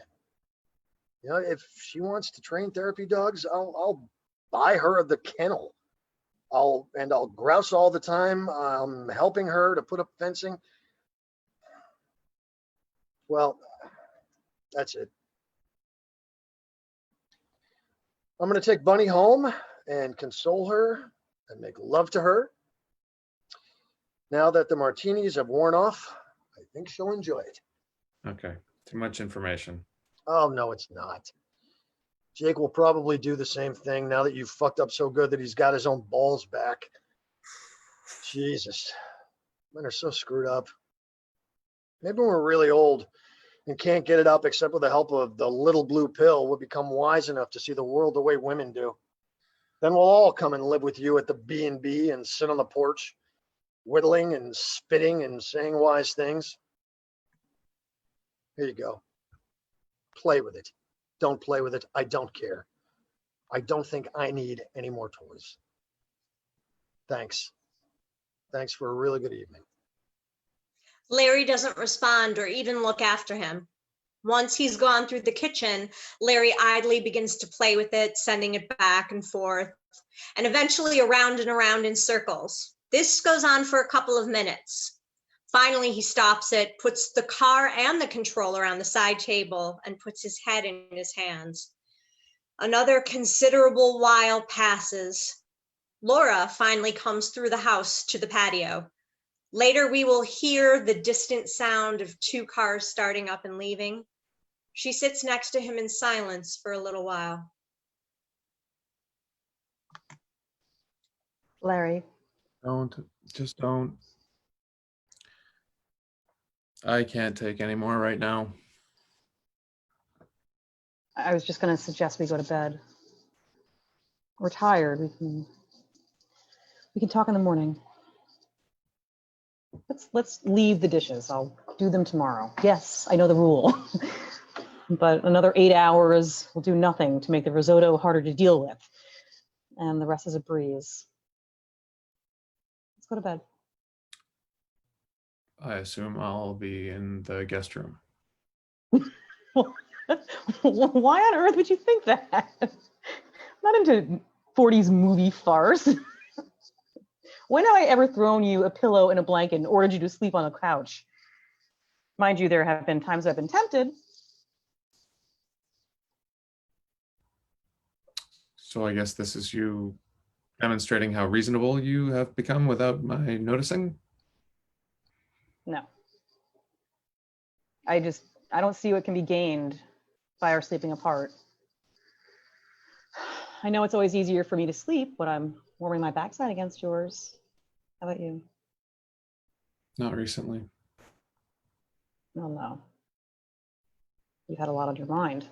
You know, if she wants to train therapy dogs, I'll buy her the kennel. I'll grouse all the time. I'm helping her to put up fencing. Well, that's it. I'm going to take Bunny home and console her and make love to her. Now that the martinis have worn off, I think she'll enjoy it. Okay, too much information. Oh, no, it's not. Jake will probably do the same thing now that you've fucked up so good that he's got his own balls back. Jesus, men are so screwed up. Maybe when we're really old and can't get it up except with the help of the little blue pill, we'll become wise enough to see the world the way women do. Then we'll all come and live with you at the B&B and sit on the porch, whittling and spitting and saying wise things. Here you go. Play with it. Don't play with it. I don't care. I don't think I need any more toys. Thanks. Thanks for a really good evening. Larry doesn't respond or even look after him. Once he's gone through the kitchen, Larry idly begins to play with it, sending it back and forth, and eventually around and around in circles. This goes on for a couple of minutes. Finally, he stops it, puts the car and the controller on the side table, and puts his head in his hands. Another considerable while passes. Laura finally comes through the house to the patio. Later, we will hear the distant sound of 2 cars starting up and leaving. She sits next to him in silence for a little while. Larry, Just don't. I can't take any more right now. I was just going to suggest we go to bed. We're tired. We can talk in the morning. Let's leave the dishes. I'll do them tomorrow. Yes, I know the rule. But another 8 hours will do nothing to make the risotto harder to deal with. And the rest is a breeze. Let's go to bed. I assume I'll be in the guest room. Why on earth would you think that? I'm not into 40s movie farce. When have I ever thrown you a pillow and a blanket and ordered you to sleep on a couch? Mind you, there have been times I've been tempted. So I guess this is you demonstrating how reasonable you have become without my noticing? No. I don't see what can be gained by our sleeping apart. I know it's always easier for me to sleep when I'm warming my backside against yours. How about you? Not recently. Oh, no. You've had a lot on your mind.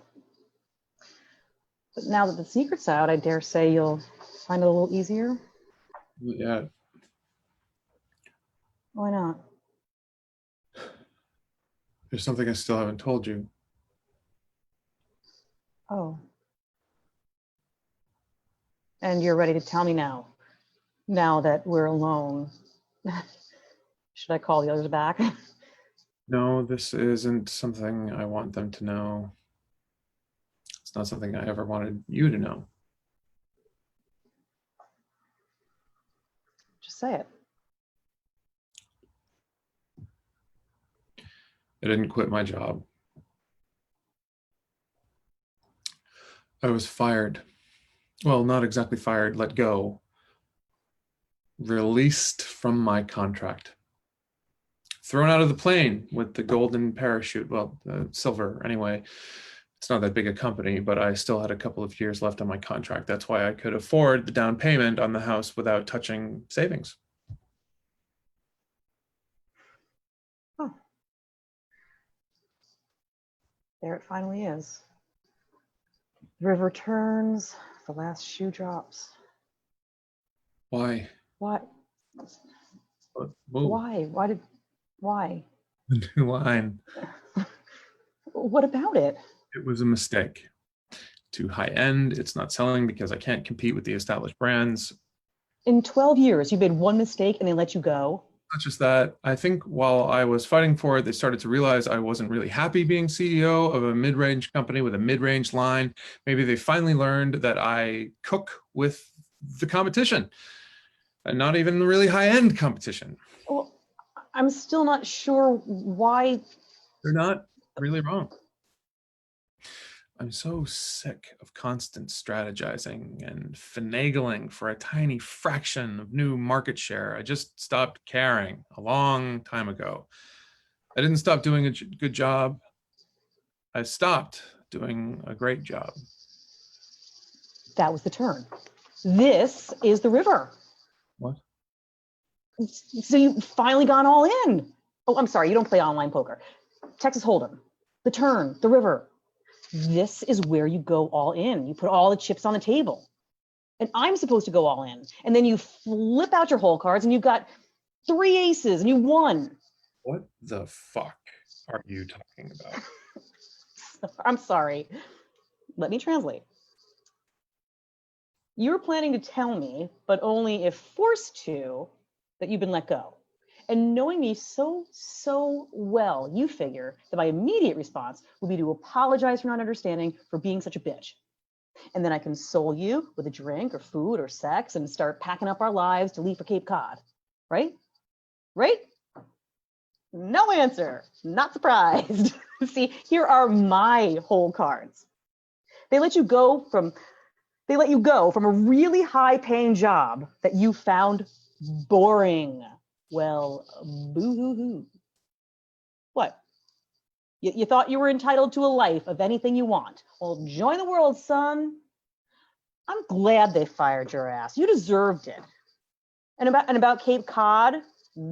But now that the secret's out, I dare say you'll find it a little easier. Yeah. Why not? There's something I still haven't told you. Oh. And you're ready to tell me now that we're alone. Should I call the others back? No, this isn't something I want them to know. It's not something I ever wanted you to know. Just say it. I didn't quit my job. I was fired. Well, not exactly fired, let go. Released from my contract. Thrown out of the plane with the golden parachute. Well, silver anyway. It's not that big a company, but I still had a couple of years left on my contract. That's why I could afford the down payment on the house without touching savings. Huh. There it finally is. The river turns, the last shoe drops. Why? What? Whoa. Why? Why? The new line. What about it? It was a mistake. Too high end. It's not selling because I can't compete with the established brands. In 12 years, you made one mistake and they let you go? Not just that. I think while I was fighting for it, they started to realize I wasn't really happy being CEO of a mid-range company with a mid-range line. Maybe they finally learned that I cook with the competition and not even really high-end competition. Well, I'm still not sure why. They're not really wrong. I'm so sick of constant strategizing and finagling for a tiny fraction of new market share. I just stopped caring a long time ago. I didn't stop doing a good job. I stopped doing a great job. That was the turn. This is the river. What? So you've finally gone all in. Oh, I'm sorry, you don't play online poker. Texas Hold'em, the turn, the river. This is where you go all in. You put all the chips on the table. And I'm supposed to go all in. And then you flip out your hole cards and you've got 3 aces and you won. What the fuck are you talking about? I'm sorry. Let me translate. You're planning to tell me, but only if forced to, that you've been let go. And knowing me so well, you figure that my immediate response would be to apologize for not understanding, for being such a bitch. And then I console you with a drink or food or sex and start packing up our lives to leave for Cape Cod. Right? Right? No answer. Not surprised. See, here are my whole cards. They let you go from a really high paying job that you found boring. Well, boo-hoo-hoo. What? You thought you were entitled to a life of anything you want. Well, join the world, son. I'm glad they fired your ass. You deserved it. And about Cape Cod,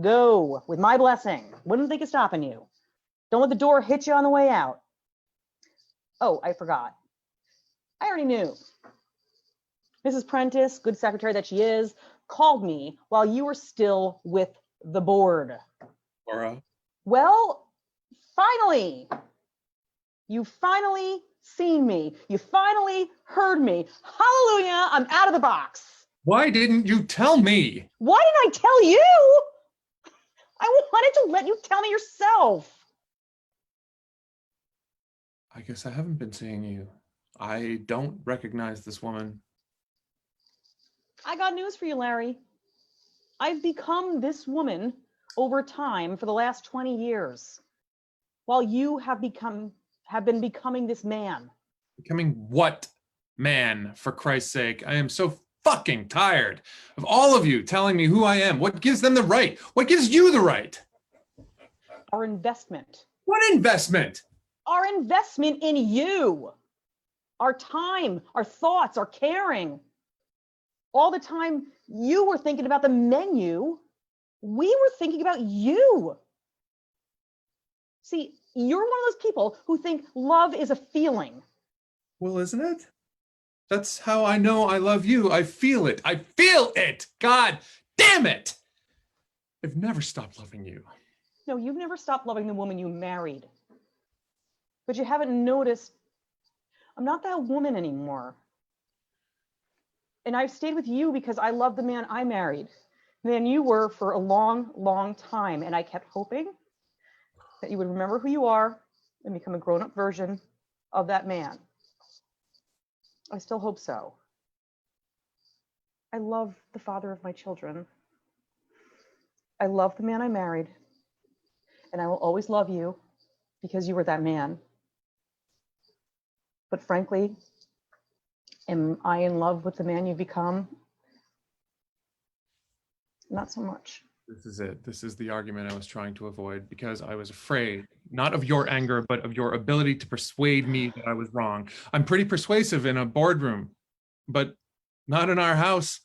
go with my blessing. Wouldn't think of stopping you. Don't let the door hit you on the way out. Oh, I forgot. I already knew. Mrs. Prentice, good secretary that she is, called me while you were still with the board. Laura? Well, finally, you finally seen me. You finally heard me. Hallelujah, I'm out of the box. Why didn't you tell me? Why didn't I tell you? I wanted to let you tell me yourself. I guess I haven't been seeing you. I don't recognize this woman. I got news for you, Larry. I've become this woman over time for the last 20 years, while you have been becoming this man. Becoming what man, for Christ's sake? I am so fucking tired of all of you telling me who I am. What gives them the right? What gives you the right? Our investment. What investment? Our investment in you. Our time, our thoughts, our caring. All the time you were thinking about the menu, we were thinking about you. See, you're one of those people who think love is a feeling. Well, isn't it? That's how I know I love you. I feel it. I feel it. God damn it. I've never stopped loving you. No, you've never stopped loving the woman you married. But you haven't noticed I'm not that woman anymore. And I've stayed with you because I love the man I married, than you were for a long time. And I kept hoping that you would remember who you are and become a grown-up version of that man. I still hope so. I love the father of my children. I love the man I married. And I will always love you because you were that man. But frankly, am I in love with the man you've become? Not so much. This is it. This is the argument I was trying to avoid because I was afraid, not of your anger, but of your ability to persuade me that I was wrong. I'm pretty persuasive in a boardroom, but not in our house.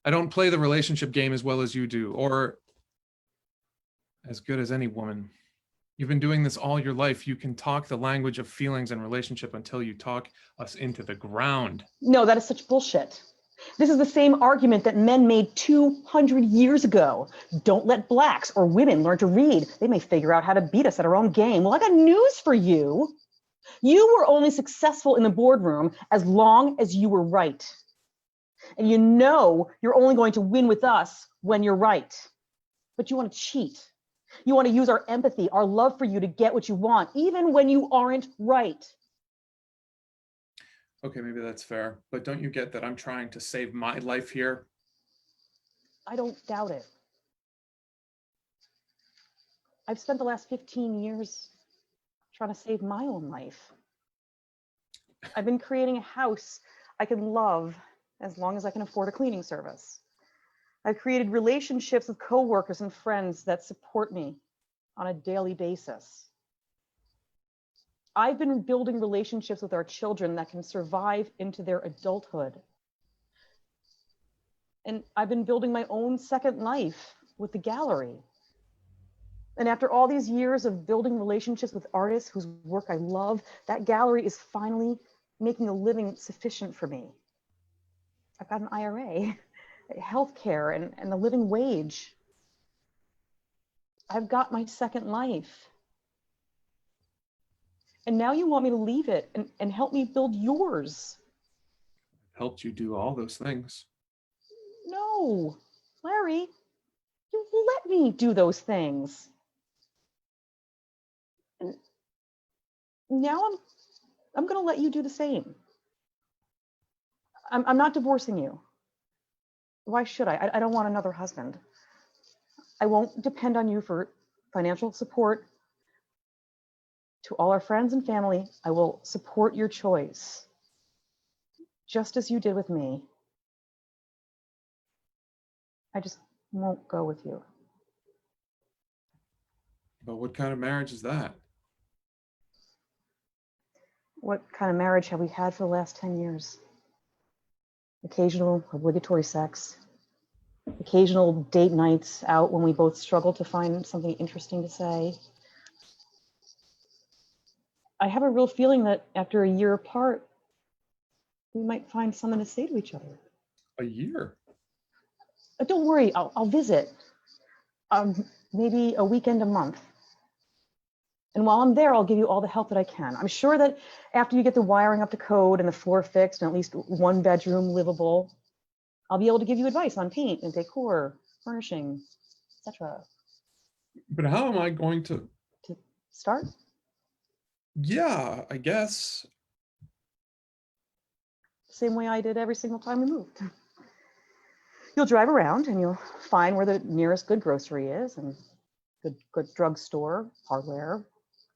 I don't play the relationship game as well as you do, or as good as any woman. You've been doing this all your life. You can talk the language of feelings and relationship until you talk us into the ground. No, that is such bullshit. This is the same argument that men made 200 years ago. Don't let blacks or women learn to read. They may figure out how to beat us at our own game. Well, I got news for you. You were only successful in the boardroom as long as you were right. And you know you're only going to win with us when you're right. But you want to cheat. You want to use our empathy, our love for you to get what you want, even when you aren't right. Okay, maybe that's fair, but don't you get that I'm trying to save my life here? I don't doubt it. I've spent the last 15 years trying to save my own life. I've been creating a house I can love as long as I can afford a cleaning service. I've created relationships with coworkers and friends that support me on a daily basis. I've been building relationships with our children that can survive into their adulthood. And I've been building my own second life with the gallery. And after all these years of building relationships with artists whose work I love, that gallery is finally making a living sufficient for me. I've got an IRA, healthcare, and a living wage. I've got my second life. And now you want me to leave it and help me build yours. Helped you do all those things. No, Larry, you let me do those things. And now I'm going to let you do the same. I'm not divorcing you. Why should I? I don't want another husband. I won't depend on you for financial support. To all our friends and family, I will support your choice, just as you did with me. I just won't go with you. But what kind of marriage is that? What kind of marriage have we had for the last 10 years? Occasional obligatory sex, occasional date nights out when we both struggle to find something interesting to say. I have a real feeling that after a year apart, we might find something to say to each other. A year? Don't worry, I'll visit. Maybe a weekend a month. And while I'm there, I'll give you all the help that I can. I'm sure that after you get the wiring up to code and the floor fixed and at least one bedroom livable, I'll be able to give you advice on paint and decor, furnishing, etc. But how am I going to start? Yeah, I guess. Same way I did every single time we moved. You'll drive around and you'll find where the nearest good grocery is and good drugstore, hardware,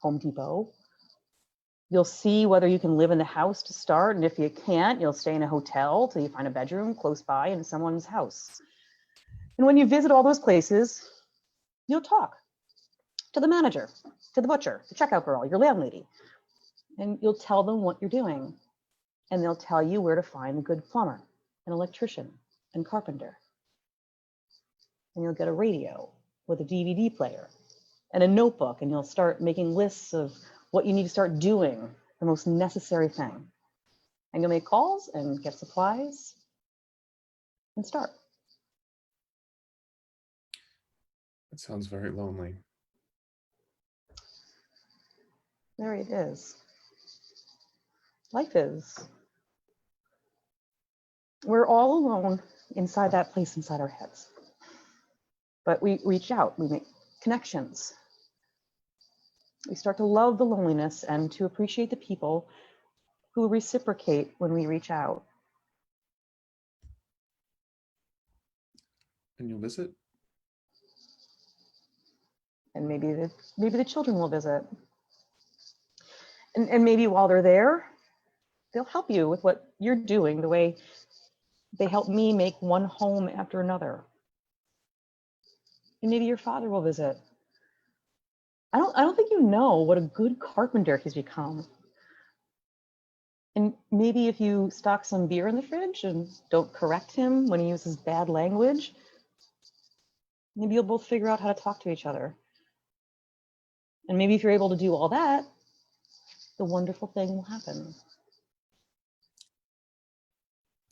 Home Depot. You'll see whether you can live in the house to start, and if you can't, you'll stay in a hotel till you find a bedroom close by in someone's house. And when you visit all those places, you'll talk to the manager, to the butcher, the checkout girl, your landlady, and you'll tell them what you're doing, and they'll tell you where to find a good plumber, an electrician, and carpenter. And you'll get a radio with a DVD player and a notebook, and you'll start making lists of what you need to start doing, the most necessary thing. And you'll make calls and get supplies and start. That sounds very lonely. There it is. Life is. We're all alone inside that place inside our heads. But we reach out, we make connections. We start to love the loneliness and to appreciate the people who reciprocate when we reach out. And you'll visit? And maybe the children will visit. And maybe while they're there, they'll help you with what you're doing, the way they help me make one home after another. And maybe your father will visit. I don't think you know what a good carpenter he's become. And maybe if you stock some beer in the fridge and don't correct him when he uses bad language, maybe you'll both figure out how to talk to each other. And maybe if you're able to do all that, the wonderful thing will happen.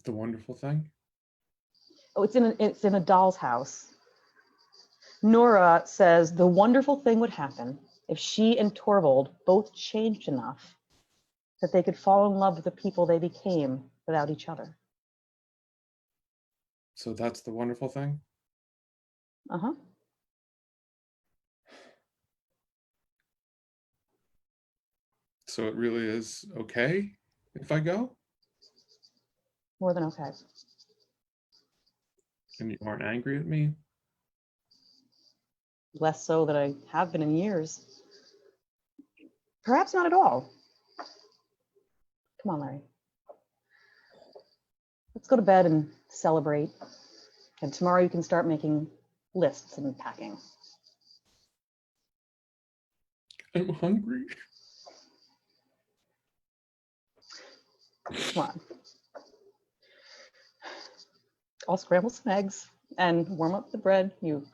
The wonderful thing? Oh, it's in a doll's house. Nora says the wonderful thing would happen if she and Torvald both changed enough that they could fall in love with the people they became without each other. So that's the wonderful thing? Uh-huh. So it really is okay if I go? More than okay. And you aren't angry at me? Less so than I have been in years. Perhaps not at all. Come on, Larry. Let's go to bed and celebrate. And tomorrow you can start making lists and packing. I'm hungry. Come on. I'll scramble some eggs and warm up the bread you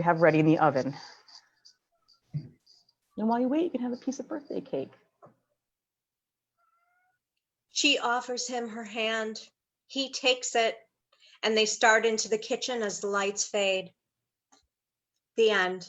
have ready in the oven. And while you wait, you can have a piece of birthday cake. She offers him her hand. He takes it, and they start into the kitchen as the lights fade. The end.